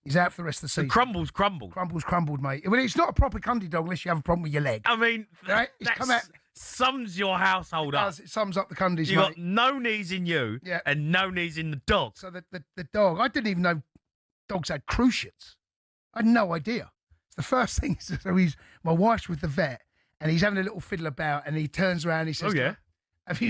He's out for the rest of the season. Crumble's crumbled. Crumble's crumbled, mate. Well, it's not a proper Cundy dog unless you have a problem with your leg. I mean, right? He's come out. Sums your household up. It sums up the Cundys, You got no knees in you and no knees in the dog. So the dog, I didn't even know dogs had cruciates. I had no idea. It's the first thing. So my wife's with the vet, and he's having a little fiddle about, and he turns around and he says, "Oh yeah." Have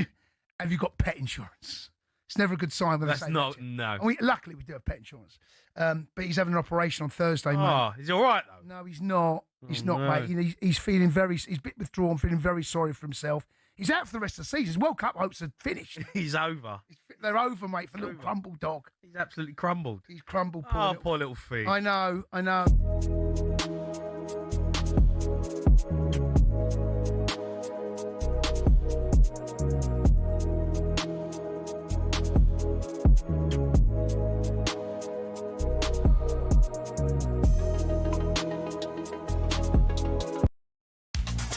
you got pet insurance? It's never a good sign when That's they say not, that. no. Luckily, we do have pet insurance. But he's having an operation on Thursday, mate. Oh, is he all right, though? No, he's not. He's not, no. mate. He's feeling he's a bit withdrawn, feeling very sorry for himself. He's out for the rest of the season. His World Cup hopes are finished. He's over. They're over, mate, for little crumble dog. He's absolutely crumbled. He's crumbled, Poor little thing. I know.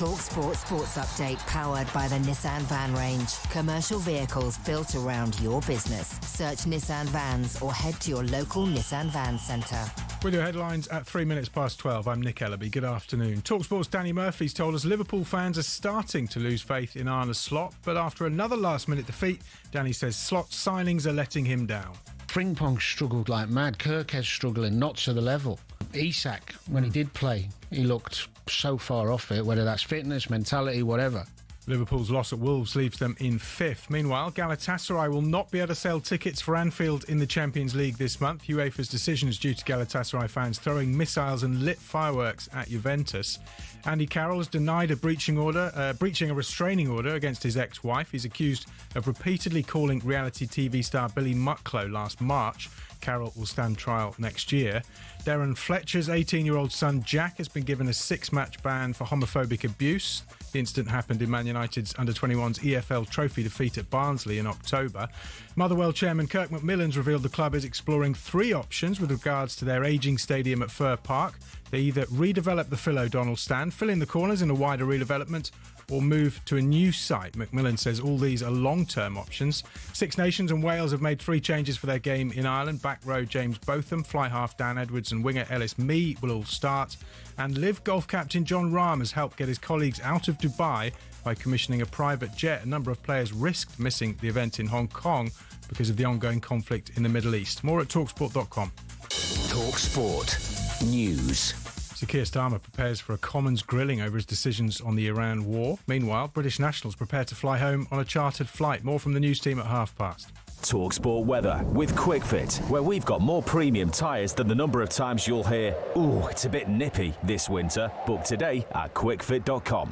talkSPORT Sports Update powered by the Nissan Van Range. Commercial vehicles built around your business. Search Nissan Vans or head to your local Nissan Van Centre. With your headlines at 3 minutes past 12, I'm Nick Ellaby. Good afternoon. talkSPORT's Danny Murphy's told us Liverpool fans are starting to lose faith in Arne Slot, but after another last-minute defeat, Danny says Slot's signings are letting him down. Frimpong struggled like mad. Kirkhead's struggling, not to the level. Isak, when he did play, he looked so far off it, whether that's fitness, mentality, whatever. Liverpool's loss at Wolves leaves them in 5th. Meanwhile, Galatasaray will not be able to sell tickets for Anfield in the Champions League this month. UEFA's decision is due to Galatasaray fans throwing missiles and lit fireworks at Juventus. Andy Carroll has denied breaching a restraining order against his ex-wife. He's accused of repeatedly calling reality TV star Billy Mucklow last March. Carroll will stand trial next year. Darren Fletcher's 18-year-old son Jack has been given a 6-match ban for homophobic abuse. The incident happened in Man United's under-21s EFL trophy defeat at Barnsley in October. Motherwell chairman Kirk McMillan's revealed the club is exploring 3 options with regards to their ageing stadium at Fir Park. They either redevelop the Phil O'Donnell stand, fill in the corners in a wider redevelopment, or move to a new site. McMillan says all these are long-term options. Six Nations and Wales have made 3 changes for their game in Ireland. Back row James Botham, fly half Dan Edwards and winger Ellis Mee will all start. And Liv golf captain John Rahm has helped get his colleagues out of Dubai by commissioning a private jet. A number of players risked missing the event in Hong Kong because of the ongoing conflict in the Middle East. More at talksport.com. talkSPORT News. Sir Keir Starmer prepares for a Commons grilling over his decisions on the Iran war. Meanwhile, British nationals prepare to fly home on a chartered flight. More from the news team at past. talkSPORT weather with QuickFit, where we've got more premium tyres than the number of times you'll hear, "Ooh, it's a bit nippy this winter." Book today at quickfit.com.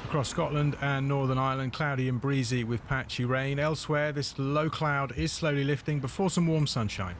Across Scotland and Northern Ireland, cloudy and breezy with patchy rain. Elsewhere, this low cloud is slowly lifting before some warm sunshine.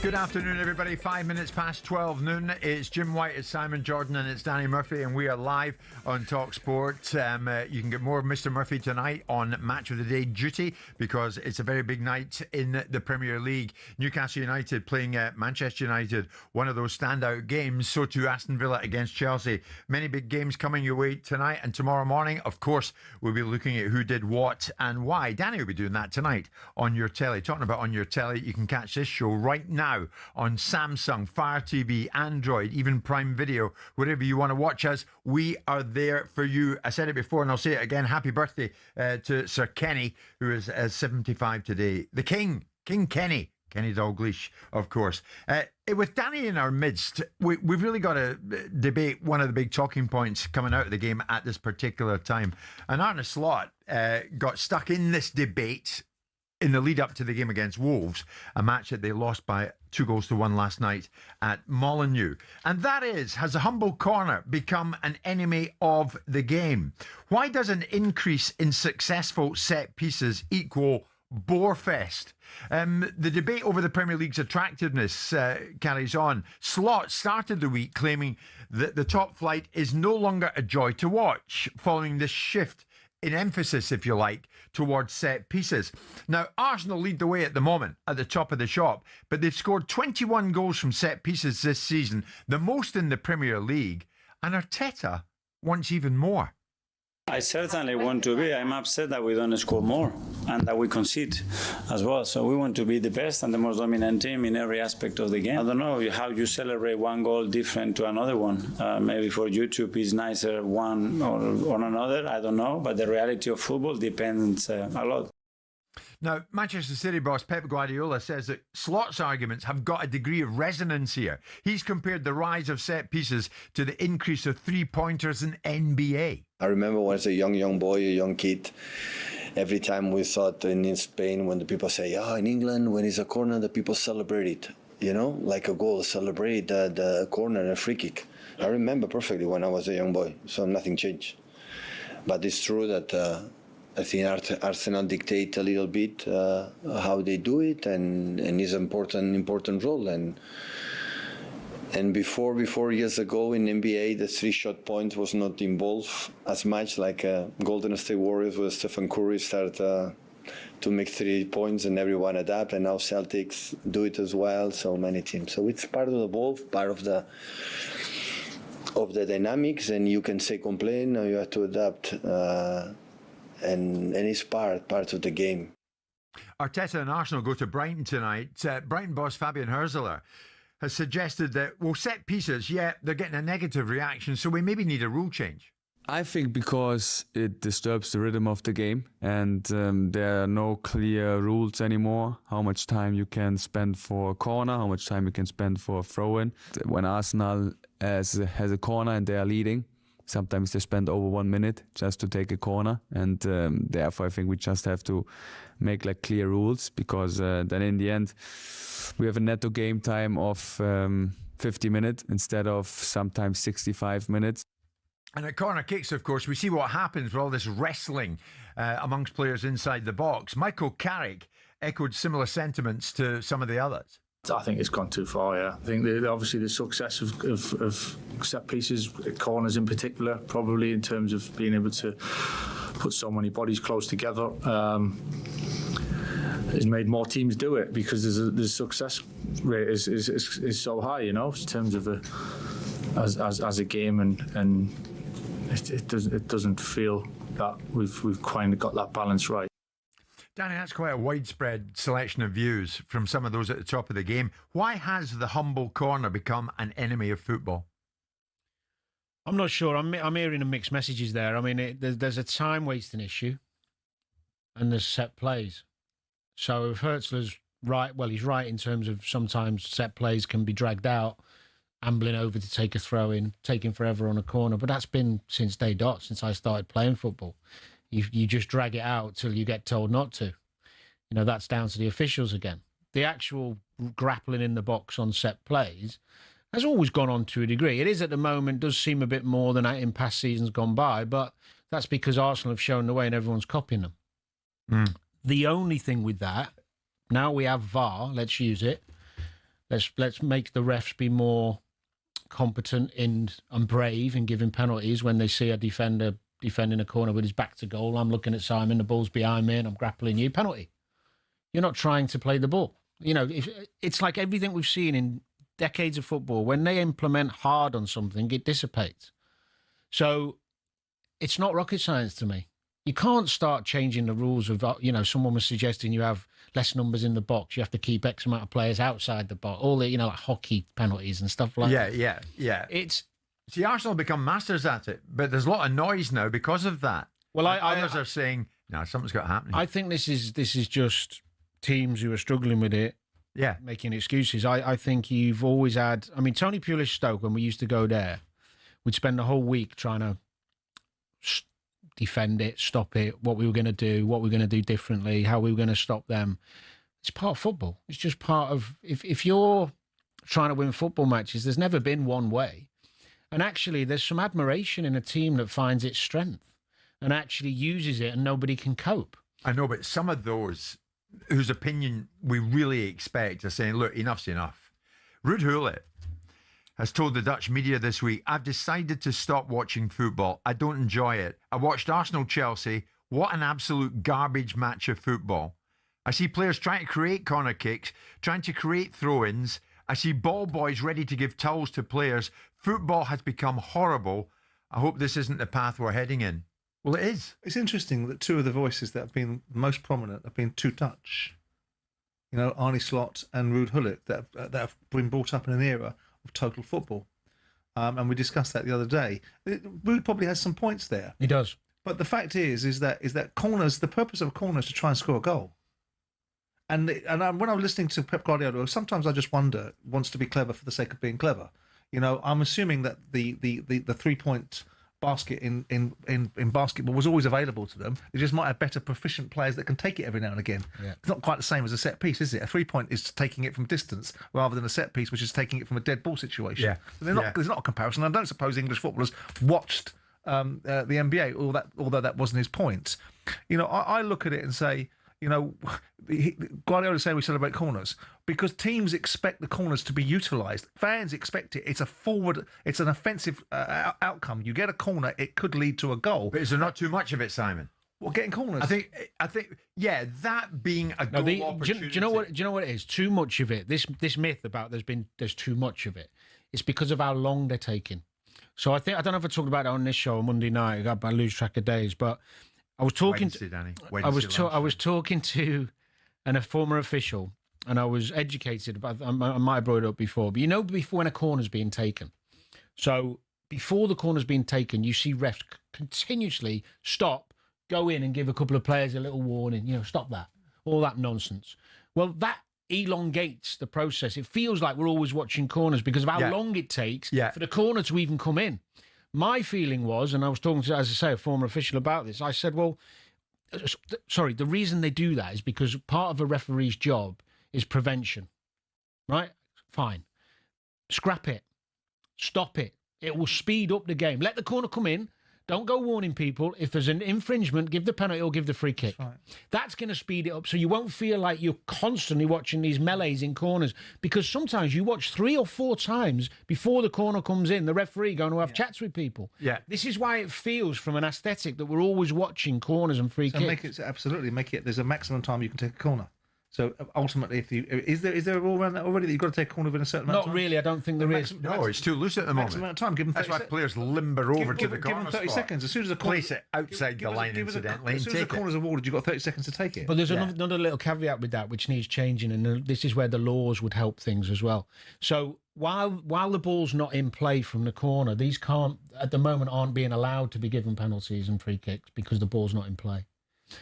Good afternoon, everybody. 5 minutes past 12 noon. It's Jim White, it's Simon Jordan, and it's Danny Murphy, and we are live on talkSPORT. You can get more of Mr. Murphy tonight on Match of the Day duty because it's a very big night in the Premier League. Newcastle United playing Manchester United, one of those standout games. So too Aston Villa against Chelsea. Many big games coming your way tonight and tomorrow morning. Of course, we'll be looking at who did what and why. Danny will be doing that tonight on your telly. Talking about on your telly, you can catch this show right now on Samsung, Fire TV, Android, even Prime Video, wherever you want to watch us, we are there for you. I said it before and I'll say it again. Happy birthday to Sir Kenny, who is 75 today. The King Kenny Dalglish, of course. With Danny in our midst, we've really got to debate one of the big talking points coming out of the game at this particular time. And Arne Slot got stuck in this debate in the lead up to the game against Wolves, a match that they lost by 2-1 last night at Molineux. And that is, has a humble corner become an enemy of the game? Why does an increase in successful set pieces equal Borefest? The debate over the Premier League's attractiveness carries on. Slot started the week claiming that the top flight is no longer a joy to watch, following this shift in emphasis, if you like, towards set pieces. Now, Arsenal lead the way at the moment, at the top of the shop, but they've scored 21 goals from set pieces this season, the most in the Premier League, and Arteta wants even more. I certainly want to be. I'm upset that we don't score more. and that we concede as well. So we want to be the best and the most dominant team in every aspect of the game. I don't know how you celebrate one goal different to another one. Maybe for YouTube it's nicer one or another, I don't know, but the reality of football depends a lot. Now, Manchester City boss Pep Guardiola says that Slot's arguments have got a degree of resonance here. He's compared the rise of set pieces to the increase of three-pointers in NBA. I remember when I was a young boy, a young kid, every time we thought in Spain, when the people say, in England, when it's a corner, the people celebrate it, like a goal, celebrate the corner, a free kick. I remember perfectly when I was a young boy, so nothing changed. But it's true that I think Arsenal dictate a little bit how they do it, and is an important role. And before years ago in NBA, the three-shot point was not involved as much like Golden State Warriors, where Stephen Curry started to make 3 points and everyone adapt. And now Celtics do it as well. So many teams. So it's part of the ball, part of the dynamics. And you can say complain, or you have to adapt. And it's part of the game. Arteta and Arsenal go to Brighton tonight. Brighton boss Fabian Hürzeler has suggested that, set pieces, they're getting a negative reaction, so we maybe need a rule change. I think because it disturbs the rhythm of the game, and there are no clear rules anymore. How much time you can spend for a corner, how much time you can spend for a throw-in. When Arsenal has a corner and they are leading, sometimes they spend over 1 minute just to take a corner, and therefore I think we just have to make clear rules, because then in the end we have a netto game time of 50 minutes instead of sometimes 65 minutes. And at corner kicks, of course, we see what happens with all this wrestling amongst players inside the box. Michael Carrick echoed similar sentiments to some of the others. I think it's gone too far, yeah. I think obviously the success of set pieces, corners in particular, probably in terms of being able to put so many bodies close together, has made more teams do it, because the success rate is so high, in terms of as a game, and it doesn't feel that we've kind of got that balance right. Danny, that's quite a widespread selection of views from some of those at the top of the game. Why has the humble corner become an enemy of football? I'm not sure. I'm hearing mixed messages there. I mean, there's a time wasting issue, and there's set plays. So if Hürzeler's right, he's right in terms of sometimes set plays can be dragged out, ambling over to take a throw in, taking forever on a corner. But that's been since day dot, since I started playing football. You just drag it out till you get told not to. That's down to the officials again. The actual grappling in the box on set plays has always gone on to a degree. It is at the moment, does seem a bit more than in past seasons gone by, but that's because Arsenal have shown the way and everyone's copying them. The only thing with that, now we have VAR, let's use it. Let's make the refs be more competent and brave in giving penalties when they see a defender defending a corner with his back to goal. I'm looking at Simon, the ball's behind me and I'm grappling you. Penalty. You're not trying to play the ball. It's like everything we've seen in decades of football. When they implement hard on something, it dissipates. So it's not rocket science to me. You can't start changing the rules of, someone was suggesting you have less numbers in the box. You have to keep X amount of players outside the box. All the, like hockey penalties and stuff like that. Yeah. See, Arsenal become masters at it, but there's a lot of noise now because of that. Well, others are saying, no, something's got happening. I think this is just teams who are struggling with it, making excuses. I think you've always had, Tony Pulis Stoke, when we used to go there, we'd spend the whole week trying to defend it, stop it, what we were going to do, what we were going to do differently, how we were going to stop them. It's part of football. It's just part of, if you're trying to win football matches, there's never been one way. And actually, there's some admiration in a team that finds its strength and actually uses it and nobody can cope. I know, but some of those whose opinion we really expect are saying, look, enough's enough. Ruud Gullit has told the Dutch media this week, I've decided to stop watching football. I don't enjoy it. I watched Arsenal-Chelsea. What an absolute garbage match of football. I see players trying to create corner kicks, trying to create throw-ins. I see ball boys ready to give towels to players. Football has become horrible. I hope this isn't the path we're heading in. Well, it is. It's interesting that two of the voices that have been most prominent have been two Dutch. You know, Arne Slot and Ruud Gullit, that have been brought up in an era of total football. And we discussed that the other day. Ruud probably has some points there. He does. But the fact is that corners, the purpose of a corner is to try and score a goal. And when I'm listening to Pep Guardiola, sometimes I just wonder, wants to be clever for the sake of being clever. You know, I'm assuming that the 3-point basket in basketball was always available to them. They just might have better proficient players that can take it every now and again. Yeah. It's not quite the same as a set piece, is it? A 3-point is taking it from distance rather than a set piece, which is taking it from a dead ball situation. Yeah. So there's not a comparison. I don't suppose English footballers watched the NBA, although that wasn't his point. You know, I look at it and say, you know, Guardiola saying we celebrate corners because teams expect the corners to be utilised. Fans expect it. It's an offensive outcome. You get a corner, it could lead to a goal. But is there not too much of it, Simon? Well, getting corners. I think, yeah, that being a goal opportunity. Do you know what it is? Too much of it. This myth about there's too much of it. It's because of how long they're taking. So I don't know if I talked about it on this show on Monday night. I lose track of days, but I was talking. I was talking to a former official, and I was educated about. I might have brought it up before, but you know, before when a corner's being taken, so before the corner's being taken, you see refs continuously stop, go in, and give a couple of players a little warning. You know, stop that, all that nonsense. Well, that elongates the process. It feels like we're always watching corners because of how long it takes for the corner to even come in. My feeling was, and I was talking to, as I say, a former official about this, I said, well, sorry, the reason they do that is because part of a referee's job is prevention, right? Fine. Scrap it. Stop it. It will speed up the game. Let the corner come in. Don't go warning people. If there's an infringement, give the penalty or give the free kick. That's going to speed it up so you won't feel like you're constantly watching these melees in corners because sometimes you watch 3 or 4 times before the corner comes in, the referee going to have chats with people. Yeah. This is why it feels from an aesthetic that we're always watching corners and free kicks. Make it, there's a maximum time you can take a corner. So ultimately, is there a rule around that already that you've got to take a corner within a certain amount of time? Not really. I don't think there is. No, it's too loose at the moment. Maximum amount of time. Give them 30 That's why players limber over to the corner. Give them 30 seconds. As soon as a corner, place it outside the line, incidentally, as soon as the corner's awarded, you've got 30 seconds to take it. But there's another little caveat with that, which needs changing, and this is where the laws would help things as well. So while the ball's not in play from the corner, these at the moment aren't being allowed to be given penalties and free kicks because the ball's not in play.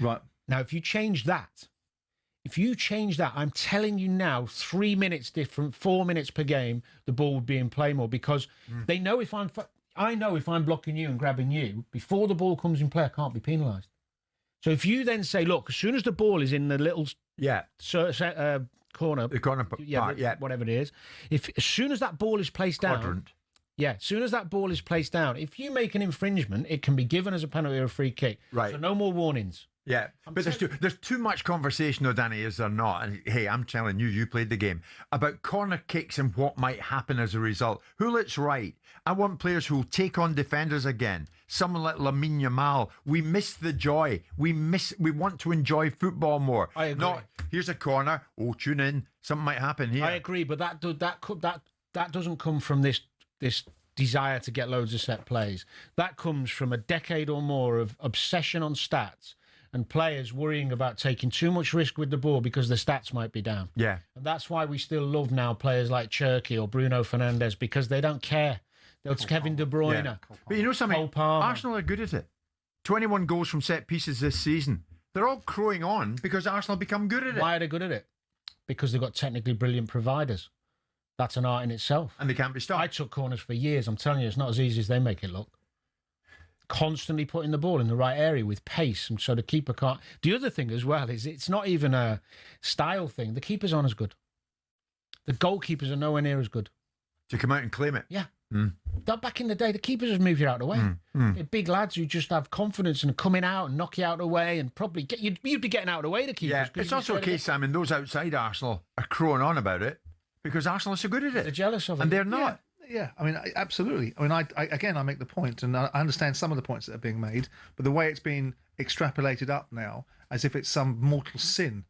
Right. Now, if you change that, I'm telling you now, 3 minutes different, 4 minutes per game, the ball would be in play more because they know I know if I'm blocking you and grabbing you, before the ball comes in play, I can't be penalised. So if you then say, look, as soon as the ball is in the little corner, the corner part, whatever it is, as soon as that ball is placed down, as soon as that ball is placed down, if you make an infringement, it can be given as a penalty or a free kick. Right. So no more warnings. Yeah, but there's too much conversation, though, Danny, is there not? And hey, I'm telling you, you played the game, about corner kicks and what might happen as a result. Hulit's right. I want players who will take on defenders again. Someone like Lamine Yamal. We miss the joy. We want to enjoy football more. I agree. Not, here's a corner. Oh, tune in. Something might happen here. I agree, but that doesn't come from this desire to get loads of set plays. That comes from a decade or more of obsession on stats and players worrying about taking too much risk with the ball because the stats might be down. Yeah. And that's why we still love now players like Cherky or Bruno Fernandes because they don't care. It's Kevin De Bruyne. Yeah. But you know something? Arsenal are good at it. 21 goals from set pieces this season. They're all crowing on because Arsenal become good at it. Why are they good at it? Because they've got technically brilliant providers. That's an art in itself. And they can't be stopped. I took corners for years. I'm telling you, it's not as easy as they make it look. Constantly putting the ball in the right area with pace, and so the keeper can't. The other thing as well is it's not even a style thing. The keepers aren't as good. The goalkeepers are nowhere near as good. To come out and claim it. Yeah. Back in the day, the keepers would move you out of the way. They're big lads who just have confidence and coming out and knock you out of the way and probably you'd be getting out of the way, the keepers. Yeah, it's also a case, Simon, those outside Arsenal are crowing on about it because Arsenal are so good at it. They're jealous of it. And they're not. Yeah, I mean, absolutely. I mean, I make the point, and I understand some of the points that are being made, but the way it's being extrapolated up now, as if it's some mortal sin.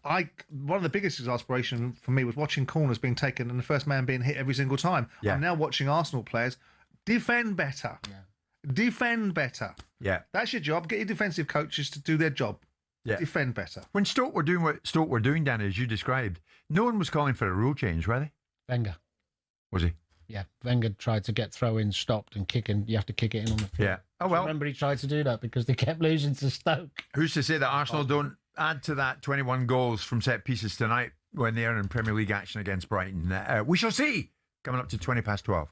One of the biggest exasperation for me was watching corners being taken and the first man being hit every single time. Yeah. I'm now watching Arsenal players defend better. Yeah. Defend better. Yeah. That's your job. Get your defensive coaches to do their job. Yeah. Defend better. When Stoke were doing what Stoke were doing, Danny, as you described, no one was calling for a rule change, were they? Wenger. Was he? Yeah, Wenger tried to get throw-in stopped and kicking. You have to kick it in on the field. Yeah. Oh, well. Remember, he tried to do that because they kept losing to Stoke. Who's to say that Arsenal don't add to that 21 goals from set pieces tonight when they are in Premier League action against Brighton? We shall see. Coming up to 12:20.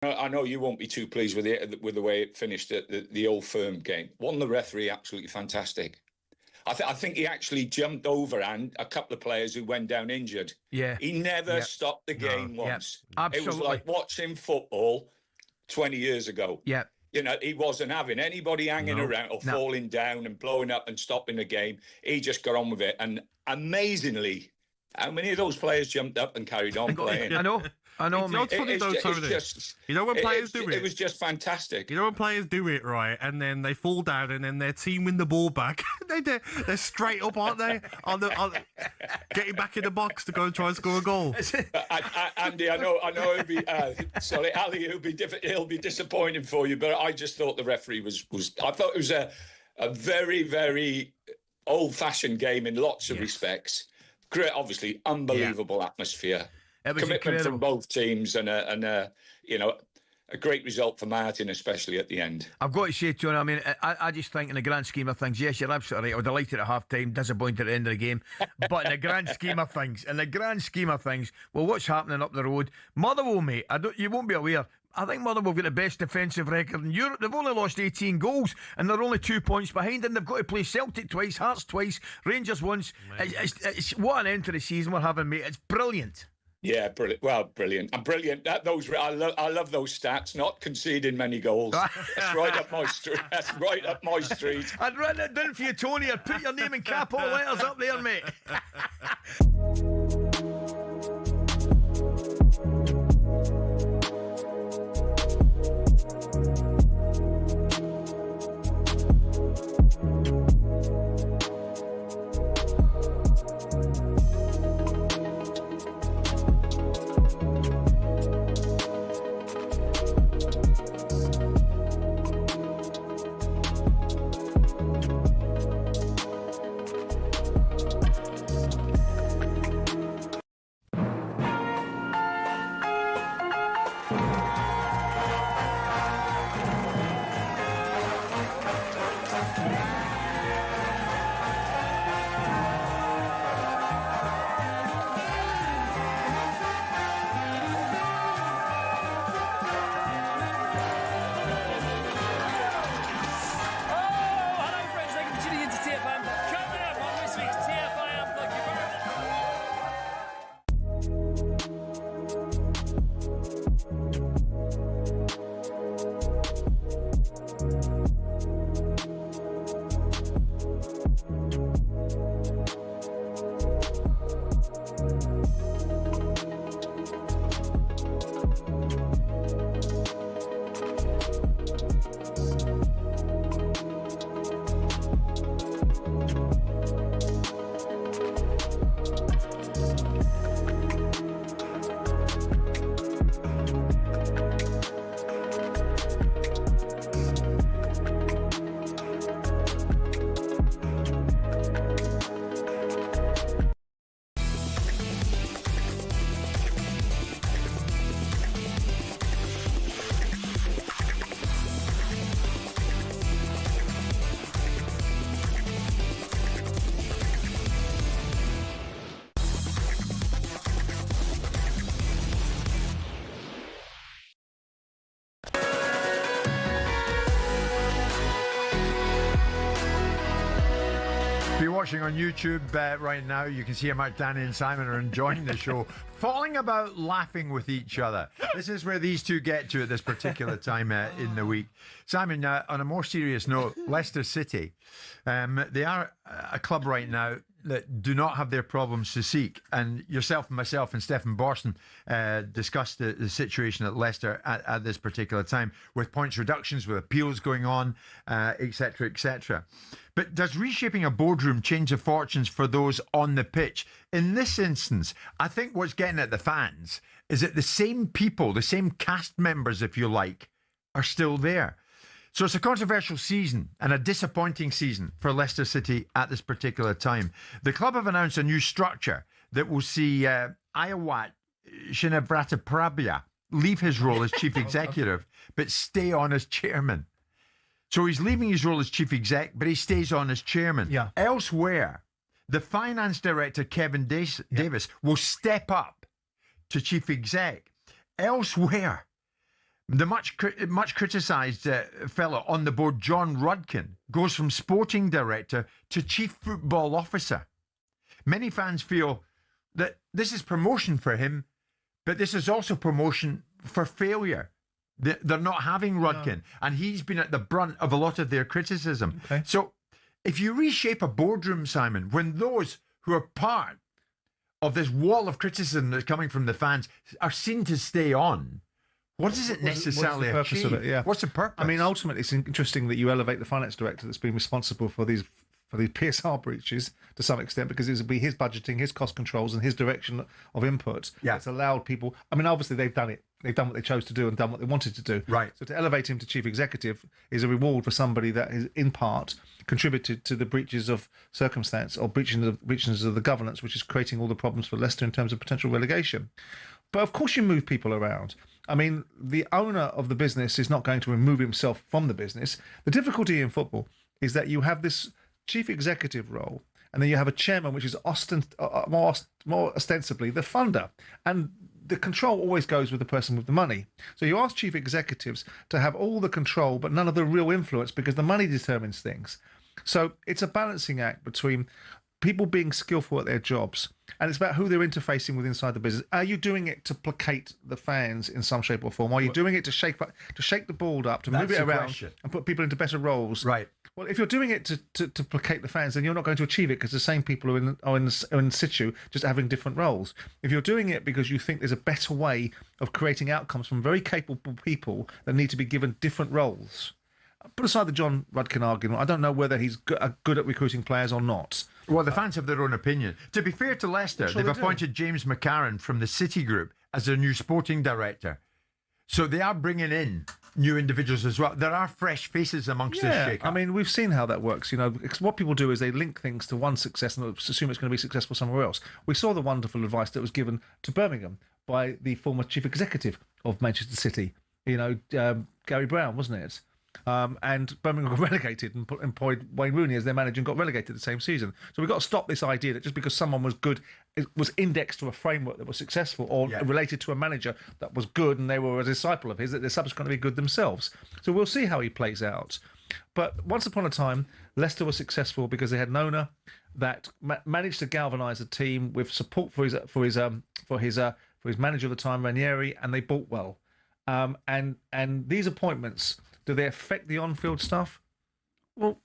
I know you won't be too pleased with the way it finished at the Old Firm game. Wasn't the referee absolutely fantastic? I think he actually jumped over and a couple of players who went down injured. Yeah. He never stopped the game once. Absolutely. It was like watching football 20 years ago. Yeah. You know, he wasn't having anybody hanging around or falling down and blowing up and stopping the game. He just got on with it. And amazingly, how many of those players jumped up and carried on playing? I know. It's funny though, Tony. You know when players do it? It was just fantastic. You know when players do it, right, and then they fall down and then their team win the ball back. They're straight up, aren't they? On getting back in the box to go and try and score a goal. Andy, I know it'll be sorry, Ali, it'll be disappointing for you, but I just thought the referee was I thought it was a very, very old-fashioned game in lots of respects. Great, obviously, unbelievable atmosphere. It was Commitment incredible from both teams and a great result for Martin, especially at the end. I've got to say, Tony, I mean, I just think in the grand scheme of things, yes, you're absolutely right. I was delighted at half-time, disappointed at the end of the game. But in the grand scheme of things, well, what's happening up the road? Motherwell, mate, you won't be aware. I think Motherwell have got the best defensive record in Europe. They've only lost 18 goals and they're only 2 points behind, and they've got to play Celtic twice, Hearts twice, Rangers once. It's what an end to the season we're having, mate. It's brilliant. Yeah, brilliant. Well, brilliant. And brilliant. I love those stats. Not conceding many goals. That's right up my street. That's right up my street. I'd write it down for you, Tony. I'd put your name in capital letters up there, mate. watching on YouTube right now, you can see how much Danny and Simon are enjoying the show, falling about laughing with each other. This is where these two get to at this particular time in the week. Simon, on a more serious note, Leicester City, they are a club right now that do not have their problems to seek. And yourself and myself and Stephen Borson discussed the situation at Leicester at this particular time, with points reductions, with appeals going on, etc., etc. But does reshaping a boardroom change the fortunes for those on the pitch? In this instance, I think what's getting at the fans is that the same people, the same cast members, if you like, are still there. So it's a controversial season and a disappointing season for Leicester City at this particular time. The club have announced a new structure that will see Ayawat Shinavratapradya leave his role as chief executive, but stay on as chairman. So he's leaving his role as chief exec, but he stays on as chairman. Yeah. Elsewhere, the finance director, Kevin Davis, will step up to chief exec. Elsewhere, the much criticised fellow on the board, John Rudkin, goes from sporting director to chief football officer. Many fans feel that this is promotion for him, but this is also promotion for failure. They're not having Rudkin, and he's been at the brunt of a lot of their criticism. Okay. So if you reshape a boardroom, Simon, when those who are part of this wall of criticism that's coming from the fans are seen to stay on, what does it necessarily what's the purpose of it? Yeah. What's the purpose? I mean, ultimately, it's interesting that you elevate the finance director that's been responsible for these PSR breaches to some extent, because it will be his budgeting, his cost controls, and his direction of input. Yeah, it's allowed people. I mean, obviously, they've done it. They've done what they chose to do and done what they wanted to do. Right. So to elevate him to chief executive is a reward for somebody that is, in part, contributed to the breaches of circumstance or breaches of the governance, which is creating all the problems for Leicester in terms of potential relegation. But of course, you move people around. I mean, the owner of the business is not going to remove himself from the business. The difficulty in football is that you have this chief executive role, and then you have a chairman, which is more ostensibly the funder. And the control always goes with the person with the money. So you ask chief executives to have all the control, but none of the real influence, because the money determines things. So it's a balancing act between people being skillful at their jobs, and it's about who they're interfacing with inside the business. Are you doing it to placate the fans in some shape or form? Are you doing it to shake the board up, to move it around and put people into better roles? Right. Well, if you're doing it to placate the fans, then you're not going to achieve it, because the same people are in situ, just having different roles. If you're doing it because you think there's a better way of creating outcomes from very capable people that need to be given different roles. Put aside the John Rudkin argument. I don't know whether he's good at recruiting players or not. Well, the fans have their own opinion. To be fair to Leicester, they've appointed James McCarran from the City Group as their new sporting director. So they are bringing in new individuals as well. There are fresh faces amongst this shake-up. I mean, we've seen how that works. You know, what people do is they link things to one success and assume it's going to be successful somewhere else. We saw the wonderful advice that was given to Birmingham by the former chief executive of Manchester City. You know, Gary Brown, wasn't it? And Birmingham got relegated and employed Wayne Rooney as their manager and got relegated the same season. So we've got to stop this idea that just because someone was good, it was indexed to a framework that was successful, or related to a manager that was good and they were a disciple of his, that they're subsequently good themselves. So we'll see how he plays out. But once upon a time, Leicester was successful because they had an owner that managed to galvanise a team with support for his manager at the time, Ranieri, and they bought well. And these appointments, do they affect the on-field stuff? Well,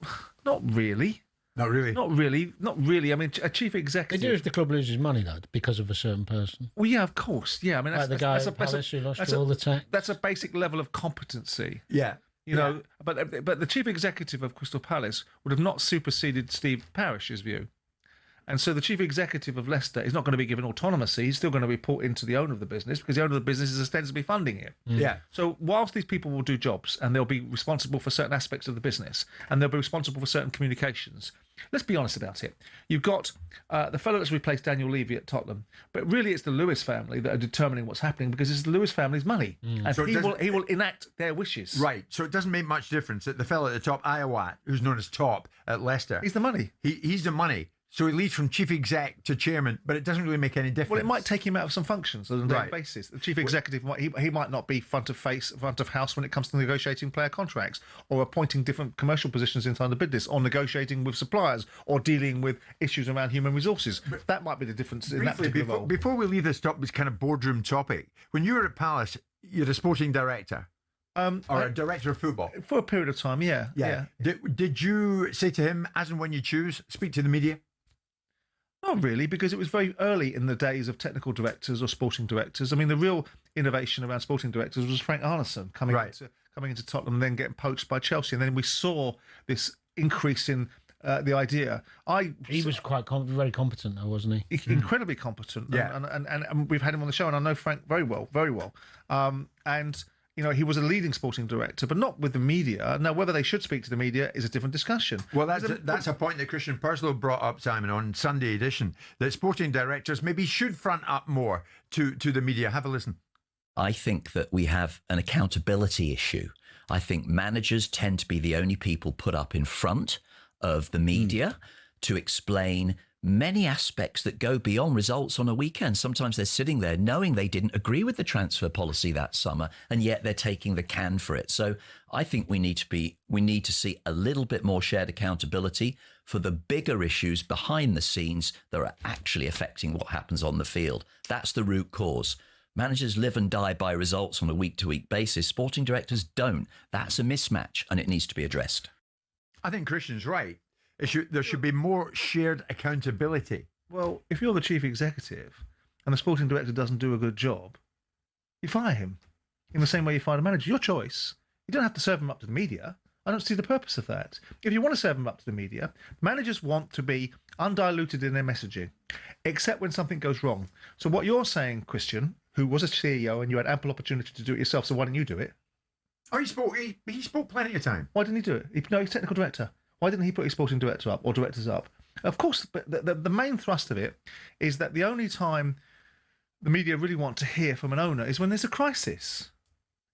not really. Not really? Not really. Not really. I mean, a chief executive... They do if the club loses money, though, because of a certain person. Well, yeah, of course. Yeah, I mean, like the guy at Palace who lost all the tax. That's a basic level of competency. Yeah. You know, but the chief executive of Crystal Palace would have not superseded Steve Parish's view. And so the chief executive of Leicester is not going to be given autonomy. He's still going to report into the owner of the business, because the owner of the business is ostensibly funding it. Yeah. So whilst these people will do jobs and they'll be responsible for certain aspects of the business and they'll be responsible for certain communications, let's be honest about it. You've got the fellow that's replaced Daniel Levy at Tottenham, but really it's the Lewis family that are determining what's happening, because it's the Lewis family's money. And so he will enact their wishes. Right. So it doesn't make much difference that the fellow at the top, Ayawat, who's known as Top at Leicester. He's the money. He's the money. So he leads from chief exec to chairman, but it doesn't really make any difference. Well, it might take him out of some functions on a daily basis. The chief executive, he might not be front of house when it comes to negotiating player contracts, or appointing different commercial positions inside the business, or negotiating with suppliers, or dealing with issues around human resources. That might be the difference in that particular role. Before we leave this kind of boardroom topic, when you were at Palace, you're the sporting director. Or a director of football? For a period of time, yeah. Did you say to him, as and when you choose, speak to the media? Not really, because it was very early in the days of technical directors or sporting directors. I mean, the real innovation around sporting directors was Frank Arneson coming into Tottenham and then getting poached by Chelsea. And then we saw this increase in the idea. He was very competent, though, wasn't he? Incredibly competent. And we've had him on the show, and I know Frank very well. And you know, he was a leading sporting director, but not with the media. Now, whether they should speak to the media is a different discussion. Well, that's a point that Christian Purslow brought up, Simon, on Sunday edition, that sporting directors maybe should front up more to the media. Have a listen. I think that we have an accountability issue. I think managers tend to be the only people put up in front of the media to explain many aspects that go beyond results on a weekend. Sometimes they're sitting there knowing they didn't agree with the transfer policy that summer, and yet they're taking the can for it. So I think we need to see a little bit more shared accountability for the bigger issues behind the scenes that are actually affecting what happens on the field. That's the root cause. Managers live and die by results on a week-to-week basis. Sporting directors don't. That's a mismatch, and it needs to be addressed. I think Christian's right. There should be more shared accountability. Well, if you're the chief executive and the sporting director doesn't do a good job, you fire him in the same way you fire the manager. Your choice. You don't have to serve him up to the media. I don't see the purpose of that. If you want to serve him up to the media, managers want to be undiluted in their messaging, except when something goes wrong. So what you're saying, Christian, who was a CEO and you had ample opportunity to do it yourself, so why didn't you do it? Oh, he spoke plenty of time. Why didn't he do it? He's technical director. Why didn't he put his sporting director up or directors up? Of course, but the main thrust of it is that the only time the media really want to hear from an owner is when there's a crisis.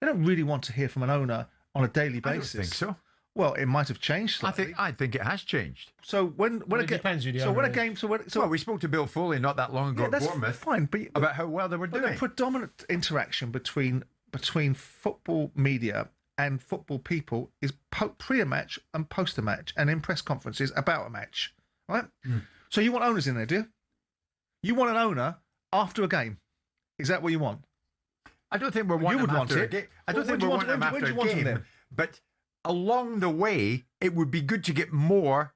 They don't really want to hear from an owner on a daily basis. I don't think so. Well, it might have changed slightly. I think it has changed. So when a game, well, we spoke to Bill Foley not that long ago at Bournemouth, fine, but about how well they were doing. The predominant interaction between football media and football people is pre a match and post a match, and in press conferences about a match, right? So you want owners in there, do you? You want an owner after a game? Is that what you want? I don't think we're wanting them after a game. I don't think we're wanting them after a game. But along the way, it would be good to get more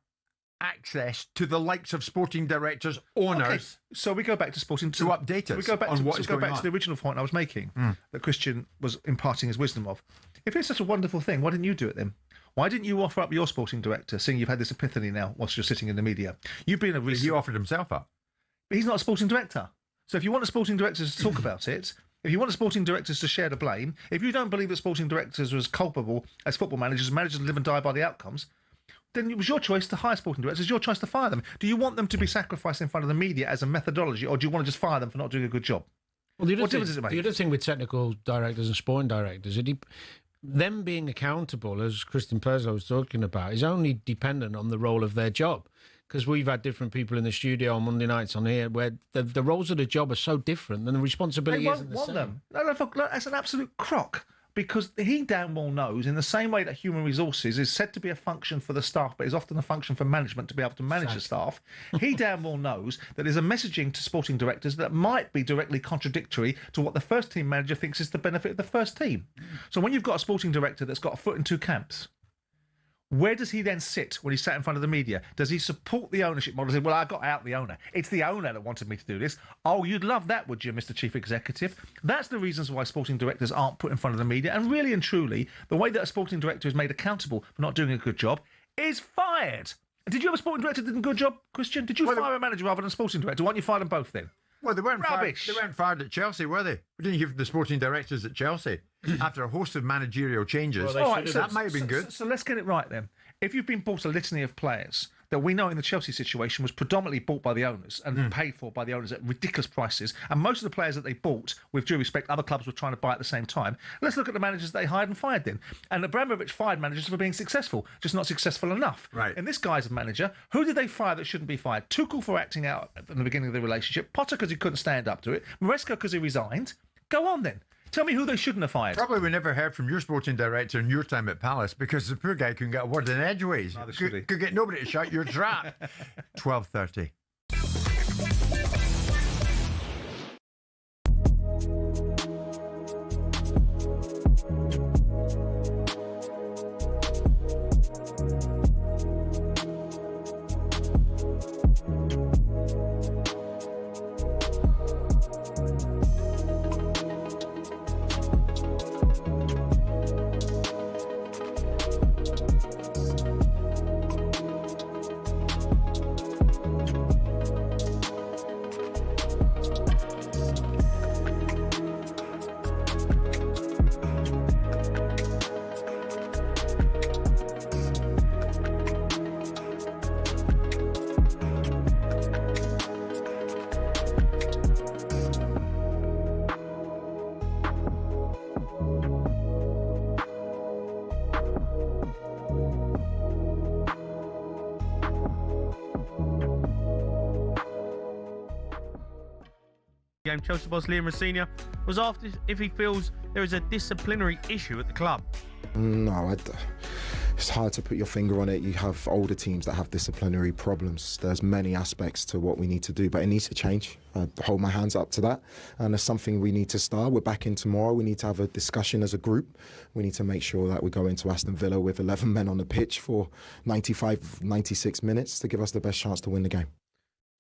access to the likes of sporting directors, owners. Okay. So we go back to sporting to update us. We go back on what's going on. To the original point I was making that Christian was imparting his wisdom of. If it's such a wonderful thing, why didn't you do it then? Why didn't you offer up your sporting director, seeing you've had this epiphany now whilst you're sitting in the media? You've been He offered himself up. But he's not a sporting director. So if you want the sporting directors to talk about it, if you want the sporting directors to share the blame, if you don't believe that sporting directors are as culpable as football managers live and die by the outcomes, then it was your choice to hire sporting directors. It's your choice to fire them. Do you want them to be sacrificed in front of the media as a methodology, or do you want to just fire them for not doing a good job? Well, what difference does it make? The other thing with technical directors and sporting directors, them being accountable, as Christian Purslow was talking about, is only dependent on the role of their job. Because we've had different people in the studio on Monday nights on here where the roles of the job are so different and the responsibility isn't the same. Them. No, that's an absolute crock. Because he damn well knows, in the same way that human resources is said to be a function for the staff, but is often a function for management to be able to manage the staff, he damn well knows that there's a messaging to sporting directors that might be directly contradictory to what the first team manager thinks is the benefit of the first team. So when you've got a sporting director that's got a foot in two camps, where does he then sit when he's sat in front of the media? Does he support the ownership model? Say, well, I got out the owner. It's the owner that wanted me to do this. Oh, you'd love that, would you, Mr. Chief Executive? That's the reasons why sporting directors aren't put in front of the media. And really and truly, the way that a sporting director is made accountable for not doing a good job is fired. Did you have a sporting director that did a good job, Christian? Did you fire a manager rather than a sporting director? Why don't you fire them both then? Well, they weren't rubbish. They weren't fired at Chelsea, were they? We didn't hear from the sporting directors at Chelsea after a host of managerial changes. Well, that might have been good. So let's get it right then. If you've been bought a litany of players that we know in the Chelsea situation was predominantly bought by the owners and paid for by the owners at ridiculous prices. And most of the players that they bought, with due respect, other clubs were trying to buy at the same time. Let's look at the managers they hired and fired then. And Abramovich fired managers for being successful, just not successful enough. Right. And this guy's a manager. Who did they fire that shouldn't be fired? Tuchel for acting out at the beginning of the relationship. Potter because he couldn't stand up to it. Maresca because he resigned. Go on then. Tell me who they shouldn't have fired. Probably we never heard from your sporting director in your time at Palace because the poor guy couldn't get a word in edgeways. Could get nobody to shut your trap. 12:30. Game, Chelsea boss Liam Rosenior was asked if he feels there is a disciplinary issue at the club. No, it's hard to put your finger on it. You have older teams that have disciplinary problems. There's many aspects to what we need to do, but it needs to change. I hold my hands up to that, and it's something we need to start. We're back in tomorrow. We need to have a discussion as a group. We need to make sure that we go into Aston Villa with 11 men on the pitch for 95, 96 minutes to give us the best chance to win the game.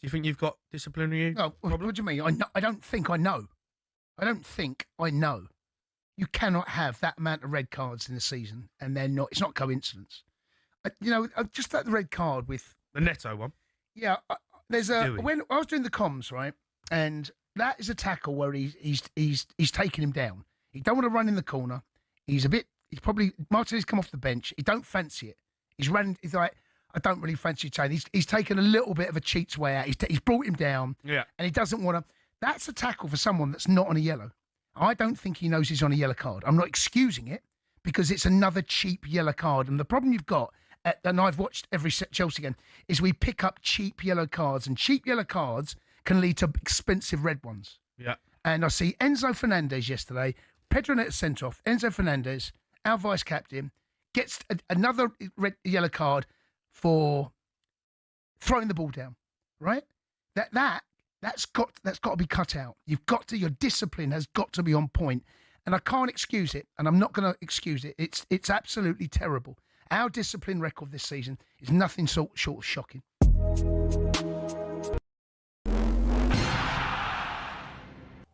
Do you think you've got disciplinary? No, what do you mean? I don't think I know. I don't think I know. You cannot have that amount of red cards in the season, and they're not. It's not coincidence. Just that red card with the Neto one. Yeah, there's when I was doing the comms, right, and that is a tackle where he's taking him down. He don't want to run in the corner. He's probably Martinez come off the bench. He don't fancy it. He's like, I don't really fancy change. He's taken a little bit of a cheat's way out. He's brought him down. Yeah. And he doesn't want to. That's a tackle for someone that's not on a yellow. I don't think he knows he's on a yellow card. I'm not excusing it because it's another cheap yellow card. And the problem you've got, and I've watched every Chelsea game, is we pick up cheap yellow cards, and cheap yellow cards can lead to expensive red ones. Yeah. And I see Enzo Fernandes yesterday, Pedro Neto sent off. Enzo Fernandes, our vice captain, gets another yellow card for throwing the ball down, right? That's got to be cut out. Your discipline has got to be on point, and I can't excuse it, and I'm not going to excuse it. It's absolutely terrible. Our discipline record this season is nothing short of shocking.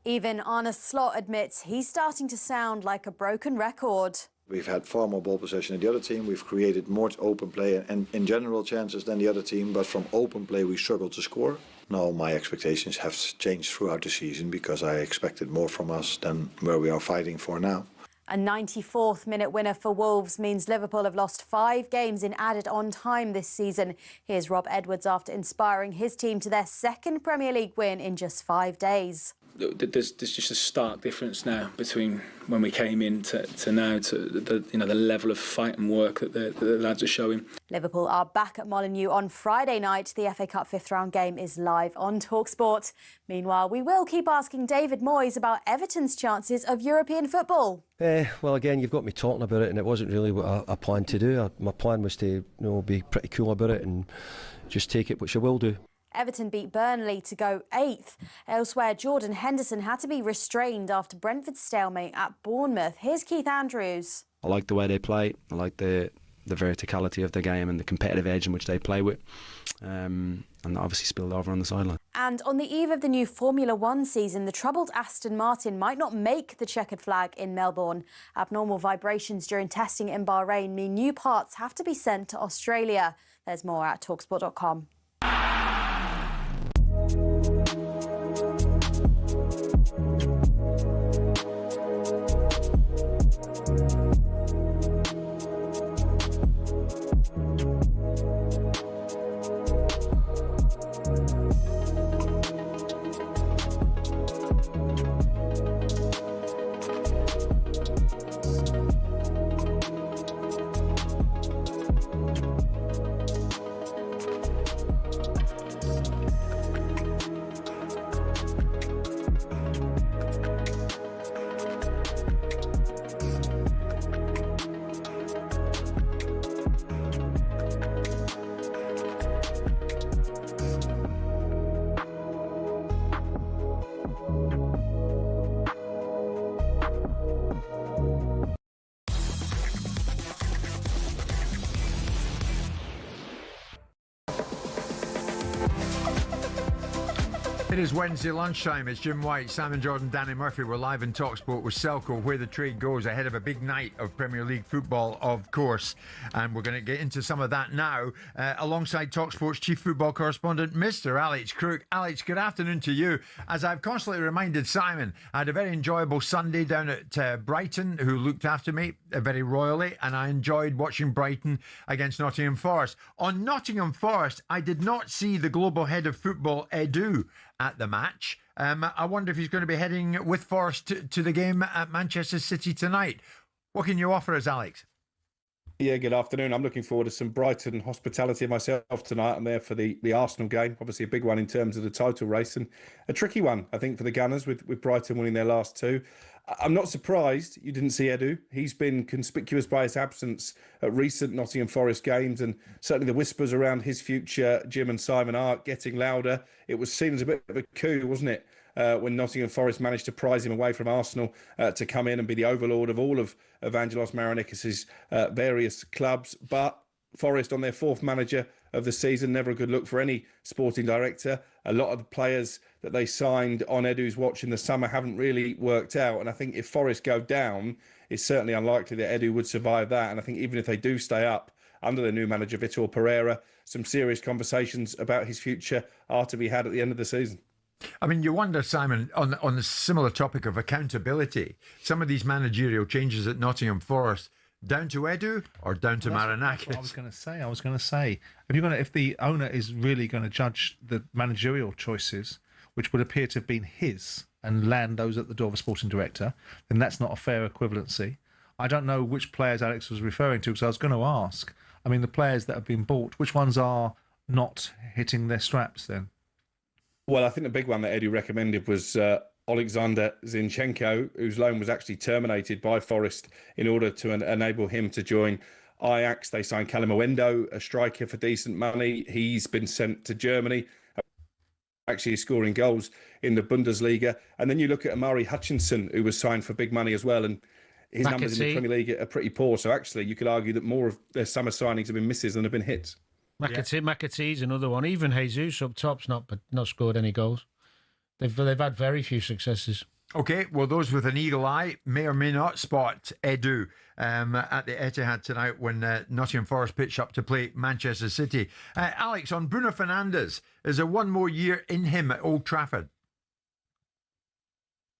Even Arne Slot admits he's starting to sound like a broken record. We've had far more ball possession than the other team. We've created more open play and in general chances than the other team. But from open play, we struggle to score. Now, my expectations have changed throughout the season because I expected more from us than where we are fighting for now. A 94th minute winner for Wolves means Liverpool have lost 5 games in added on time this season. Here's Rob Edwards after inspiring his team to their second Premier League win in just 5 days. There's just a stark difference now between when we came in to now, to the level of fight and work that the lads are showing. Liverpool are back at Molineux on Friday night. The FA Cup 5th round game is live on talkSPORT. Meanwhile, we will keep asking David Moyes about Everton's chances of European football. Well, again, you've got me talking about it, and it wasn't really what I planned to do. My plan was to be pretty cool about it and just take it, which I will do. Everton beat Burnley to go 8th. Elsewhere, Jordan Henderson had to be restrained after Brentford's stalemate at Bournemouth. Here's Keith Andrews. I like the way they play. I like the verticality of the game and the competitive edge in which they play with. And that obviously spilled over on the sideline. And on the eve of the new Formula One season, the troubled Aston Martin might not make the checkered flag in Melbourne. Abnormal vibrations during testing in Bahrain mean new parts have to be sent to Australia. There's more at talksport.com. It is Wednesday lunchtime. It's Jim White, Simon Jordan, Danny Murphy. We're live in talkSPORT with Selco, where the trade goes ahead of a big night of Premier League football, of course. And we're going to get into some of that now, alongside talkSPORT's chief football correspondent, Mr. Alex Crook. Alex, good afternoon to you. As I've constantly reminded Simon, I had a very enjoyable Sunday down at Brighton, who looked after me very royally, and I enjoyed watching Brighton against Nottingham Forest. On Nottingham Forest, I did not see the global head of football, Edu, at the match. I wonder if he's going to be heading with Forest to the game at Manchester City tonight. What can you offer us, Alex? Yeah, good afternoon. I'm looking forward to some Brighton hospitality myself tonight. I'm there for the Arsenal game, obviously a big one in terms of the title race, and a tricky one, I think, for the Gunners with Brighton winning their last two. I'm not surprised you didn't see Edu. He's been conspicuous by his absence at recent Nottingham Forest games, and certainly the whispers around his future, Jim and Simon, are getting louder. It was seen as a bit of a coup, wasn't it, when Nottingham Forest managed to prize him away from Arsenal to come in and be the overlord of all of Evangelos Marounikis' various clubs. But Forest on their fourth manager of the season, never a good look for any sporting director. A lot of the players that they signed on Edu's watch in the summer haven't really worked out. And I think if Forest go down, it's certainly unlikely that Edu would survive that. And I think even if they do stay up under their new manager, Vitor Pereira, some serious conversations about his future are to be had at the end of the season. I mean, you wonder, Simon, on the similar topic of accountability, some of these managerial changes at Nottingham Forest, down to Edu or down to Marounikis? I was going to say, if the owner is really going to judge the managerial choices, which would appear to have been his, and land those at the door of a sporting director, then that's not a fair equivalency. I don't know which players Alex was referring to, because I was going to ask. I mean, the players that have been bought, which ones are not hitting their straps then? Well, I think the big one that Edu recommended was Alexander Zinchenko, whose loan was actually terminated by Forest in order to enable him to join Ajax. They signed Callum Owendo, a striker, for decent money. He's been sent to Germany, actually scoring goals in the Bundesliga. And then you look at Amari Hutchinson, who was signed for big money as well, and his numbers in the Premier League are pretty poor. So actually, you could argue that more of their summer signings have been misses than have been hits. McAtee's another one. Even Jesus up top's not scored any goals. They've had very few successes. Okay, well, those with an eagle eye may or may not spot Edu at the Etihad tonight when Nottingham Forest pitch up to play Manchester City. Alex, on Bruno Fernandes, is there one more year in him at Old Trafford?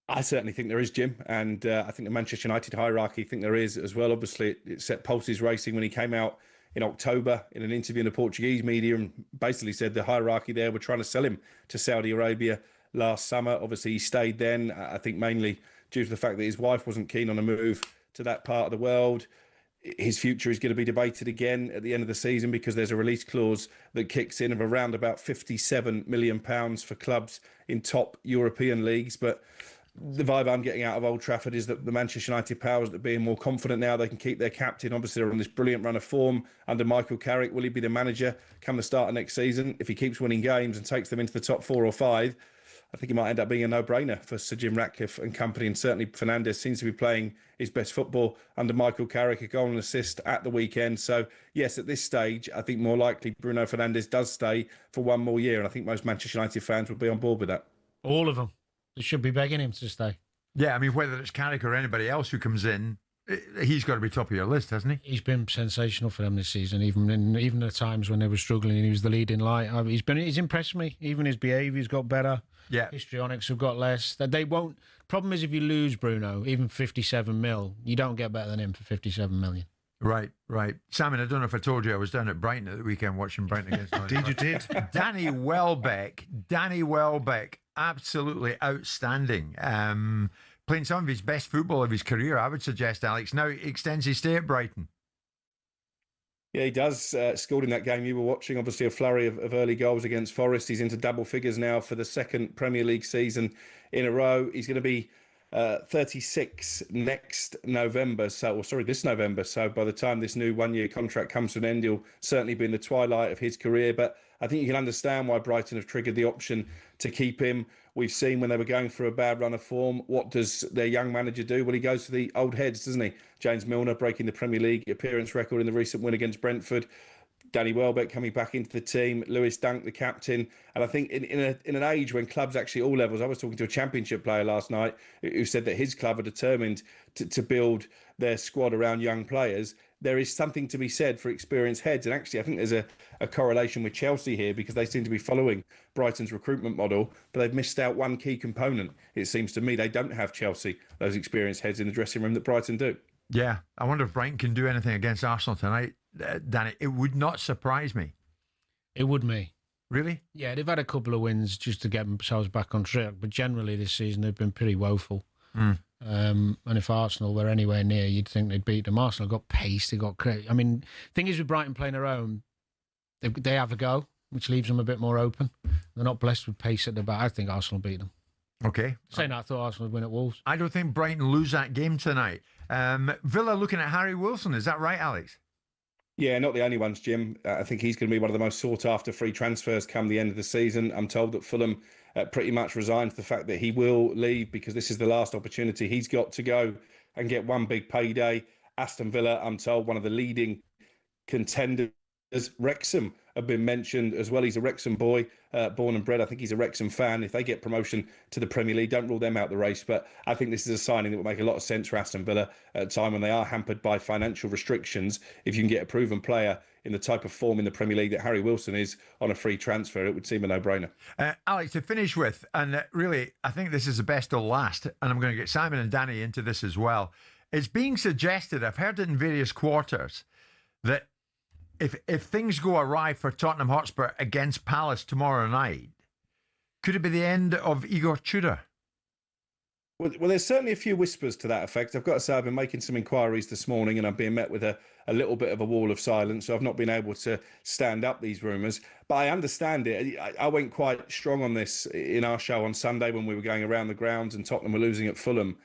I certainly think there is, Jim, and I think the Manchester United hierarchy think there is as well. Obviously, it set pulses racing when he came out in October in an interview in the Portuguese media and basically said the hierarchy there were trying to sell him to Saudi Arabia last summer. Obviously, he stayed then, I think mainly due to the fact that his wife wasn't keen on a move to that part of the world. His future is going to be debated again at the end of the season because there's a release clause that kicks in of around about £57 million for clubs in top European leagues. But the vibe I'm getting out of Old Trafford is that the Manchester United powers that being more confident now. They can keep their captain. Obviously, they're on this brilliant run of form under Michael Carrick. Will he be the manager come the start of next season? If he keeps winning games and takes them into the top 4 or 5, I think he might end up being a no-brainer for Sir Jim Ratcliffe and company. And certainly Fernandes seems to be playing his best football under Michael Carrick, a goal and assist at the weekend. So, yes, at this stage, I think more likely Bruno Fernandes does stay for one more year. And I think most Manchester United fans would be on board with that. All of them. They should be begging him to stay. Yeah, I mean, whether it's Carrick or anybody else who comes in, he's got to be top of your list, hasn't he? He's been sensational for them this season, even the times when they were struggling and he was the leading light. He's impressed me. Even his behaviour's got better. Yeah. Histrionics have got less. They won't. Problem is, if you lose Bruno, even 57 mil, you don't get better than him for 57 million. Right. Simon, I don't know if I told you I was down at Brighton at the weekend watching Brighton against Indeed you did. Danny Welbeck, absolutely outstanding. Playing some of his best football of his career, I would suggest, Alex. Now he extends his stay at Brighton. Yeah, he does. Scored in that game you were watching. Obviously, a flurry of early goals against Forest. He's into double figures now for the second Premier League season in a row. He's going to be 36 next November. This November. So by the time this new one-year contract comes to an end, he'll certainly be in the twilight of his career. But I think you can understand why Brighton have triggered the option to keep him. We've seen when they were going through a bad run of form, what does their young manager do? Well, he goes for the old heads, doesn't he? James Milner breaking the Premier League appearance record in the recent win against Brentford. Danny Welbeck coming back into the team, Lewis Dunk, the captain. And I think in an age when clubs actually all levels, I was talking to a Championship player last night who said that his club are determined to build their squad around young players. There is something to be said for experienced heads. And actually, I think there's a correlation with Chelsea here, because they seem to be following Brighton's recruitment model, but they've missed out one key component. It seems to me they don't have Chelsea, those experienced heads in the dressing room that Brighton do. Yeah, I wonder if Brighton can do anything against Arsenal tonight, Danny. It would not surprise me. It would me. Really? Yeah, they've had a couple of wins just to get themselves back on track, but generally this season they've been pretty woeful. And if Arsenal were anywhere near, you'd think they'd beat them. Arsenal got pace, they got credit. I mean, thing is with Brighton playing their own, they have a go, which leaves them a bit more open. They're not blessed with pace at the back. I think Arsenal beat them. Okay. Saying that, I thought Arsenal would win at Wolves. I don't think Brighton lose that game tonight. Villa looking at Harry Wilson. Is that right, Alex? Yeah, not the only ones, Jim. I think he's going to be one of the most sought-after free transfers come the end of the season. I'm told that Fulham pretty much resigned to the fact that he will leave because this is the last opportunity he's got to go and get one big payday. Aston Villa, I'm told, one of the leading contenders. Wrexham have been mentioned as well. He's a Wrexham boy, born and bred. I think he's a Wrexham fan. If they get promotion to the Premier League, don't rule them out the race. But I think this is a signing that will make a lot of sense for Aston Villa at a time when they are hampered by financial restrictions. If you can get a proven player in the type of form in the Premier League that Harry Wilson is on a free transfer, it would seem a no-brainer. Alex, to finish with, and really, I think this is the best till last, and I'm going to get Simon and Danny into this as well. It's being suggested, I've heard it in various quarters, that if things go awry for Tottenham Hotspur against Palace tomorrow night, could it be the end of Igor Tudor? Well, there's certainly a few whispers to that effect. I've got to say, I've been making some inquiries this morning and I'm being met with a little bit of a wall of silence, so I've not been able to stand up these rumours. But I understand it. I went quite strong on this in our show on Sunday when we were going around the grounds and Tottenham were losing at Fulham.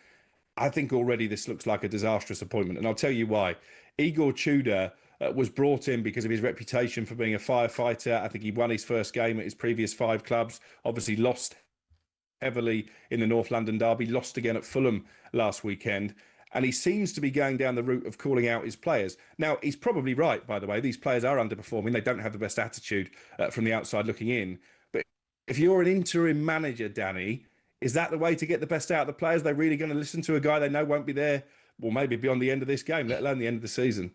I think already this looks like a disastrous appointment, and I'll tell you why. Igor Tudor was brought in because of his reputation for being a firefighter. I think he won his first game at his previous 5 clubs, obviously lost heavily in the North London derby, lost again at Fulham last weekend. And he seems to be going down the route of calling out his players. Now, he's probably right, by the way. These players are underperforming. They don't have the best attitude from the outside looking in. But if you're an interim manager, Danny, is that the way to get the best out of the players? They're really going to listen to a guy they know won't be there, well, maybe beyond the end of this game, let alone the end of the season?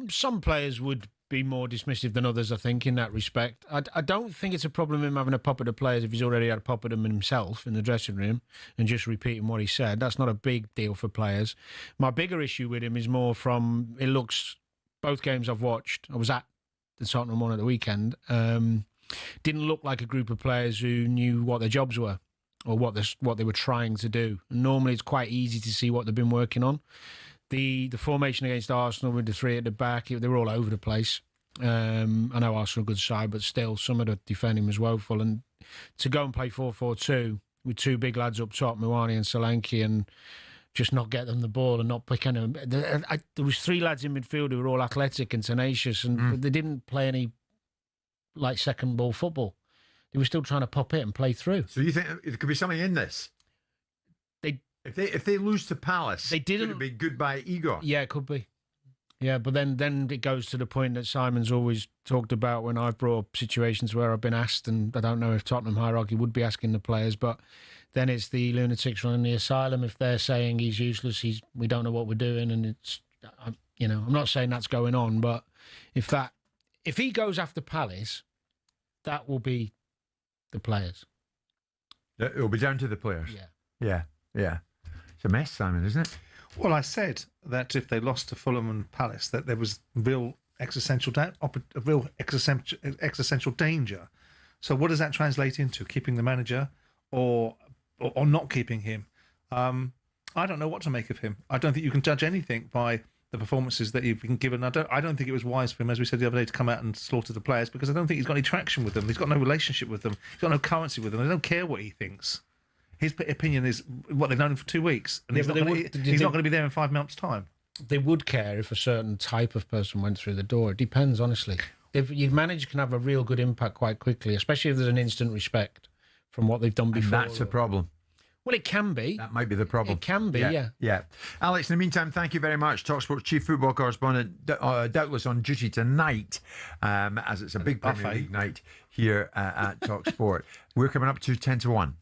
Some players would be more dismissive than others, I think, in that respect. I don't think it's a problem him having a pop at the players if he's already had a pop at them himself in the dressing room and just repeating what he said. That's not a big deal for players. My bigger issue with him is more from, it looks, both games I've watched, I was at the Tottenham one at the weekend, didn't look like a group of players who knew what their jobs were or what they were trying to do. Normally it's quite easy to see what they've been working on. The formation against Arsenal with the 3 at the back, they were all over the place. I know Arsenal are a good side, but still some of the defending was woeful. And to go and play 4-4-2 with 2 big lads up top, Muani and Solanke, and just not get them the ball and not pick any... There was 3 lads in midfield who were all athletic and tenacious, and they didn't play any like second ball football. They were still trying to pop it and play through. So you think there could be something in this? If they lose to Palace, could it be goodbye Igor? Yeah, it could be. Yeah, but then it goes to the point that Simon's always talked about when I've brought up situations where I've been asked, and I don't know if Tottenham hierarchy would be asking the players, but then it's the lunatics running the asylum. If they're saying he's useless, we don't know what we're doing, and it's, I'm not saying that's going on, but if he goes after Palace, that will be the players. It'll be down to the players. Yeah. It's a mess, Simon, isn't it? Well, I said that if they lost to Fulham and Palace, that there was real existential danger. So what does that translate into? Keeping the manager or not keeping him? I don't know what to make of him. I don't think you can judge anything by the performances that you've been given. I don't think it was wise for him, as we said the other day, to come out and slaughter the players, because I don't think he's got any traction with them. He's got no relationship with them. He's got no currency with them. They don't care what he thinks. His opinion is what they've known him for 2 weeks, and he's not going to be there in 5 months' time. They would care if a certain type of person went through the door. It depends, honestly. If your manager can have a real good impact quite quickly, especially if there's an instant respect from what they've done before. And that's a problem. Well, it can be. That might be the problem. It can be, yeah. Yeah. Alex, in the meantime, thank you very much. talkSPORT chief football correspondent, doubtless on duty tonight, as it's a big Premier League night here at talkSPORT. We're coming up to 10 to 1.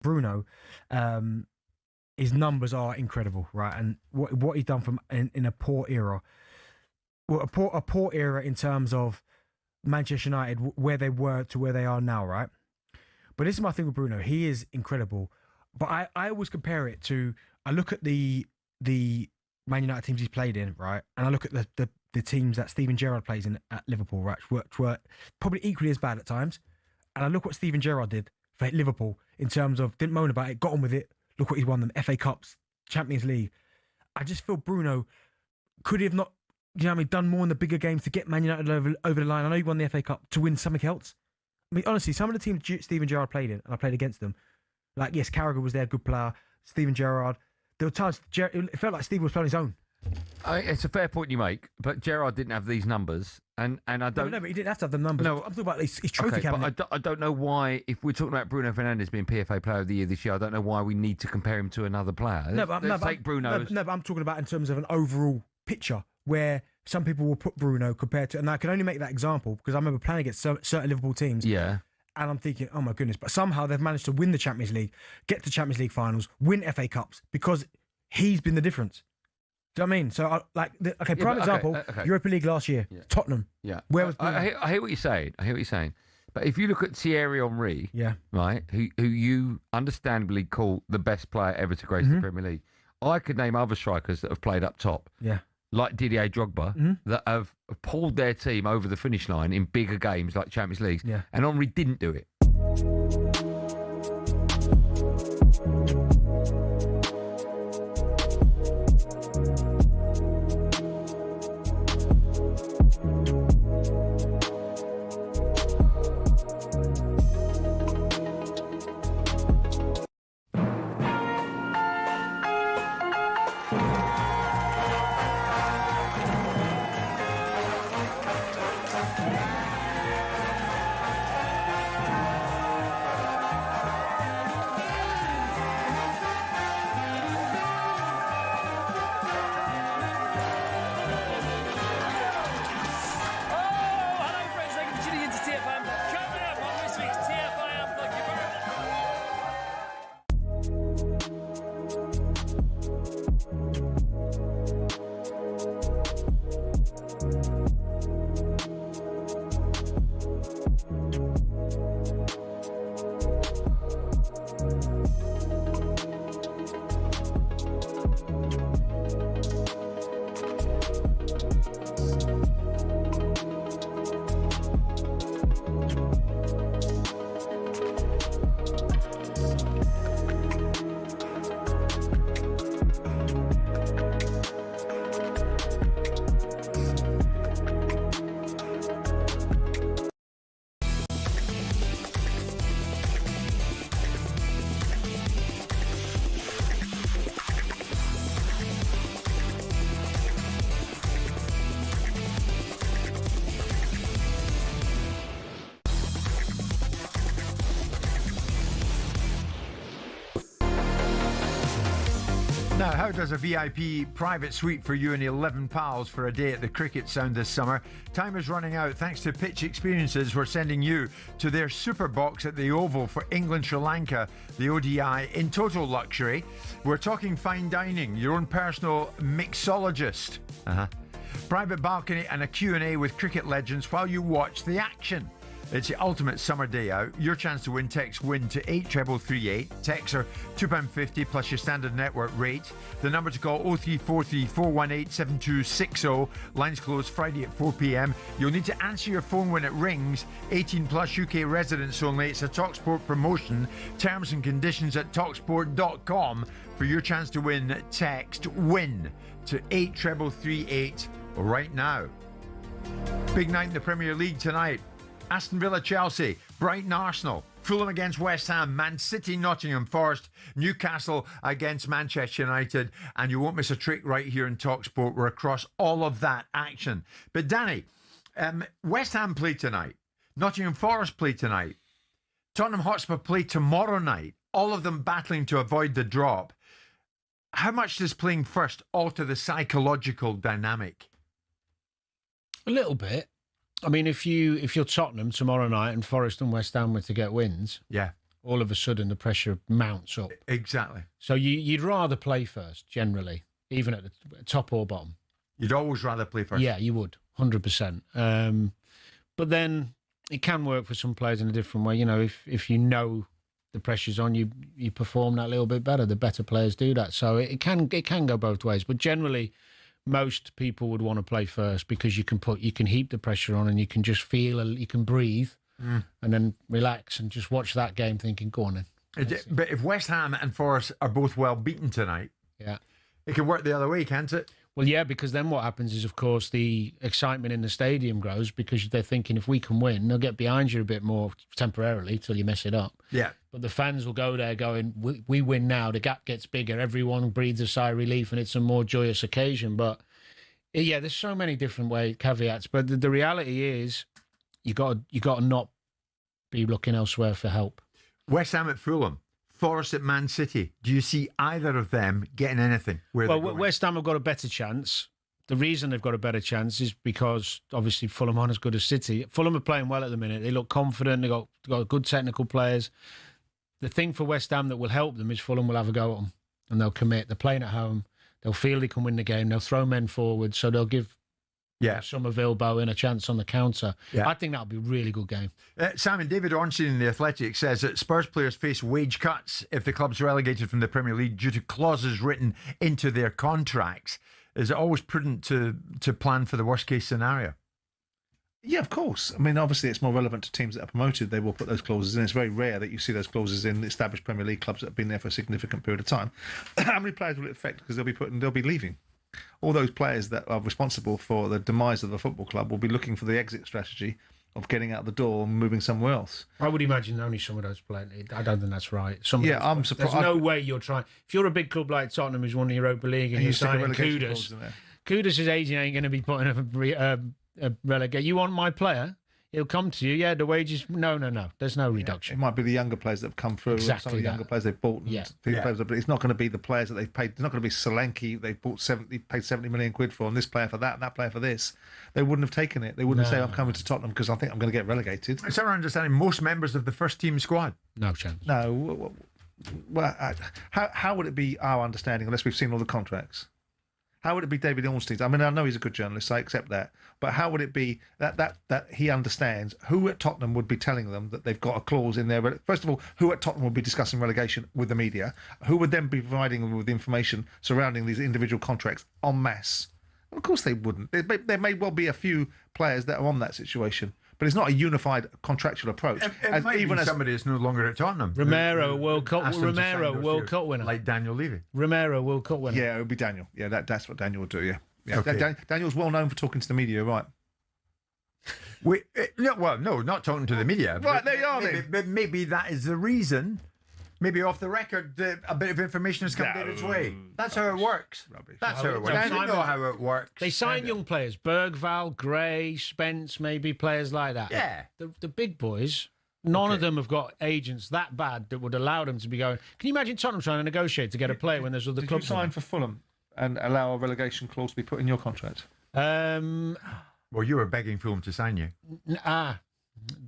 Bruno, his numbers are incredible, right? And what he's done from in a poor era, well, a poor era in terms of Manchester United, where they were to where they are now, right? But this is my thing with Bruno. He is incredible. But I always compare it to, I look at the Man United teams he's played in, right? And I look at the teams that Steven Gerrard plays in at Liverpool, right? Which were probably equally as bad at times. And I look what Steven Gerrard did for Liverpool in terms of, didn't moan about it, got on with it. Look what he's won them, FA Cups, Champions League. I just feel Bruno could have not, you know what I mean, done more in the bigger games to get Man United over the line. I know he won the FA Cup to win something else. I mean, honestly, some of the teams Steven Gerrard played in, and I played against them, like, yes, Carragher was there, good player, Steven Gerrard. There were times it felt like Steve was playing his own. It's a fair point you make, but Gerrard didn't have these numbers, and I don't. No, but he didn't have to have the numbers. No, I'm talking about his trophy cabinet. But I don't know why. If we're talking about Bruno Fernandes being PFA Player of the Year this year, I don't know why we need to compare him to another player. Let's take Bruno. No, but I'm talking about in terms of an overall picture where some people will put Bruno compared to, and I can only make that example because I remember playing against certain Liverpool teams. Yeah. And I'm thinking, oh my goodness, but somehow they've managed to win the Champions League, get to Champions League finals, win FA Cups because he's been the difference. Do you know what I mean? So, prime example, Europa League last year, Tottenham. Yeah. Where was I hear what you're saying. But if you look at Thierry Henry, right, who you understandably call the best player ever to grace the Premier League, I could name other strikers that have played up top. Yeah. Like Didier Drogba, that have pulled their team over the finish line in bigger games like Champions Leagues. Yeah. And Henry didn't do it. Crowd does a VIP private suite for you and 11 pals for a day at the Cricket Sound this summer. Time is running out. Thanks to Pitch Experiences, we're sending you to their super box at the Oval for England-Sri Lanka, the ODI, in total luxury. We're talking fine dining, your own personal mixologist. Private balcony and a Q&A with cricket legends while you watch the action. It's the ultimate summer day out. Your chance to win. Text WIN to 83338. Texts are £2.50 plus your standard network rate. The number to call 0343 418 7260. Lines closed Friday at 4 p.m. You'll need to answer your phone when it rings. 18 plus UK residents only. It's a talkSPORT promotion. Terms and conditions at talksport.com. For your chance to win, text WIN to 83338 right now. Big night in the Premier League tonight. Aston Villa, Chelsea, Brighton, Arsenal, Fulham against West Ham, Man City, Nottingham Forest, Newcastle against Manchester United, and you won't miss a trick right here in talkSPORT. We're across all of that action. But Danny, West Ham play tonight, Nottingham Forest play tonight, Tottenham Hotspur play tomorrow night, all of them battling to avoid the drop. How much does playing first alter the psychological dynamic? A little bit. I mean, if you're Tottenham tomorrow night and Forest and West Ham were to get wins, all of a sudden the pressure mounts up. Exactly. So you'd rather play first, generally, even at the top or bottom. You'd always rather play first. Yeah, you would, 100%. But then it can work for some players in a different way. You know, if you know the pressure's on, you perform that little bit better. The better players do that. So it can go both ways. But generally, most people would want to play first because you can heap the pressure on and you can just feel, you can breathe and then relax and just watch that game thinking, go on then. But if West Ham and Forest are both well beaten tonight, it can work the other way, can't it? Well, yeah, because then what happens is, of course, the excitement in the stadium grows because they're thinking if we can win, they'll get behind you a bit more temporarily till you mess it up. Yeah. But the fans will go there going, we win now, the gap gets bigger, everyone breathes a sigh of relief and it's a more joyous occasion. But, yeah, there's so many different caveats. But the reality is you got to not be looking elsewhere for help. West Ham at Fulham. Forest at Man City. Do you see either of them getting anything? Well, West Ham have got a better chance. The reason they've got a better chance is because, obviously, Fulham aren't as good as City. Fulham are playing well at the minute. They look confident. They've got good technical players. The thing for West Ham that will help them is Fulham will have a go at them and they'll commit. They're playing at home. They'll feel they can win the game. They'll throw men forward, so they'll give Somerville Bowen a chance on the counter. Yeah. I think that'll be a really good game. Simon, David Ornstein in The Athletic says that Spurs players face wage cuts if the club's relegated from the Premier League due to clauses written into their contracts. Is it always prudent to plan for the worst case scenario? Yeah, of course. I mean, obviously, it's more relevant to teams that are promoted. They will put those clauses in. It's very rare that you see those clauses in established Premier League clubs that have been there for a significant period of time. How many players will it affect? Because they'll be leaving. All those players that are responsible for the demise of the football club will be looking for the exit strategy of getting out the door and moving somewhere else. I would imagine only some of those players. I don't think that's right. I'm surprised. There's no way you're trying. If you're a big club like Tottenham who's won the Europa League and you're signing Kudus' agent ain't going to be putting a relegate. You want my player? He'll come to you. Yeah, the wages. No. There's no reduction. It might be the younger players that have come through. Exactly. Some of the younger players they've bought. Players, but it's not going to be the players that they've paid. It's not going to be Solanke. They paid 70 million quid for, and this player for that, and that player for this. They wouldn't have taken it. They wouldn't say, "I'm coming to Tottenham because I think I'm going to get relegated." It's our understanding most members of the first team squad. No chance. No. Well, how would it be our understanding unless we've seen all the contracts? How would it be David Ornstein's? I mean, I know he's a good journalist, so I accept that. But how would it be that he understands who at Tottenham would be telling them that they've got a clause in there? First of all, who at Tottenham would be discussing relegation with the media? Who would then be providing them with information surrounding these individual contracts en masse? Well, of course they wouldn't. There may well be a few players that are on that situation. But it's not a unified contractual approach. It might be somebody that's no longer at Tottenham. World Cup winner. Like Daniel Levy. Romero, World Cup winner. Yeah, it would be Daniel. Yeah, that's what Daniel would do, yeah. Okay. Daniel's well known for talking to the media, right? No, not talking to the media. Right, there you are then. But maybe that is the reason. Maybe off the record, a bit of information has come down its way. That's how it works. Rubbish. That's how it works. I don't know how it works. They sign young players. Bergval, Gray, Spence, maybe players like that. Yeah. The big boys, None of them have got agents that bad that would allow them to be going. Can you imagine Tottenham trying to negotiate to get a player when there's other clubs? Did you sign for Fulham and allow a relegation clause to be put in your contract? Well, you were begging Fulham to sign you.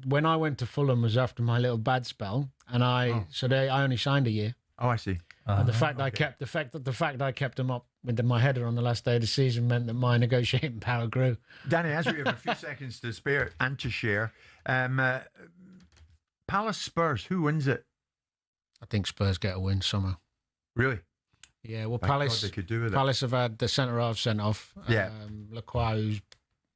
When I went to Fulham was after my little bad spell, and I only signed a year. Oh, I see. And the fact I kept I kept him up with my header on the last day of the season meant that my negotiating power grew. Danny, as we have a few seconds to spare and to share, Palace Spurs, who wins it? I think Spurs get a win somehow. Really? Yeah. Well, Thank Palace. God they could do with it. Palace have had the centre half sent off. Yeah. Lacroix, who's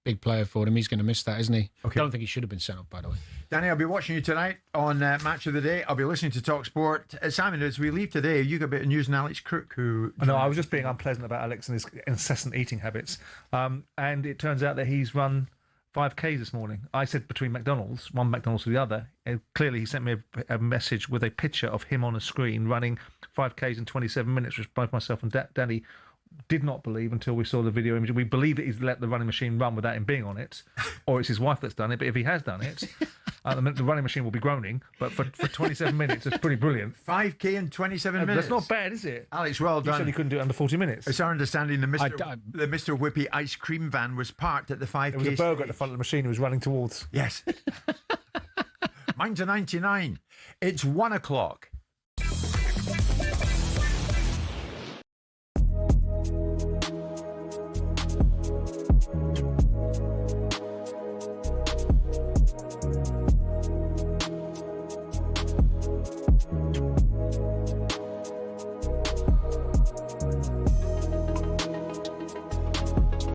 big player for them, he's going to miss that, isn't he? Okay. I don't think he should have been sent off, by the way. Danny, I'll be watching you tonight on Match of the Day. I'll be listening to talkSPORT. Simon, as we leave today, you got a bit of news on Alex Crook, who... No, I was just being unpleasant about Alex and his incessant eating habits. And it turns out that he's run 5Ks this morning. I said between McDonald's, one McDonald's to the other. And clearly, he sent me a message with a picture of him on a screen running 5Ks in 27 minutes, which both myself and Danny did not believe until we saw the video image. We believe that he's let the running machine run without him being on it, or it's his wife that's done it. But if he has done it, the running machine will be groaning. But for 27 minutes, it's pretty brilliant. 5K in 27 minutes. That's not bad, is it? Alex, well done. You said he couldn't do it under 40 minutes. It's our understanding the Mr. Whippy ice cream van was parked at the 5K. There was a burger at the front of the machine he was running towards. Yes. Mine's a 99. It's 1 o'clock.